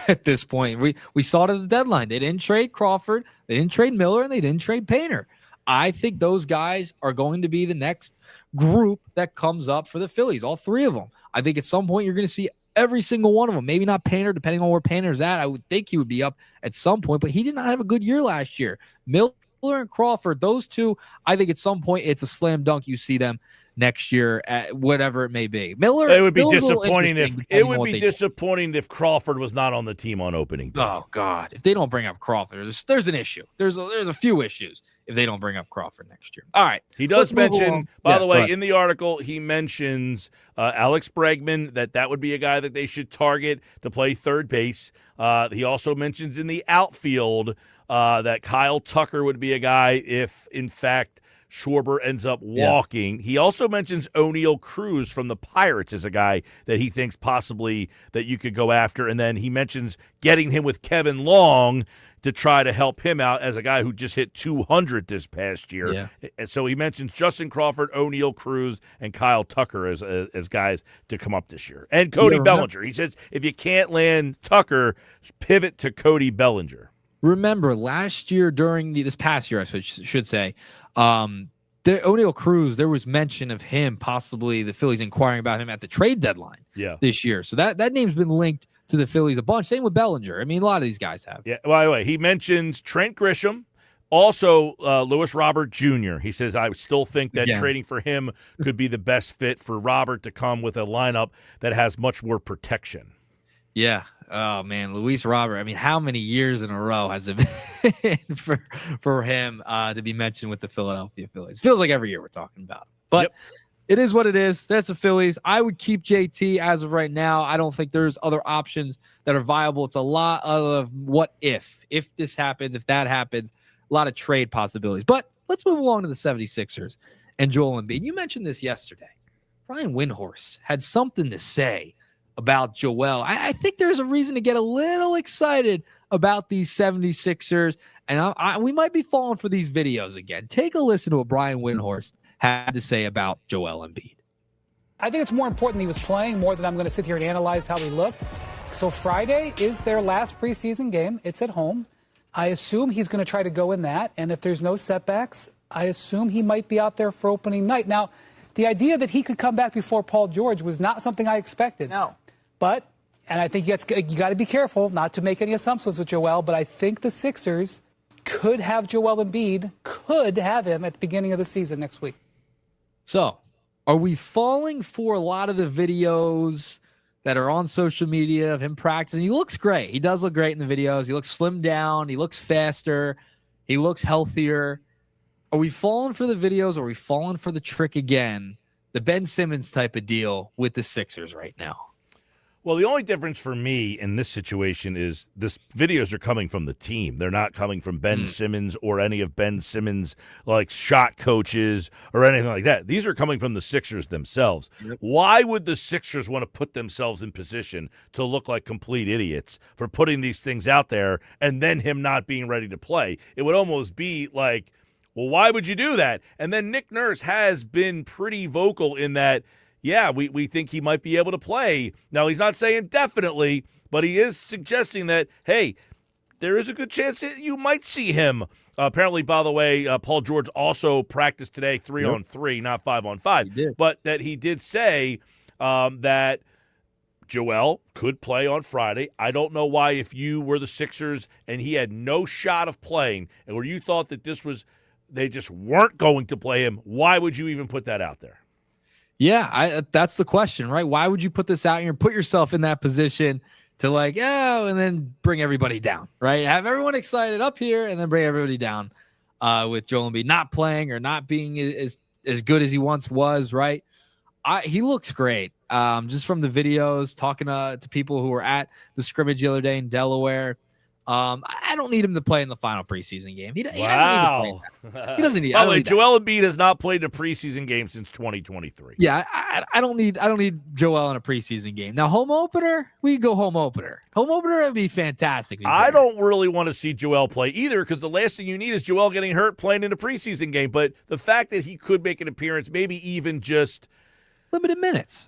at this point. We saw it at the deadline. They didn't trade Crawford, they didn't trade Miller, and they didn't trade Painter. I think those guys are going to be the next group that comes up for the Phillies, all three of them. I think at some point you're going to see every single one of them. Maybe not Painter, depending on where Painter's at. I would think he would be up at some point, but he did not have a good year last year. Miller and Crawford, those two, I think at some point it's a slam dunk. You see them next year at whatever it may be. Miller, it would be disappointing if Crawford was not on the team on opening day. Oh God, if they don't bring up Crawford, there's an issue. There's a few issues if they don't bring up Crawford next year. All right. He does mention, by the way, in the article, he mentions Alex Bregman, that would be a guy that they should target to play third base. He also mentions in the outfield that Kyle Tucker would be a guy if, in fact, Schwarber ends up walking. He also mentions O'Neal Cruz from the Pirates as a guy that he thinks possibly that you could go after. And then he mentions getting him with Kevin Long to try to help him out as a guy who just hit 200 this past year. Yeah. And so he mentions Justin Crawford, O'Neal Cruz, and Kyle Tucker as guys to come up this year. And Cody Bellinger. He says if you can't land Tucker, pivot to Cody Bellinger. Remember, last year this past year, I should say, O'Neal Cruz, there was mention of him, possibly the Phillies inquiring about him at the trade deadline this year. So that name's been linked to the Phillies a bunch. Same with Bellinger. I mean, a lot of these guys have. Yeah. By the way, he mentions Trent Grisham, also Lewis Robert Jr. He says, I still think that trading for him could be the best fit for Robert to come with a lineup that has much more protection. Yeah. Oh, man. Luis Robert. I mean, how many years in a row has it been for him to be mentioned with the Philadelphia Phillies? Feels like every year we're talking about. But It is what it is. That's the Phillies. I would keep JT as of right now. I don't think there's other options that are viable. It's a lot of what if this happens, if that happens, a lot of trade possibilities. But let's move along to the 76ers and Joel Embiid. You mentioned this yesterday. Brian Windhorst had something to say about Joel. I think there's a reason to get a little excited about these 76ers, and we might be falling for these videos again. Take a listen to what Brian Windhorst had to say about Joel Embiid. I think it's more important he was playing more than I'm going to sit here and analyze how he looked. So Friday is their last preseason game. It's at home. I assume he's going to try to go in that, and if there's no setbacks, I assume he might be out there for opening night. Now, the idea that he could come back before Paul George was not something I expected. No. But, and I think you got to be careful not to make any assumptions with Joel, but I think the Sixers could have Joel Embiid, could have him at the beginning of the season next week. So, are we falling for a lot of the videos that are on social media of him practicing? He looks great. He does look great in the videos. He looks slimmed down. He looks faster. He looks healthier. Are we falling for the videos? Or are we falling for the trick again? The Ben Simmons type of deal with the Sixers right now. Well, the only difference for me in this situation is this videos are coming from the team. They're not coming from Ben Simmons or any of Ben Simmons' like shot coaches or anything like that. These are coming from the Sixers themselves. Yep. Why would the Sixers want to put themselves in position to look like complete idiots for putting these things out there and then him not being ready to play? It would almost be like, well, why would you do that? And then Nick Nurse has been pretty vocal in that, yeah, we think he might be able to play. Now, he's not saying definitely, but he is suggesting that, hey, there is a good chance that you might see him. Apparently, by the way, Paul George also practiced today 3-on-3, not 5-on-5. But that he did say that Joel could play on Friday. I don't know why, if you were the Sixers and he had no shot of playing, and where you thought that this was, they just weren't going to play him, why would you even put that out there? Yeah, that's the question, right? Why would you put this out here and put yourself in that position to like, oh, and then bring everybody down, right? Have everyone excited up here and then bring everybody down with Joel Embiid not playing or not being as good as he once was, right? He looks great. Just from the videos, talking to people who were at the scrimmage the other day in Delaware. I don't need him to play in the final preseason game. He doesn't need to play. He doesn't need. By the way, Joel Embiid has not played a preseason game since 2023. Yeah, I don't need Joel in a preseason game. Now, home opener, we go home opener. Home opener would be fantastic. I don't really want to see Joel play either, because the last thing you need is Joel getting hurt playing in a preseason game. But the fact that he could make an appearance, maybe even just limited minutes,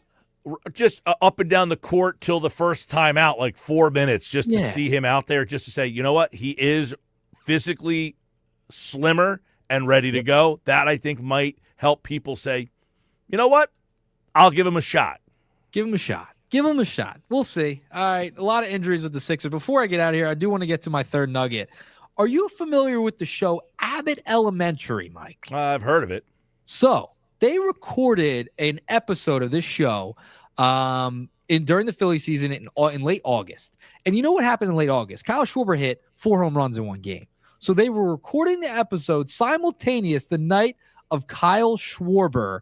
just up and down the court till the first time out, like 4 minutes, just to see him out there, just to say, you know what, he is physically slimmer and ready to go. That, I think, might help people say, you know what, I'll give him a shot. Give him a shot. Give him a shot. We'll see. All right, a lot of injuries with the Sixers. Before I get out of here, I do want to get to my third nugget. Are you familiar with the show Abbott Elementary, Mike? I've heard of it. So they recorded an episode of this show during the Philly season in late August. And you know what happened in late August? Kyle Schwarber hit 4 home runs in one game. So they were recording the episode simultaneous the night of Kyle Schwarber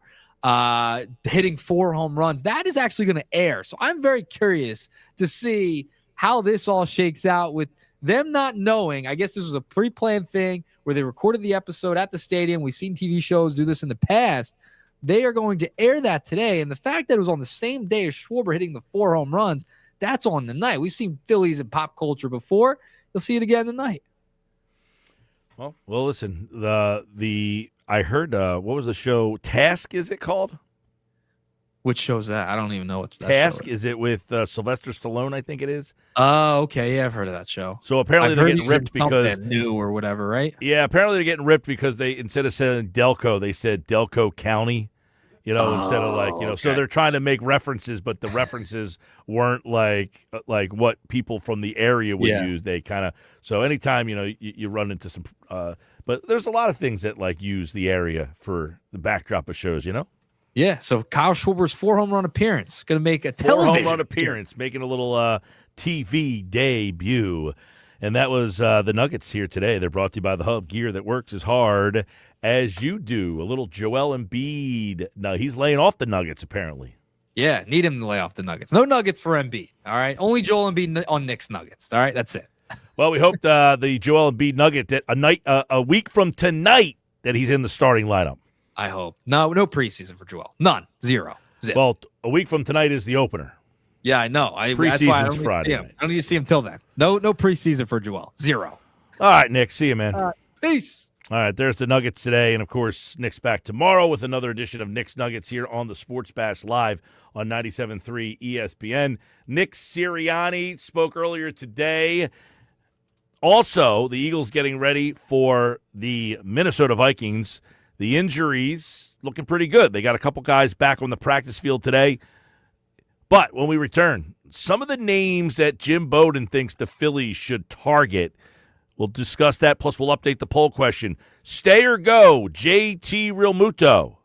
hitting 4 home runs. That is actually going to air. So I'm very curious to see how this all shakes out with them not knowing. I guess this was a pre-planned thing where they recorded the episode at the stadium. We've seen TV shows do this in the past. They are going to air that today. And the fact that it was on the same day as Schwarber hitting the 4 home runs, that's on the night. We've seen Phillies in pop culture before. You'll see it again tonight. Well, listen, I heard, what was the show? Task, is it called? Which show's that? I don't even know what that Task is. It with Sylvester Stallone? I think it is. Oh, okay. Yeah, I've heard of that show. So apparently they're getting ripped because new or whatever, right? Yeah, apparently they're getting ripped because they, instead of saying Delco, they said Delco County. Instead of okay. So they're trying to make references, but the references weren't like what people from the area would use. They kind of, so anytime, you run into some, but there's a lot of things that use the area for the backdrop of shows, Yeah, so Kyle Schwarber's 4 home run appearance going to make a television 4 home run appearance, making a little TV debut. And that was the Nuggets here today. They're brought to you by the Hub, gear that works as hard as you do. A little Joel Embiid. No, he's laying off the Nuggets, apparently. Yeah, need him to lay off the Nuggets. No Nuggets for Embiid, all right? Only Joel Embiid on Knicks Nuggets, all right? That's it. Well, we hope the Joel Embiid Nugget that a week from tonight that he's in the starting lineup. I hope. No preseason for Joel. None. Zero. Zip. Well, a week from tonight is the opener. Yeah, I know. Preseason's Friday. I don't need to see him till then. No preseason for Joel. Zero. All right, Nick. See you, man. Peace. All right, there's the Nuggets today. And, of course, Nick's back tomorrow with another edition of Nick's Nuggets here on the Sports Bash Live on 97.3 ESPN. Nick Sirianni spoke earlier today. Also, the Eagles getting ready for the Minnesota Vikings. The injuries looking pretty good. They got a couple guys back on the practice field today. But when we return, some of the names that Jim Bowden thinks the Phillies should target, we'll discuss that, plus we'll update the poll question. Stay or go, JT Realmuto.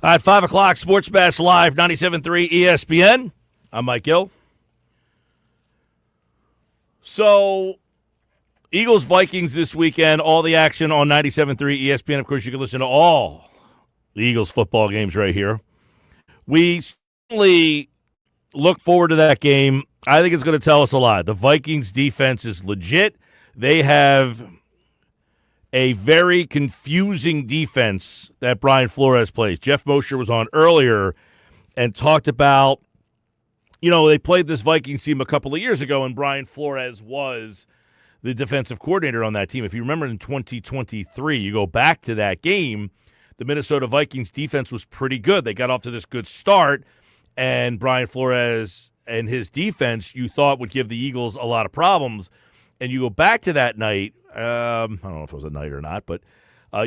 All right, 5 o'clock, Sports Bash Live, 97.3 ESPN. I'm Mike Gill. So, Eagles-Vikings this weekend, all the action on 97.3 ESPN. Of course, you can listen to all the Eagles football games right here. We certainly look forward to that game. I think it's going to tell us a lot. The Vikings defense is legit. They have a very confusing defense that Brian Flores plays. Jeff Mosher was on earlier and talked about, they played this Vikings team a couple of years ago, and Brian Flores was the defensive coordinator on that team. If you remember in 2023, you go back to that game, the Minnesota Vikings defense was pretty good. They got off to this good start, and Brian Flores and his defense you thought would give the Eagles a lot of problems. And you go back to that night, I don't know if it was a night or not, but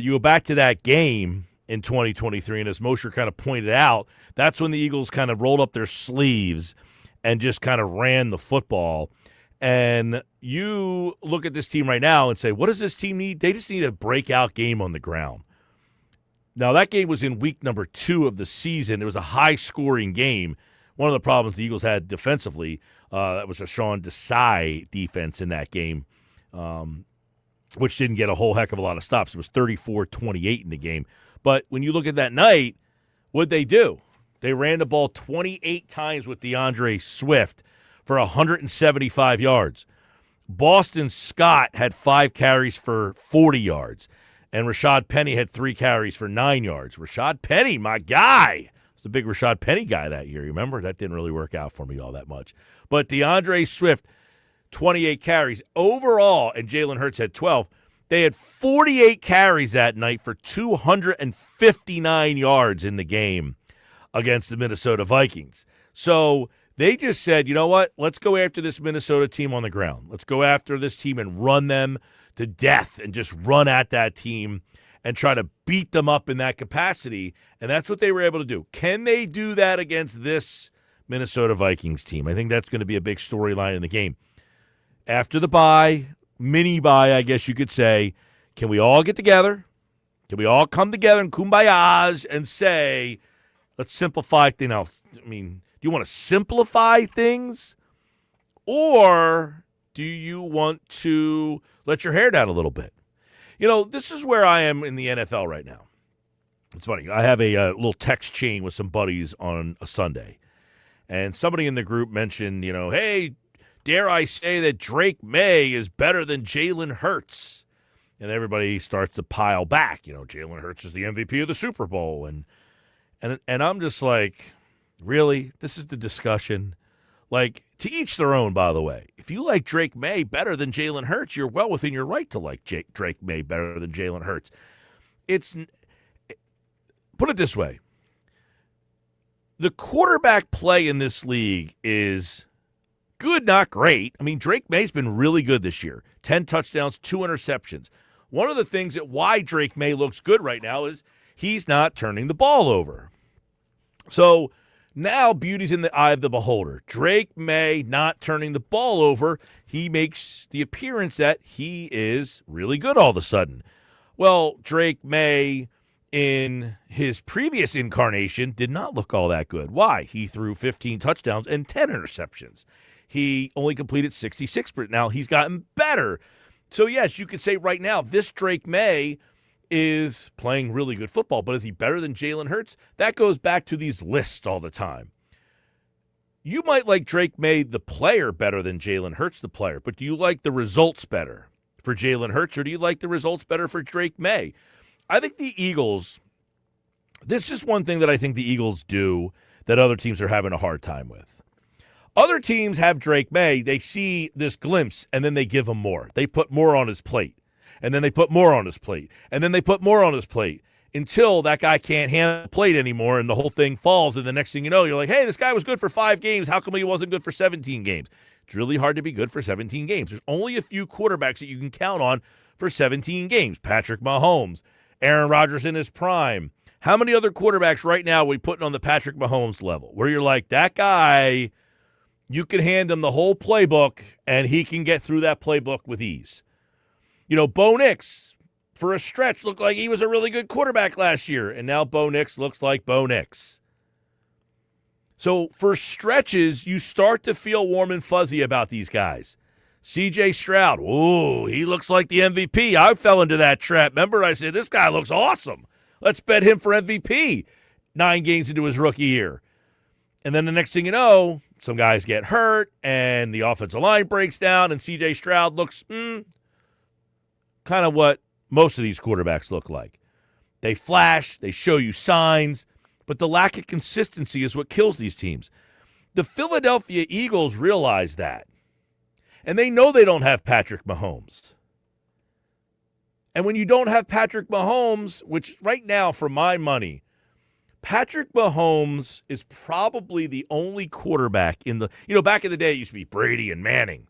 you go back to that game in 2023, and as Mosher kind of pointed out, that's when the Eagles kind of rolled up their sleeves and just kind of ran the football. And you look at this team right now and say, what does this team need? They just need a breakout game on the ground. Now, that game was in week number 2 of the season. It was a high-scoring game. One of the problems the Eagles had defensively, that was a Sean Desai defense in that game, which didn't get a whole heck of a lot of stops. It was 34-28 in the game. But when you look at that night, what'd they do? They ran the ball 28 times with DeAndre Swift for 175 yards. Boston Scott had 5 carries for 40 yards. And Rashad Penny had 3 carries for 9 yards. Rashad Penny, my guy. I was the big Rashad Penny guy that year. You remember? That didn't really work out for me all that much. But DeAndre Swift, 28 carries. Overall, and Jalen Hurts had 12. They had 48 carries that night for 259 yards in the game against the Minnesota Vikings. So they just said, you know what? Let's go after this Minnesota team on the ground. Let's go after this team and run them to death and just run at that team and try to beat them up in that capacity. And that's what they were able to do. Can they do that against this Minnesota Vikings team? I think that's going to be a big storyline in the game. After the bye, mini bye, I guess you could say, can we all get together? Can we all come together in kumbayas and say, let's simplify things? Now, I mean, do you want to simplify things? Or do you want to let your hair down a little bit? This is where I am in the NFL right now. It's funny. I have a little text chain with some buddies on a Sunday. And somebody in the group mentioned, hey, dare I say that Drake May is better than Jalen Hurts? And everybody starts to pile back. Jalen Hurts is the MVP of the Super Bowl. And I'm just like, really? This is the discussion? Like, to each their own, by the way. If you like Drake May better than Jalen Hurts, you're well within your right to like Drake May better than Jalen Hurts. Put it this way. The quarterback play in this league is good, not great. I mean, Drake May's been really good this year. 10 touchdowns, 2 interceptions. One of the things that why Drake May looks good right now is he's not turning the ball over. So now beauty's in the eye of the beholder. Drake May not turning the ball over, he makes the appearance that he is really good all of a sudden. Well, Drake May in his previous incarnation did not look all that good. Why? He threw 15 touchdowns and 10 interceptions. He only completed 66%. Now he's gotten better. So, yes, you could say right now this Drake May is playing really good football, but is he better than Jalen Hurts? That goes back to these lists all the time. You might like Drake May, the player, better than Jalen Hurts, the player, but do you like the results better for Jalen Hurts, or do you like the results better for Drake May? I think the Eagles, this is one thing that I think the Eagles do that other teams are having a hard time with. Other teams have Drake May, they see this glimpse, and then they give him more. They put more on his plate. And then they put more on his plate. And then they put more on his plate until that guy can't handle the plate anymore and the whole thing falls. And the next thing you know, you're like, hey, this guy was good for 5 games. How come he wasn't good for 17 games? It's really hard to be good for 17 games. There's only a few quarterbacks that you can count on for 17 games. Patrick Mahomes, Aaron Rodgers in his prime. How many other quarterbacks right now are we putting on the Patrick Mahomes level where you're like, that guy, you can hand him the whole playbook and he can get through that playbook with ease? Bo Nix, for a stretch, looked like he was a really good quarterback last year, and now Bo Nix looks like Bo Nix. So for stretches, you start to feel warm and fuzzy about these guys. C.J. Stroud, ooh, he looks like the MVP. I fell into that trap. Remember, I said, this guy looks awesome. Let's bet him for MVP 9 games into his rookie year. And then the next thing you know, some guys get hurt, and the offensive line breaks down, and C.J. Stroud looks kind of what most of these quarterbacks look like. They flash, they show you signs, but the lack of consistency is what kills these teams. The Philadelphia Eagles realize that, and they know they don't have Patrick Mahomes. And when you don't have Patrick Mahomes, which right now, for my money, Patrick Mahomes is probably the only quarterback in the, back in the day, it used to be Brady and Manning.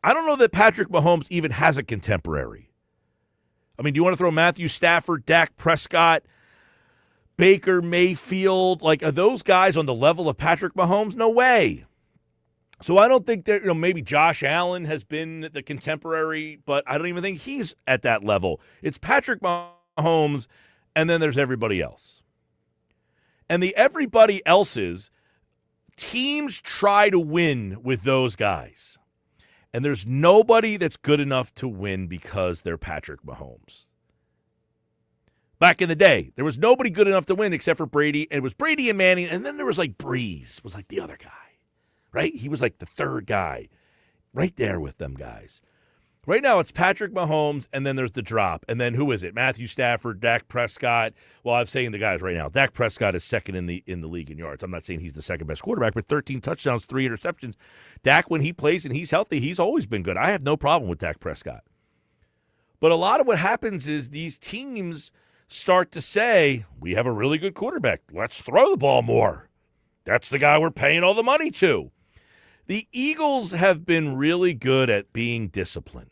I don't know that Patrick Mahomes even has a contemporary. I mean, do you want to throw Matthew Stafford, Dak Prescott, Baker Mayfield? Like, are those guys on the level of Patrick Mahomes? No way. So I don't think that, maybe Josh Allen has been the contemporary, but I don't even think he's at that level. It's Patrick Mahomes, and then there's everybody else. And the everybody else's teams try to win with those guys. And there's nobody that's good enough to win because they're Patrick Mahomes. Back in the day, there was nobody good enough to win except for Brady. And it was Brady and Manning. And then there was like Breeze was like the other guy, right? He was like the third guy right there with them guys. Right now, it's Patrick Mahomes, and then there's the drop. And then who is it? Matthew Stafford, Dak Prescott. Well, I'm saying the guys right now. Dak Prescott is second in the league in yards. I'm not saying he's the second best quarterback, but 13 touchdowns, 3 interceptions. Dak, when he plays and he's healthy, he's always been good. I have no problem with Dak Prescott. But a lot of what happens is these teams start to say, we have a really good quarterback. Let's throw the ball more. That's the guy we're paying all the money to. The Eagles have been really good at being disciplined.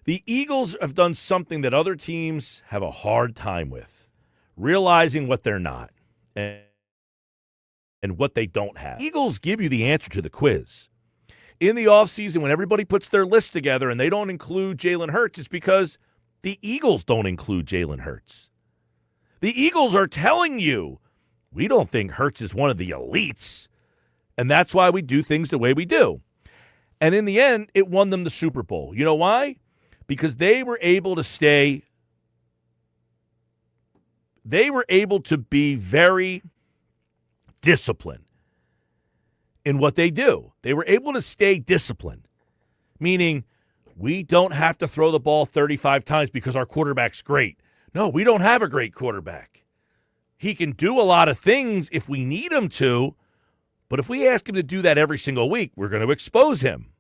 The Eagles have done something that other teams have a hard time with, realizing what they're not and what they don't have. Eagles give you the answer to the quiz. In the offseason, when everybody puts their list together and they don't include Jalen Hurts, it's because the Eagles don't include Jalen Hurts. The Eagles are telling you, we don't think Hurts is one of the elites, and that's why we do things the way we do. And in the end, it won them the Super Bowl. You know why? Because they were able to be very disciplined in what they do. They were able to stay disciplined, meaning we don't have to throw the ball 35 times because our quarterback's great. No, we don't have a great quarterback. He can do a lot of things if we need him to, but if we ask him to do that every single week, we're going to expose him.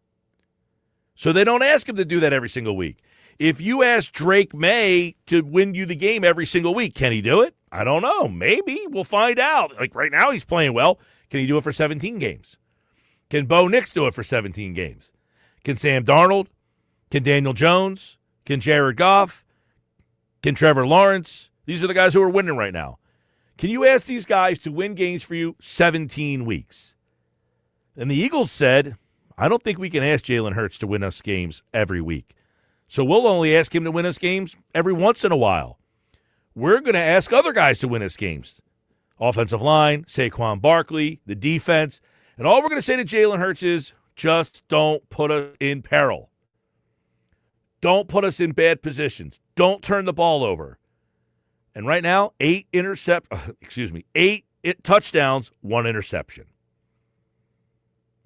So they don't ask him to do that every single week. If you ask Drake May to win you the game every single week, can he do it? I don't know. Maybe. We'll find out. Like right now he's playing well. Can he do it for 17 games? Can Bo Nix do it for 17 games? Can Sam Darnold? Can Daniel Jones? Can Jared Goff? Can Trevor Lawrence? These are the guys who are winning right now. Can you ask these guys to win games for you 17 weeks? And the Eagles said, I don't think we can ask Jalen Hurts to win us games every week. So we'll only ask him to win us games every once in a while. We're going to ask other guys to win us games. Offensive line, Saquon Barkley, the defense. And all we're going to say to Jalen Hurts is, just don't put us in peril. Don't put us in bad positions. Don't turn the ball over. And right now, 8 touchdowns, 1 interception.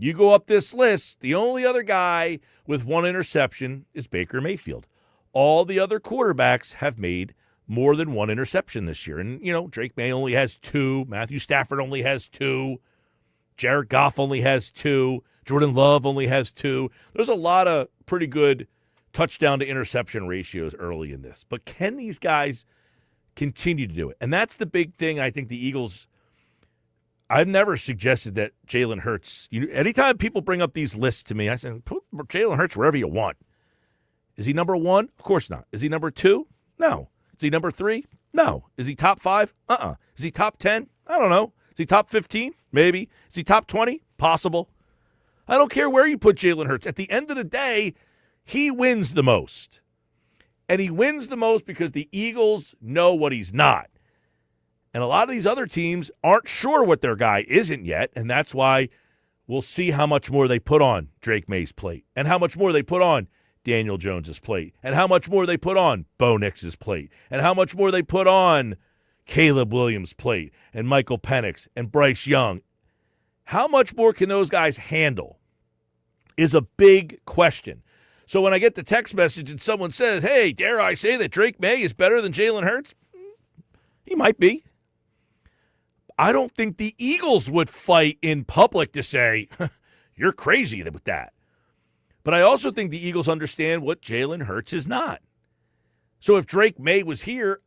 You go up this list, the only other guy with 1 interception is Baker Mayfield. All the other quarterbacks have made more than 1 interception this year. And, Drake May only has 2. Matthew Stafford only has 2. Jared Goff only has 2. Jordan Love only has 2. There's a lot of pretty good touchdown to interception ratios early in this. But can these guys continue to do it? And that's the big thing I think the Eagles – I've never suggested that Jalen Hurts. Anytime people bring up these lists to me, I say, put Jalen Hurts wherever you want. Is he number 1? Of course not. Is he number 2? No. Is he number 3? No. Is he top 5? Is he top 10? I don't know. Is he top 15? Maybe. Is he top 20? Possible. I don't care where you put Jalen Hurts. At the end of the day, he wins the most. And he wins the most because the Eagles know what he's not. And a lot of these other teams aren't sure what their guy isn't yet, and that's why we'll see how much more they put on Drake May's plate and how much more they put on Daniel Jones's plate and how much more they put on Bo Nix's plate and how much more they put on Caleb Williams' plate and Michael Penix and Bryce Young. How much more can those guys handle is a big question. So when I get the text message and someone says, hey, dare I say that Drake May is better than Jalen Hurts? He might be. I don't think the Eagles would fight in public to say, you're crazy with that. But I also think the Eagles understand what Jalen Hurts is not. So if Drake May was here,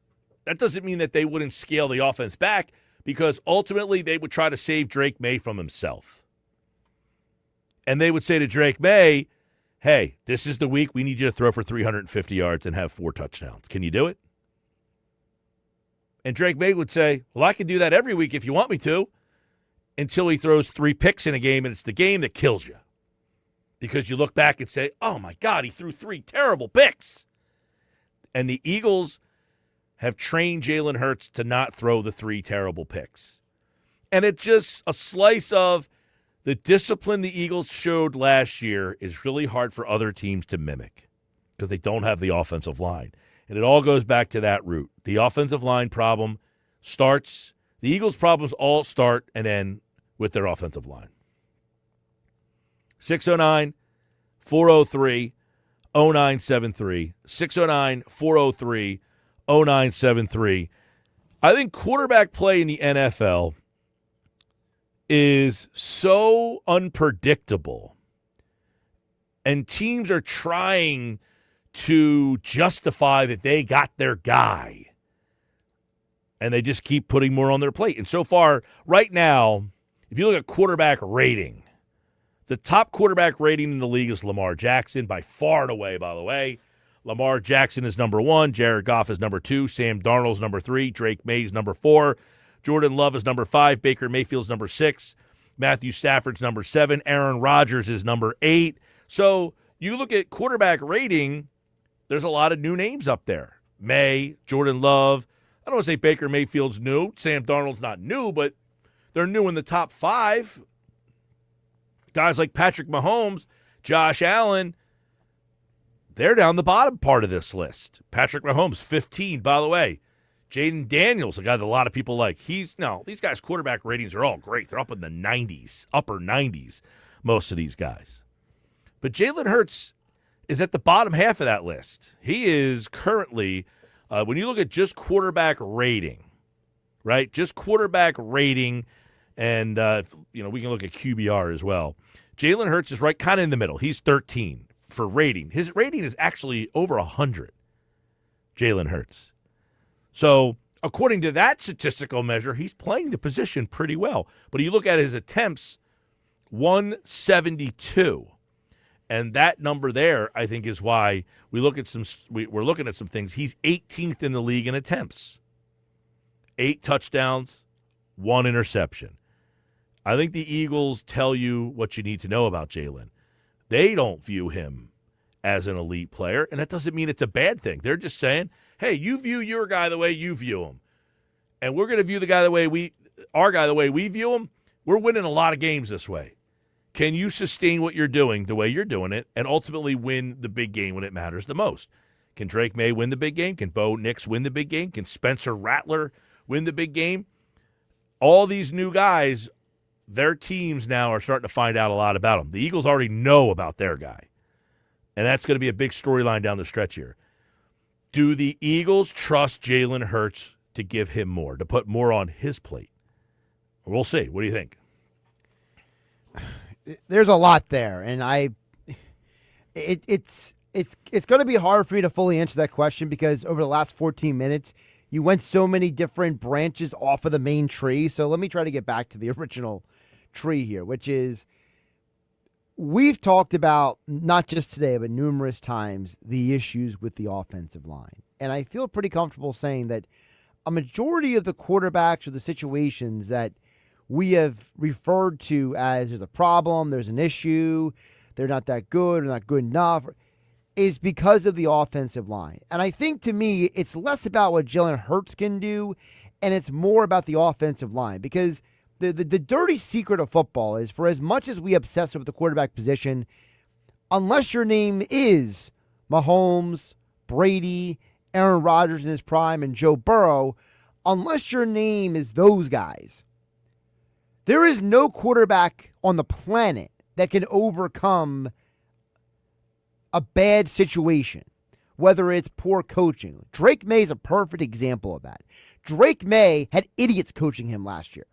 that doesn't mean that they wouldn't scale the offense back, because ultimately they would try to save Drake May from himself. And they would say to Drake May, hey, this is the week we need you to throw for 350 yards and have 4 touchdowns. Can you do it? And Drake May would say, well, I can do that every week if you want me to, until he throws 3 picks in a game, and it's the game that kills you. Because you look back and say, oh, my God, he threw 3 terrible picks. And the Eagles have trained Jalen Hurts to not throw the 3 terrible picks. And it's just a slice of the discipline the Eagles showed last year is really hard for other teams to mimic because they don't have the offensive line. And it all goes back to that root. The offensive line problem starts, the Eagles' problems all start and end with their offensive line. 609-403-0973. 609-403-0973. I think quarterback play in the NFL is so unpredictable, and teams are trying to justify that they got their guy, and they just keep putting more on their plate. And so far, right now, if you look at quarterback rating, the top quarterback rating in the league is Lamar Jackson, by far and away, by the way. Lamar Jackson is number 1. Jared Goff is number 2. Sam Darnold is number 3. Drake May is number 4. Jordan Love is number 5. Baker Mayfield's number 6. Matthew Stafford's number 7. Aaron Rodgers is number 8. So you look at quarterback rating, there's a lot of new names up there. May, Jordan Love. I don't want to say Baker Mayfield's new. Sam Darnold's not new, but they're new in the top 5. Guys like Patrick Mahomes, Josh Allen, they're down the bottom part of this list. Patrick Mahomes, 15, by the way. Jaden Daniels, a guy that a lot of people like. These guys' quarterback ratings are all great. They're up in the 90s, upper 90s, most of these guys. But Jalen Hurts is at the bottom half of that list. He is currently, when you look at just quarterback rating, right? Just quarterback rating, and we can look at QBR as well. Jalen Hurts is right kind of in the middle. He's 13 for rating. His rating is actually over 100, Jalen Hurts. So according to that statistical measure, he's playing the position pretty well. But you look at his attempts, 172. And that number there, I think, is why we're looking at some things. He's 18th in the league in attempts. 8 touchdowns, 1 interception. I think the Eagles tell you what you need to know about Jalen. They don't view him as an elite player, and that doesn't mean it's a bad thing. They're just saying, hey, you view your guy the way you view him, and we're going to view the guy the way we view him. We're winning a lot of games this way. Can you sustain what you're doing the way you're doing it and ultimately win the big game when it matters the most? Can Drake May win the big game? Can Bo Nix win the big game? Can Spencer Rattler win the big game? All these new guys, their teams now are starting to find out a lot about them. The Eagles already know about their guy, and that's going to be a big storyline down the stretch here. Do the Eagles trust Jalen Hurts to give him more, to put more on his plate? We'll see. What do you think? There's a lot there, and it's going to be hard for me to fully answer that question because over the last 14 minutes, you went so many different branches off of the main tree. So let me try to get back to the original tree here, which is we've talked about, not just today, but numerous times, the issues with the offensive line. And I feel pretty comfortable saying that a majority of the quarterbacks or the situations that we have referred to as there's a problem, there's an issue, they're not that good or not good enough, is because of the offensive line. And I think, to me, it's less about what Jalen Hurts can do, and it's more about the offensive line. Because the dirty secret of football is, for as much as we obsess over the quarterback position, unless your name is Mahomes, Brady, Aaron Rodgers in his prime, and Joe Burrow, unless your name is those guys, there is no quarterback on the planet that can overcome a bad situation, whether it's poor coaching. Drake May is a perfect example of that. Drake May had idiots coaching him last year.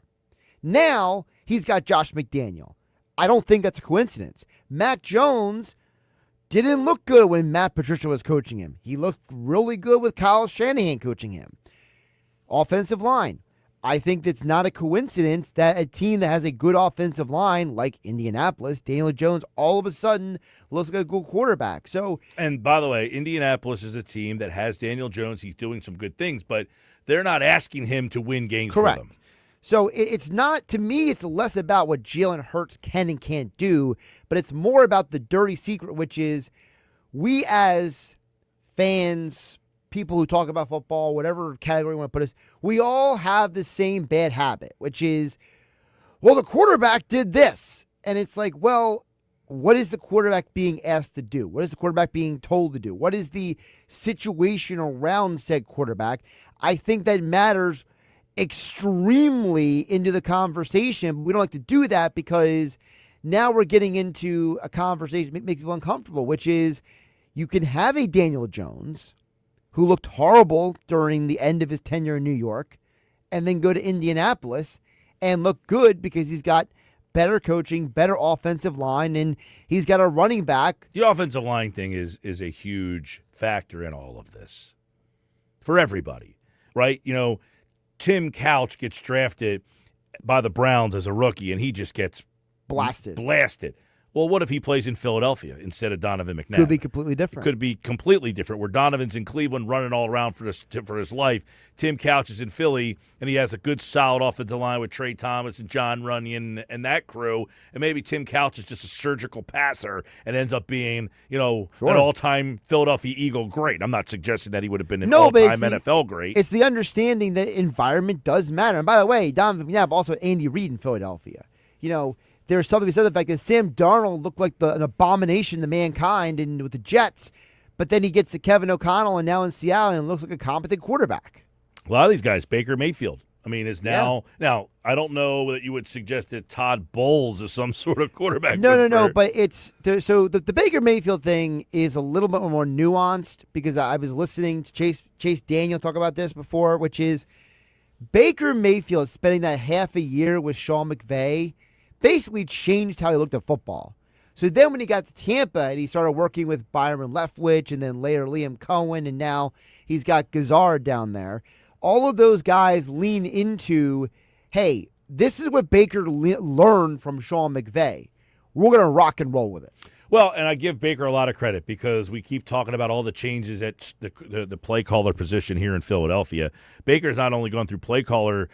Now he's got Josh McDaniel. I don't think that's a coincidence. Mac Jones didn't look good when Matt Patricia was coaching him. He looked really good with Kyle Shanahan coaching him. Offensive line. I think that's not a coincidence that a team that has a good offensive line like Indianapolis, Daniel Jones, all of a sudden looks like a good quarterback. So, and by the way, Indianapolis is a team that has Daniel Jones. He's doing some good things, but they're not asking him to win games correct. for them. So it's not, to me, it's less about what Jalen Hurts can and can't do, but it's more about the dirty secret, which is we as fans, people who talk about football, whatever category you want to put us, we all have the same bad habit, which is, well, the quarterback did this. And it's like, well, what is the quarterback being asked to do? What is the quarterback being told to do? What is the situation around said quarterback? I think that matters extremely into the conversation. We don't like to do that because now we're getting into a conversation that makes people uncomfortable, which is you can have a Daniel Jones who looked horrible during the end of his tenure in New York, and then go to Indianapolis and look good because he's got better coaching, better offensive line, and he's got a running back. The offensive line thing is a huge factor in all of this for everybody, right? You know, Tim Couch gets drafted by the Browns as a rookie, and he just gets blasted. Well, what if he plays in Philadelphia instead of Donovan McNabb? Could be completely different. Could be completely different. Where Donovan's in Cleveland running all around for his life. Tim Couch is in Philly, and he has a good, solid offensive line with Trey Thomas and John Runyon and that crew. And maybe Tim Couch is just a surgical passer and ends up being, an all-time Philadelphia Eagle great. I'm not suggesting that he would have been an all-time NFL great. It's the understanding that environment does matter. And by the way, Donovan McNabb also had Andy Reid in Philadelphia. There's something to be said the fact that Sam Darnold looked like an abomination to mankind and with the Jets, but then he gets to Kevin O'Connell and now in Seattle and looks like a competent quarterback. A lot of these guys, Baker Mayfield, is now. Yeah. Now, I don't know that you would suggest that Todd Bowles is some sort of quarterback. No, but it's so the Baker Mayfield thing is a little bit more nuanced because I was listening to Chase Daniel talk about this before, which is Baker Mayfield spending that half a year with Sean McVay basically changed how he looked at football. So then when he got to Tampa and he started working with Byron Leftwich and then later Liam Cohen and now he's got Gazard down there, all of those guys lean into, hey, this is what Baker learned from Sean McVay. We're going to rock and roll with it. Well, and I give Baker a lot of credit because we keep talking about all the changes at the play caller position here in Philadelphia. Baker's not only going through play caller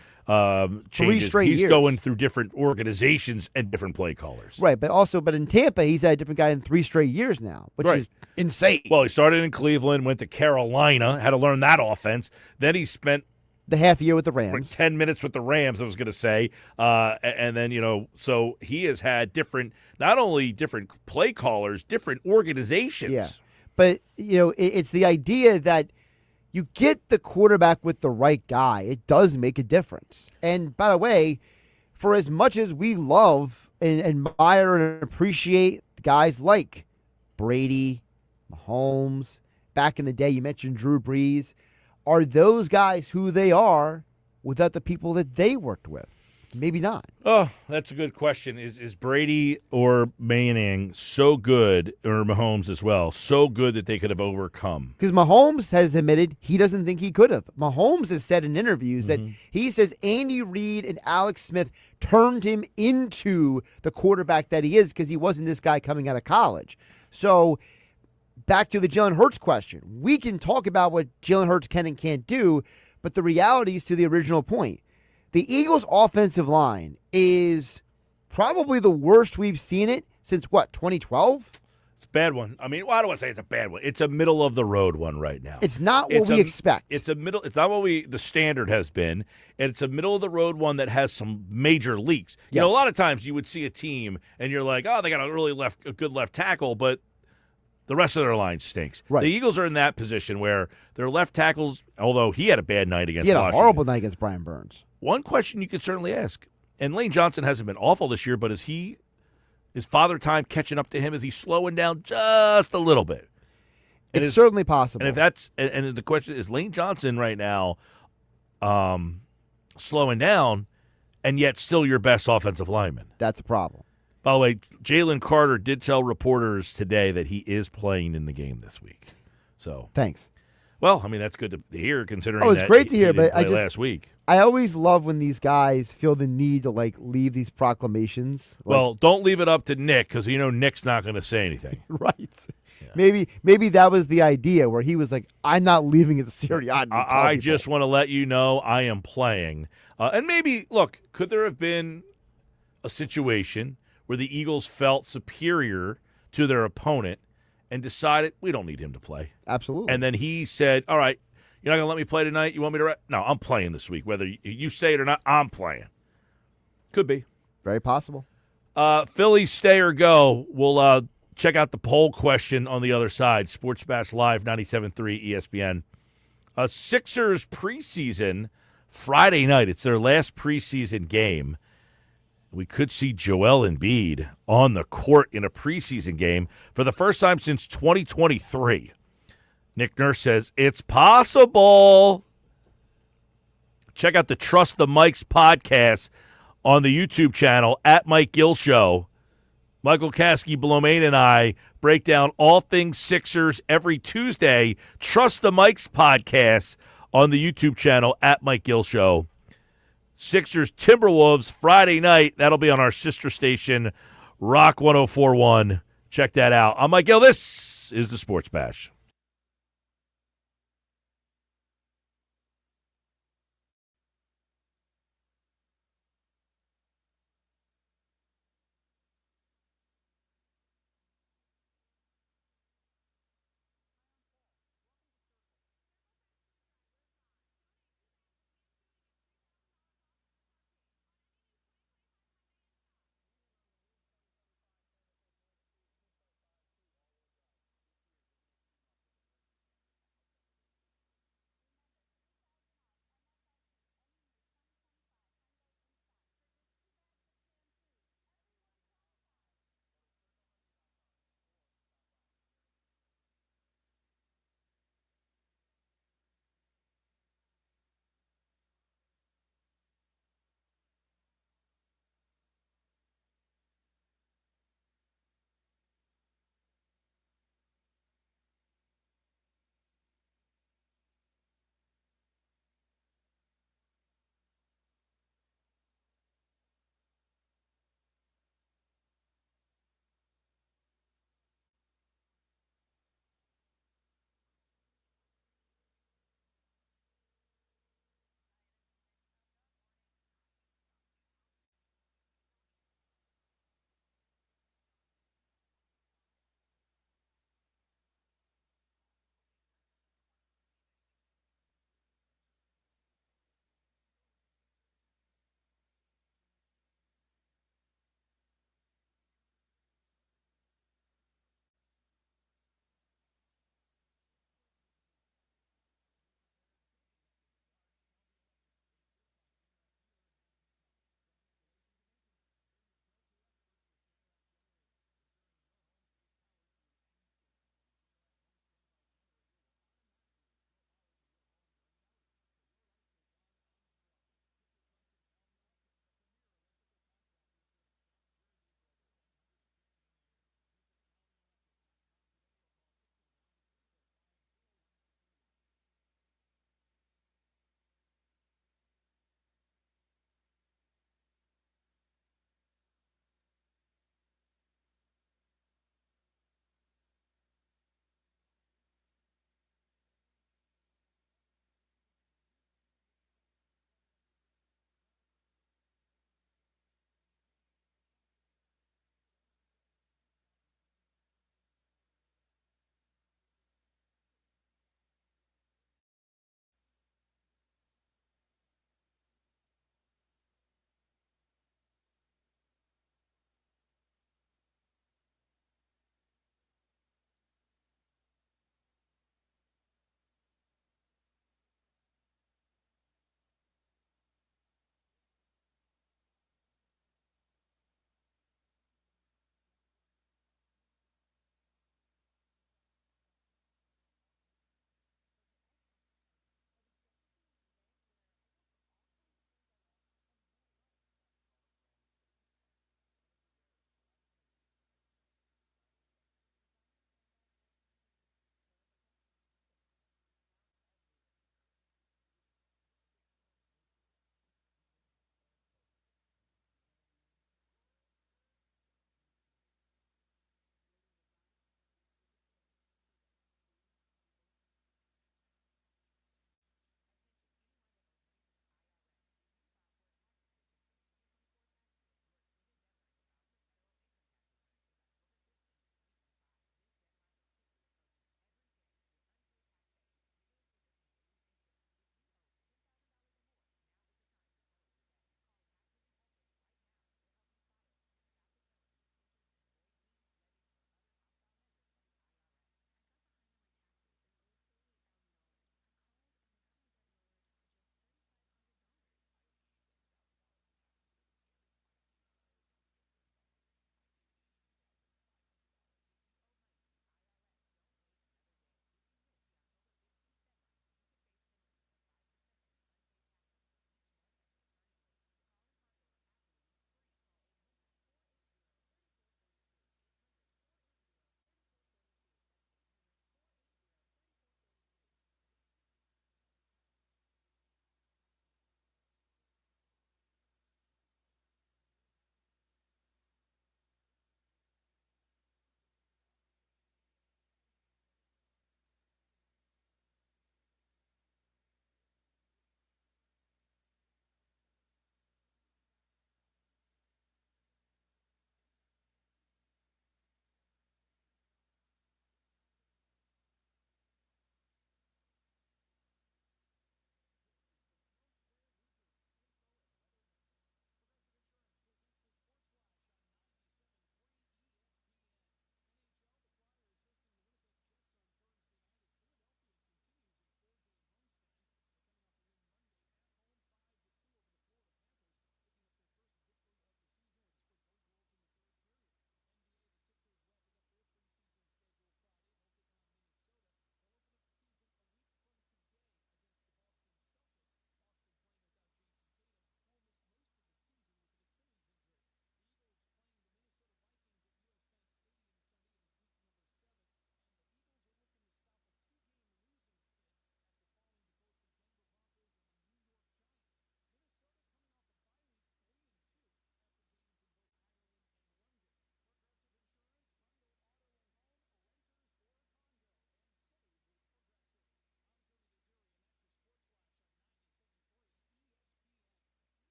changes, he's going through different organizations and different play callers. Right, but in Tampa, he's had a different guy in 3 straight years now, which is insane. Well, he started in Cleveland, went to Carolina, had to learn that offense. Then he spent the half year with the Rams. 10 minutes with the Rams, I was going to say. And then, so he has had not only different play callers, different organizations. Yeah. But, it's the idea that you get the quarterback with the right guy. It does make a difference. And by the way, for as much as we love and admire and appreciate guys like Brady, Mahomes, back in the day, you mentioned Drew Brees, are those guys who they are without the people that they worked with? Maybe not. Oh, that's a good question. Is Brady or Manning so good, or Mahomes as well, so good that they could have overcome? Because Mahomes has admitted he doesn't think he could have. Mahomes has said in interviews that he says Andy Reid and Alex Smith turned him into the quarterback that he is because he wasn't this guy coming out of college. So back to the Jalen Hurts question. We can talk about what Jalen Hurts can and can't do, but the reality is to the original point. The Eagles' offensive line is probably the worst we've seen it since, 2012? It's a bad one. I mean, well, I don't want to say it's a bad one. It's a middle of the road one right now. It's not what we expect. It's not what the standard has been, and it's a middle of the road one that has some major leaks. You know, a lot of times you would see a team and you're like, oh, they got a good left tackle, but the rest of their line stinks. Right. The Eagles are in that position where their left tackles, although he had a bad night against Washington. He had Washington. a horrible night against Brian Burns. One question you could certainly ask, and Lane Johnson hasn't been awful this year, but is Father Time catching up to him? Is he slowing down just a little bit? It's certainly possible. And if that's and the question is, Lane Johnson right now slowing down, and yet still your best offensive lineman? That's a problem. By the way, Jalen Carter did tell reporters today that he is playing in the game this week. So thanks. Well, I mean, that's good to hear considering it's that great to hear, he didn't but play last week. I always love when these guys feel the need to leave these proclamations. Well, don't leave it up to Nick because Nick's not going to say anything. Right. Yeah. Maybe that was the idea where he was like, I'm not leaving it to Sirianni. I just want to let you know I am playing. And maybe, look, could there have been a situation where the Eagles felt superior to their opponent and decided we don't need him to play? Absolutely. And then he said, all right, you're not going to let me play tonight? You want me to No, I'm playing this week. Whether you say it or not, I'm playing. Could be. Very possible. Phillies stay or go. We'll check out the poll question on the other side. Sports Bash Live, 97.3 ESPN. Sixers preseason Friday night. It's their last preseason game. We could see Joel Embiid on the court in a preseason game for the first time since 2023. Nick Nurse says it's possible. Check out the Trust the Mics podcast on the YouTube channel at Mike Gill Show. Michael Kasky, Blomane, and I break down all things Sixers every Tuesday. Trust the Mics podcast on the YouTube channel at Mike Gill Show. Sixers Timberwolves Friday night. That'll be on our sister station, Rock 104.1. Check that out. I'm Mike Gill. This is the Sports Bash.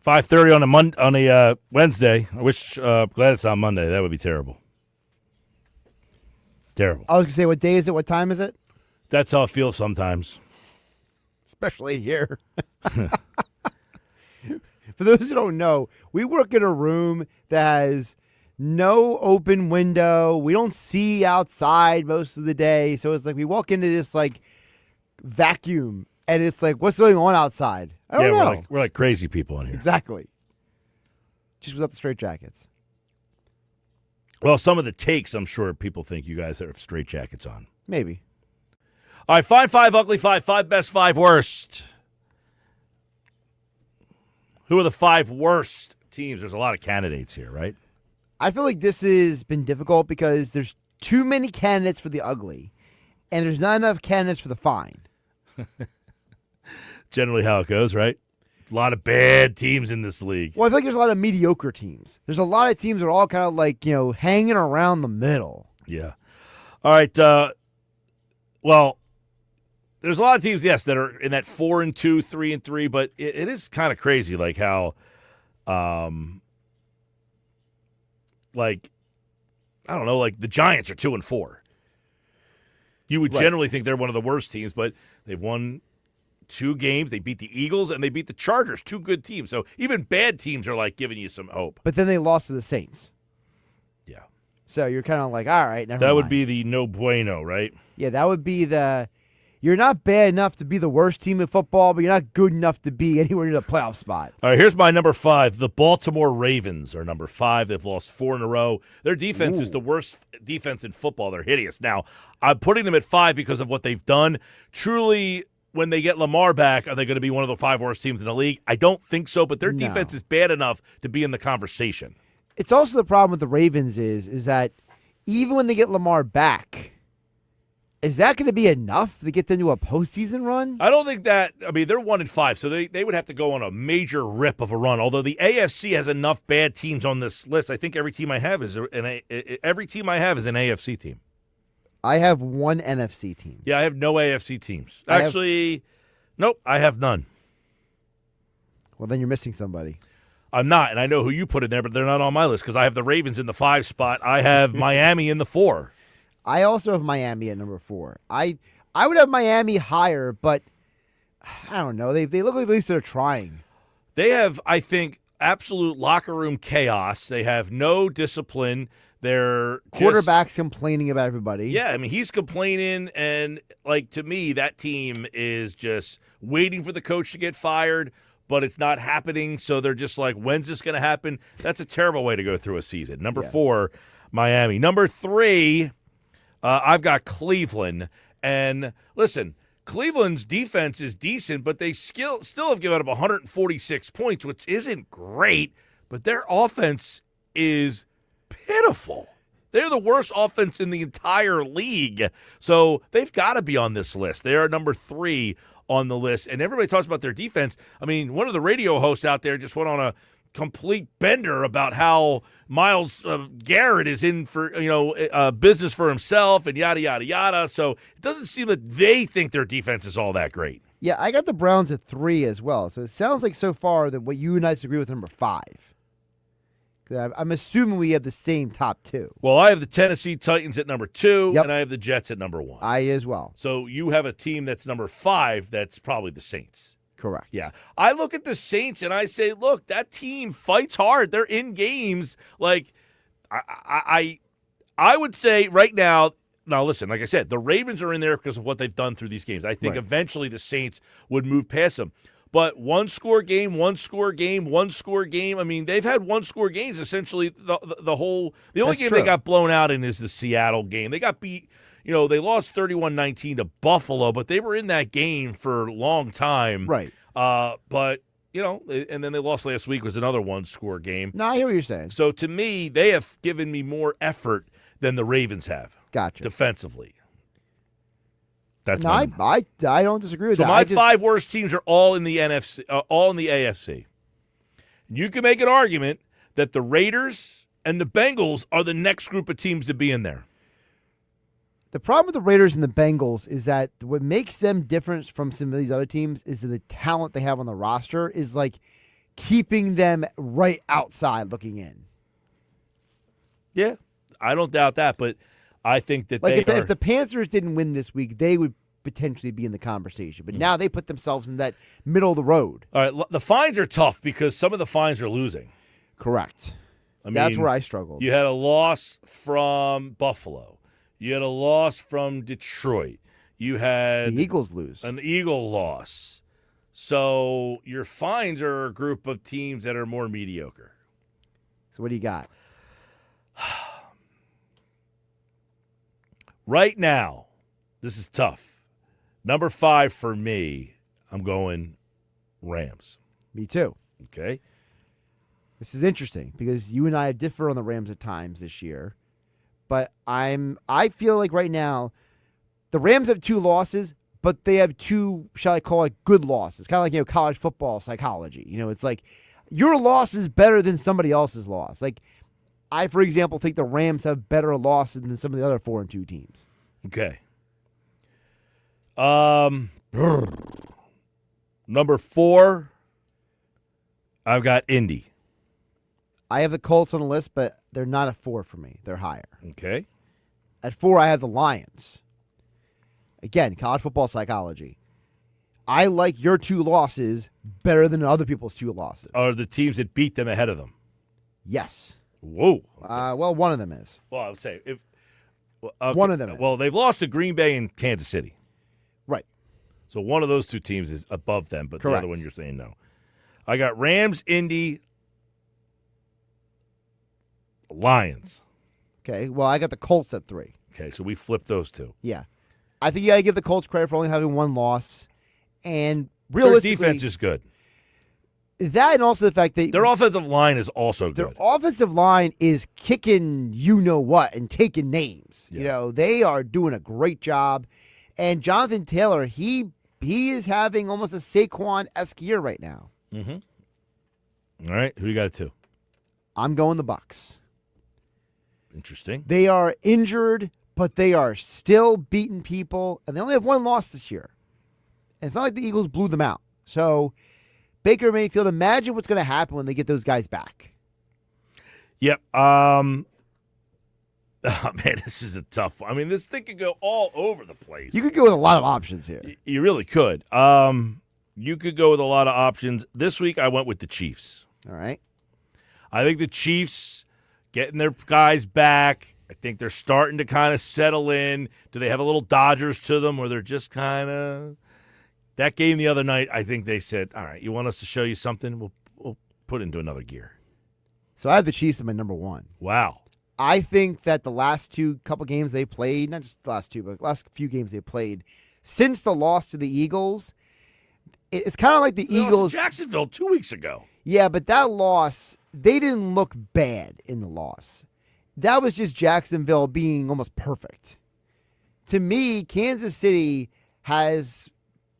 5:30 on a Wednesday. I wish. Glad it's on Monday. That would be terrible. Terrible. I was gonna say, what day is it? What time is it? That's how it feels sometimes. Especially here. For those who don't know, we work in a room that has no open window. We don't see outside most of the day. So it's like we walk into this like vacuum and it's like, what's going on outside? I don't know. We're like crazy people in here. Exactly. Just without the straight jackets. Well, some of the takes, I'm sure people think you guys have straight jackets on. Maybe. All right, Fine Five, Ugly Five, 5 best, 5 worst. Who are the 5 worst teams? There's a lot of candidates here, right? I feel like this has been difficult because there's too many candidates for the ugly, and there's not enough candidates for the fine. Generally how it goes, right? A lot of bad teams in this league. Well, I feel like there's a lot of mediocre teams. There's a lot of teams that are all kind of like, hanging around the middle. Yeah. All right. Well, there's a lot of teams, yes, that are in that 4-2, 3-3, but it is kind of crazy, like how, like, I don't know, like the Giants are 2-4. You would generally think they're one of the worst teams, but they've won 2 games. They beat the Eagles and they beat the Chargers, 2 good teams. So even bad teams are like giving you some hope. But then they lost to the Saints. Yeah. So you're kind of like, all right, never That mind. would be the no bueno, right? Yeah, that would be you're not bad enough to be the worst team in football, but you're not good enough to be anywhere near the playoff spot. All right, here's my number 5. The Baltimore Ravens are number 5. They've lost 4 in a row. Their defense is the worst defense in football. They're hideous. Now, I'm putting them at 5 because of what they've done. Truly, when they get Lamar back, are they going to be one of the 5 worst teams in the league? I don't think so, but their defense is bad enough to be in the conversation. It's also the problem with the Ravens is that even when they get Lamar back, is that going to be enough to get them to a postseason run? I don't think that. I mean, they're 1-5, so they would have to go on a major rip of a run. Although the AFC has enough bad teams on this list, I think every team I have is an AFC team. I have one NFC team. Yeah, I have no AFC teams. Actually, nope, I have none. Well, then you're missing somebody. I'm not, and I know who you put in there, but they're not on my list because I have the Ravens in the 5 spot. I have Miami in the 4. I also have Miami at number 4. I would have Miami higher, but I don't know. They look like at least they're trying. They have, I think, absolute locker room chaos. They have no discipline. They're quarterback's complaining about everybody. Yeah, I mean, he's complaining, and, like, to me, that team is just waiting for the coach to get fired, but it's not happening, so they're just like, when's this going to happen? That's a terrible way to go through a season. Number 4, Miami. Number 3, I've got Cleveland. And, listen, Cleveland's defense is decent, but they still have given up 146 points, which isn't great, but their offense is pitiful. They're the worst offense in the entire league. So they've got to be on this list. They are number 3 on the list. And everybody talks about their defense. I mean, one of the radio hosts out there just went on a complete bender about how Myles Garrett is in for business for himself and yada, yada, yada. So it doesn't seem that they think their defense is all that great. Yeah, I got the Browns at 3 as well. So it sounds like so far that what you and I disagree with number 5. I'm assuming we have the same top 2. Well, I have the Tennessee Titans at number 2, and I have the Jets at number 1. I as well. So you have a team that's number 5 that's probably the Saints. Correct. Yeah. I look at the Saints and I say, look, that team fights hard. They're in games. Like, I would say right now, listen, like I said, the Ravens are in there because of what they've done through these games. I think eventually the Saints would move past them. But one-score game. I mean, they've had one-score games essentially the whole – the only game they got blown out in is the Seattle game. They got beat – they lost 31-19 to Buffalo, but they were in that game for a long time. Right. But, and then they lost last week was another one-score game. No, I hear what you're saying. So to me, they have given me more effort than the Ravens have. Gotcha. Defensively. That's no, I don't disagree with that. So my 5 worst teams are all in the NFC, all in the AFC. You can make an argument that the Raiders and the Bengals are the next group of teams to be in there. The problem with the Raiders and the Bengals is that what makes them different from some of these other teams is that the talent they have on the roster is like keeping them right outside looking in. Yeah, I don't doubt that, but I think that Like they if the Panthers didn't win this week, they would potentially be in the conversation. But now they put themselves in that middle of the road. All right, the fines are tough because some of the fines are losing. Correct. I That's mean, where I struggled. You had a loss from Buffalo. You had a loss from Detroit. You had The Eagles lose. an Eagle loss. So your fines are a group of teams that are more mediocre. So what do you got? Right now, this is tough. Number 5 for me, I'm going Rams. Me too. Okay. This is interesting because you and I differ on the Rams at times this year. But I feel like right now the Rams have 2 losses, but they have 2, shall I call it, good losses. Kind of like, college football psychology. It's like your loss is better than somebody else's loss. Like I, for example, think the Rams have better losses than some of the other 4-2 teams. Okay. Number 4, I've got Indy. I have the Colts on the list, but they're not at 4 for me. They're higher. Okay. At 4, I have the Lions. Again, college football psychology. I like your 2 losses better than other people's 2 losses. Are the teams that beat them ahead of them? Yes. Whoa. Well, one of them is. Well, I would say if one of them is. Well, they've lost to Green Bay and Kansas City. Right. So one of those 2 teams is above them, but Correct. the other one you're saying no. I got Rams, Indy, Lions. Okay. Well, I got the Colts at 3. Okay, so we flipped those 2. Yeah. I think you got to give the Colts credit for only having 1 loss. And Their realistically, defense is good. that and also the fact that Their offensive line is also their good. offensive line is kicking you-know-what and taking names. Yeah. They are doing a great job. And Jonathan Taylor, he is having almost a Saquon-esque year right now. Mm-hmm. All right, who you got at 2? I'm going the Bucs. Interesting. They are injured, but they are still beating people, and they only have 1 loss this year. And it's not like the Eagles blew them out. So Baker Mayfield, imagine what's going to happen when they get those guys back. Yep. Oh, man, this is a tough one. I mean, this thing could go all over the place. You could go with a lot of options here. You really could. You could go with a lot of options. This week, I went with the Chiefs. All right. I think the Chiefs getting their guys back. I think they're starting to kind of settle in. Do they have a little Dodgers to them where they're just kind of – that game the other night, I think they said, all right, you want us to show you something? We'll put it into another gear. So I have the Chiefs at my number 1. Wow. I think that the last couple games they played, not just the last 2, but the last few games they played, since the loss to the Eagles, it's kind of like the Eagles. Jacksonville 2 weeks ago. Yeah, but that loss, they didn't look bad in the loss. That was just Jacksonville being almost perfect. To me, Kansas City has,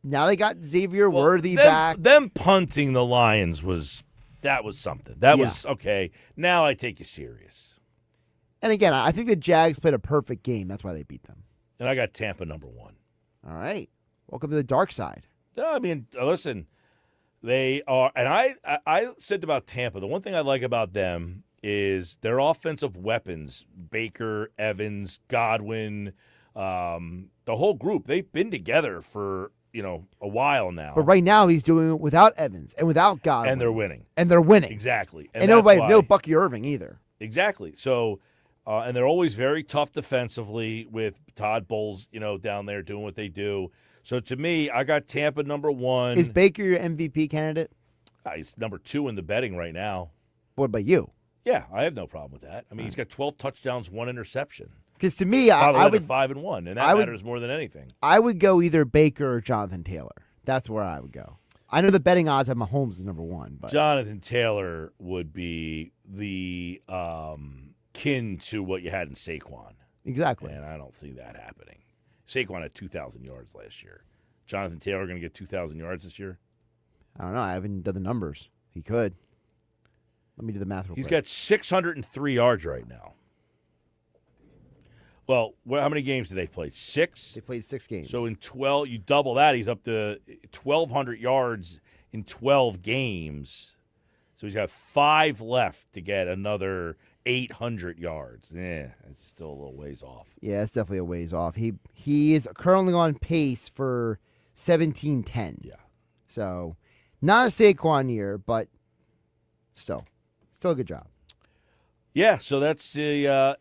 now they got Xavier Worthy back. Them punting the Lions was something. That was, okay, now I take you serious. And again, I think the Jags played a perfect game. That's why they beat them. And I got Tampa number 1. All right. Welcome to the dark side. I mean, listen, they are, and I said about Tampa, the one thing I like about them is their offensive weapons, Baker, Evans, Godwin, the whole group. They've been together for, a while now. But right now he's doing it without Evans and without Godwin. And they're winning. Exactly. And nobody, no Bucky Irving either. Exactly. So, and they're always very tough defensively with Todd Bowles, down there doing what they do. So to me, I got Tampa number 1. Is Baker your MVP candidate? He's number 2 in the betting right now. What about you? Yeah, I have no problem with that. I mean, he's got 12 touchdowns, 1 interception. Because to me, I would 5-1, and that matters more than anything. I would go either Baker or Jonathan Taylor. That's where I would go. I know the betting odds have Mahomes as number 1, but Jonathan Taylor would be the kin to what you had in Saquon. Exactly. And I don't see that happening. Saquon had 2,000 yards last year. Jonathan Taylor going to get 2,000 yards this year? I don't know. I haven't done the numbers. He could. Let me do the math real He's quick. got 603 yards right now. Well, how many games did they play? 6? They played 6 games. So in 12, you double that. He's up to 1,200 yards in 12 games. So he's got 5 left to get another 800 yards. It's still a little ways off. Yeah, it's definitely a ways off. He is currently on pace for 17-10. Yeah. So not a Saquon year, but still a good job. Yeah, so that's the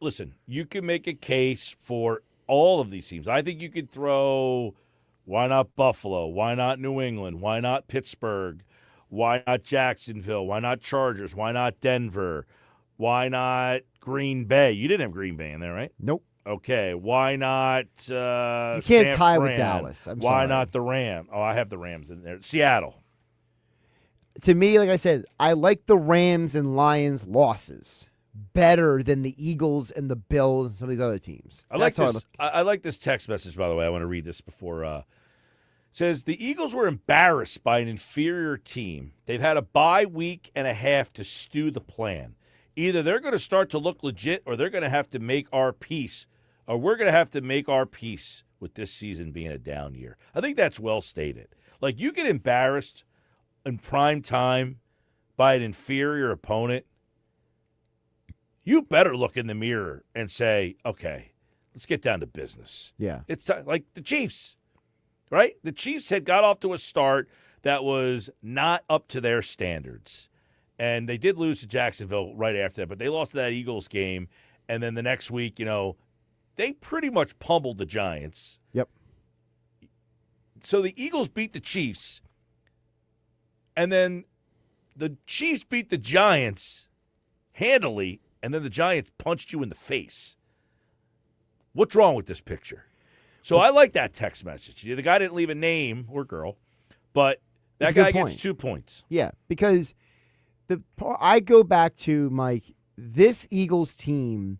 listen, you can make a case for all of these teams. I think you could throw, why not Buffalo? Why not New England? Why not Pittsburgh? Why not Jacksonville? Why not Chargers? Why not Denver? Why not Green Bay? You didn't have Green Bay in there, right? Nope. Okay. Why not You can't San tie Fran? with Dallas. Why sorry. not the Rams? Oh, I have the Rams in there. Seattle. To me, like I said, I like the Rams and Lions losses better than the Eagles and the Bills and some of these other teams. I like this text message, by the way. I want to read this before. It says, the Eagles were embarrassed by an inferior team. They've had a bye week and a half to stew the plan. Either they're going to start to look legit or they're going to have to make our peace, or we're going to have to make our peace with this season being a down year. I think that's well stated. Like, you get embarrassed in prime time by an inferior opponent, you better look in the mirror and say, okay, let's get down to business. Yeah. It's like the Chiefs, right? The Chiefs had got off to a start that was not up to their standards. And they did lose to Jacksonville right after that, but they lost to that Eagles game. And then the next week, they pretty much pummeled the Giants. Yep. So the Eagles beat the Chiefs. And then the Chiefs beat the Giants handily, and then the Giants punched you in the face. What's wrong with this picture? So I like that text message. The guy didn't leave a name or girl, but that guy gets 2 points. Yeah, because I go back to, Mike, this Eagles team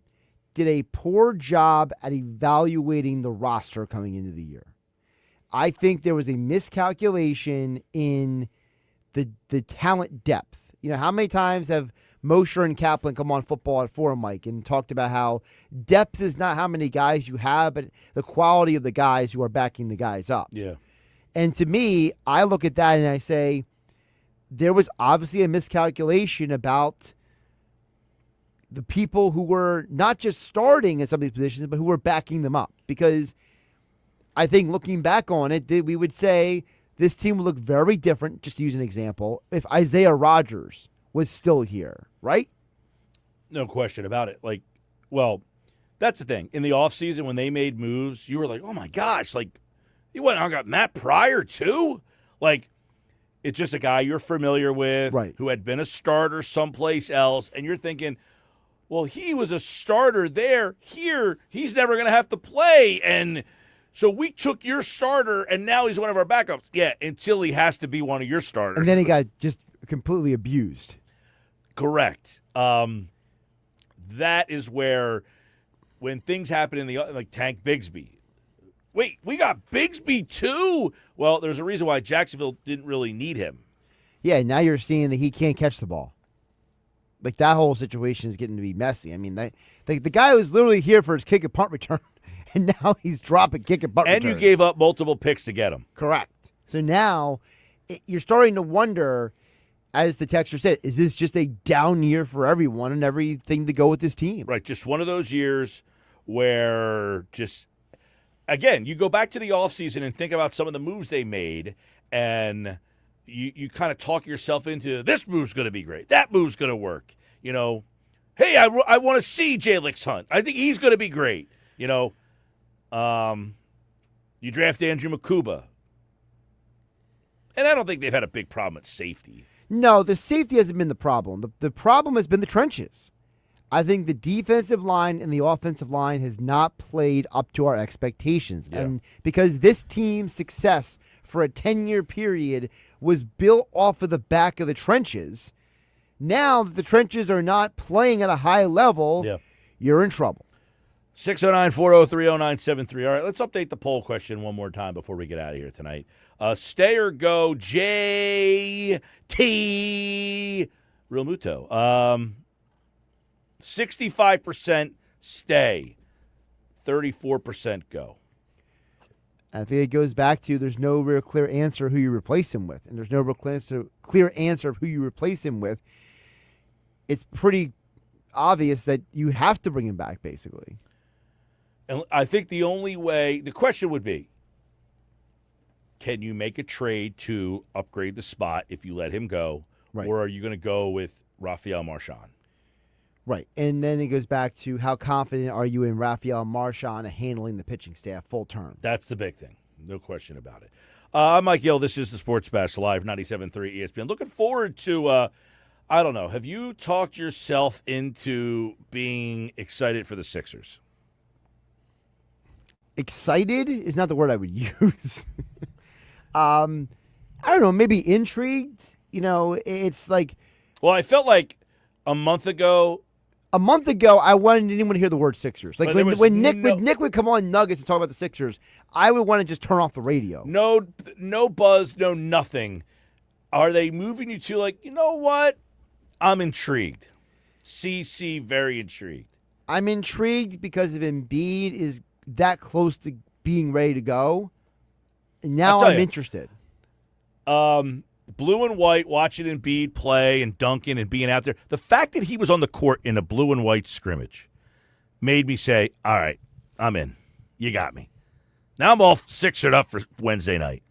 did a poor job at evaluating the roster coming into the year. I think there was a miscalculation in the talent depth. How many times have Mosher and Kaplan come on Football at 4, Mike, and talked about how depth is not how many guys you have, but the quality of the guys who are backing the guys up. Yeah. And to me, I look at that and I say, there was obviously a miscalculation about the people who were not just starting at some of these positions, but who were backing them up. Because I think looking back on it, we would say this team would look very different, just to use an example, if Isaiah Rodgers was still here, right? No question about it. That's the thing. In the offseason, when they made moves, you were like, oh my gosh, you went out and got Matt Pryor too? It's just a guy you're familiar with, right, who had been a starter someplace else, and you're thinking, well, he was a starter there. Here, he's never going to have to play, and so we took your starter, and now he's one of our backups. Yeah, until he has to be one of your starters. And then he got just completely abused. Correct. That is where, when things happen in the Tank Bigsby. Wait, we got Bigsby too? Well, there's a reason why Jacksonville didn't really need him. Yeah, now you're seeing that he can't catch the ball. That whole situation is getting to be messy. I mean, the guy was literally here for his kick and punt return, and now he's dropping kick and punt returns. And you gave up multiple picks to get him. Correct. So now you're starting to wonder, as the texter said, is this just a down year for everyone and everything to go with this team? Right, just one of those years where again, you go back to the offseason and think about some of the moves they made, and you kind of talk yourself into, this move's going to be great. That move's going to work. Hey, I want to see Jalix Hunt. I think he's going to be great. You draft Andrew Makuba. And I don't think they've had a big problem at safety. No, the safety hasn't been the problem. The problem has been the trenches. I think the defensive line and the offensive line has not played up to our expectations. Yeah. And because this team's success for a 10-year period was built off of the back of the trenches, now that the trenches are not playing at a high level, you're in trouble. 609-403-0973. All right, let's update the poll question one more time before we get out of here tonight. Stay or go, JT Realmuto. 65% stay, 34% go. And I think it goes back to there's no real clear answer who you replace him with. And there's no real clear answer of who you replace him with. It's pretty obvious that you have to bring him back, basically. And I think the only way, the question would be, can you make a trade to upgrade the spot if you let him go? Right. Or are you going to go with Rafael Marchand? Right. And then it goes back to how confident are you in Rafael Marchand handling the pitching staff full term? That's the big thing. No question about it. I'm Mike Gill. This is the Sports Bash Live, 97.3 ESPN. Looking forward to, I don't know, have you talked yourself into being excited for the Sixers? Excited is not the word I would use. I don't know, maybe intrigued. You know, it's like. Well, I felt like a month ago, I didn't even want to hear the word Sixers. Like when Nick would come on Nuggets and talk about the Sixers, I would want to just turn off the radio. No buzz, no nothing. Are they moving you to like, you know what? I'm intrigued. CC, very intrigued. I'm intrigued because if Embiid is that close to being ready to go, now I'm interested. Blue and white, watching Embiid play and dunking and being out there. The fact that he was on the court in a blue and white scrimmage made me say, all right, I'm in. You got me. Now I'm all Sixered up for Wednesday night.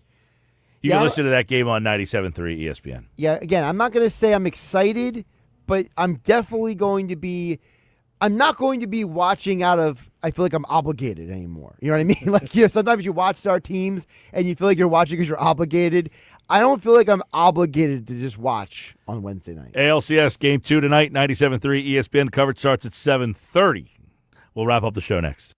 You can listen to that game on 97.3 ESPN. Yeah, again, I'm not going to say I'm excited, but I'm definitely going to be – I'm not going to be watching out of – I feel like I'm obligated anymore. You know what I mean? Like, you know, sometimes you watch our teams and you feel like you're watching because you're obligated. I don't feel like I'm obligated to just watch on Wednesday night. ALCS Game 2 tonight, 97.3 ESPN. Coverage starts at 7:30. We'll wrap up the show next.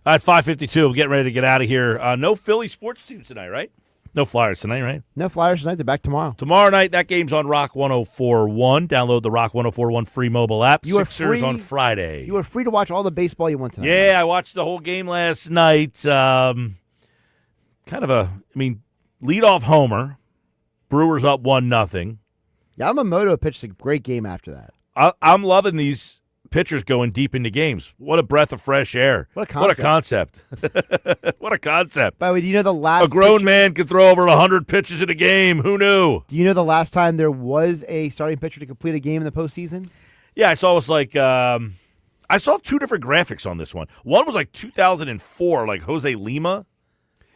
At 5:52, we're getting ready to get out of here. No Philly sports teams tonight, right? No Flyers tonight, right? No Flyers tonight. They're back tomorrow. Tomorrow night, that game's on Rock 104.1. Download the Rock 104.1 free mobile app. You are Sixers free on Friday. You are free to watch all the baseball you want tonight. Yeah, I watched the whole game last night. Kind of leadoff homer. Brewers up 1-0. Yamamoto pitched a great game after that. I'm loving these pitchers going deep into games. What a breath of fresh air. What a concept. What a concept. By the way, do you know the last A grown man can throw over 100 pitches in a game. Who knew? Do you know the last time there was a starting pitcher to complete a game in the postseason? Yeah, I saw it was like I saw two different graphics on this one. One was like 2004, like Jose Lima.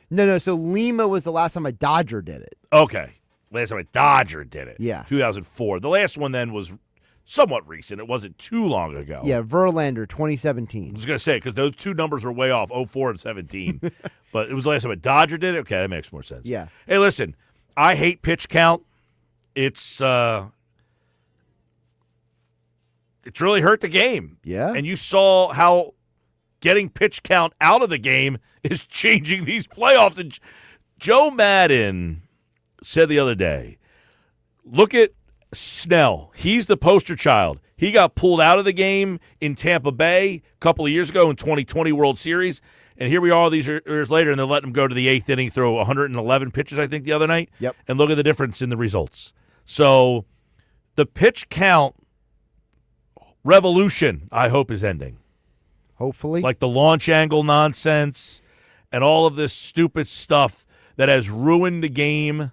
No. So Lima was the last time a Dodger did it. Okay. Last time a Dodger did it. Yeah. 2004. The last one then was somewhat recent. It wasn't too long ago. Yeah, Verlander, 2017. I was going to say, because those two numbers were way off, 04 and 17. But it was the last time a Dodger did it? Okay, that makes more sense. Yeah. Hey, listen, I hate pitch count. It's really hurt the game. Yeah. And you saw how getting pitch count out of the game is changing these playoffs. And Joe Madden said the other day, look at Snell. He's the poster child. He got pulled out of the game in Tampa Bay a couple of years ago in 2020 World Series, and here we are all these years later, and they're letting him go to the eighth inning, throw 111 pitches, I think, the other night. Yep. And look at the difference in the results. So the pitch count revolution, I hope, is ending. Hopefully. Like the launch angle nonsense and all of this stupid stuff that has ruined the game.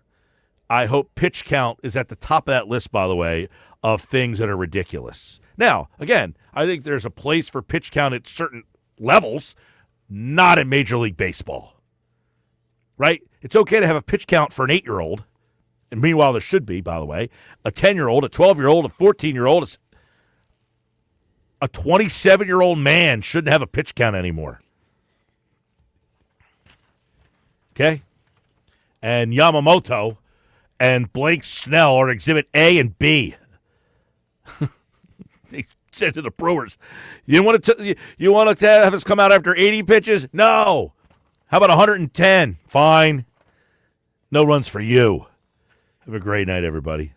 I hope pitch count is at the top of that list, by the way, of things that are ridiculous. Now, again, I think there's a place for pitch count at certain levels, not in Major League Baseball. Right? It's okay to have a pitch count for an 8-year-old, and meanwhile there should be, by the way, a 10-year-old, a 12-year-old, a 14-year-old, a 27-year-old man shouldn't have a pitch count anymore. Okay? And Yamamoto and Blake Snell are Exhibit A and B. He said to the Brewers, you want to have us come out after 80 pitches? No. How about 110? Fine. No runs for you. Have a great night, everybody.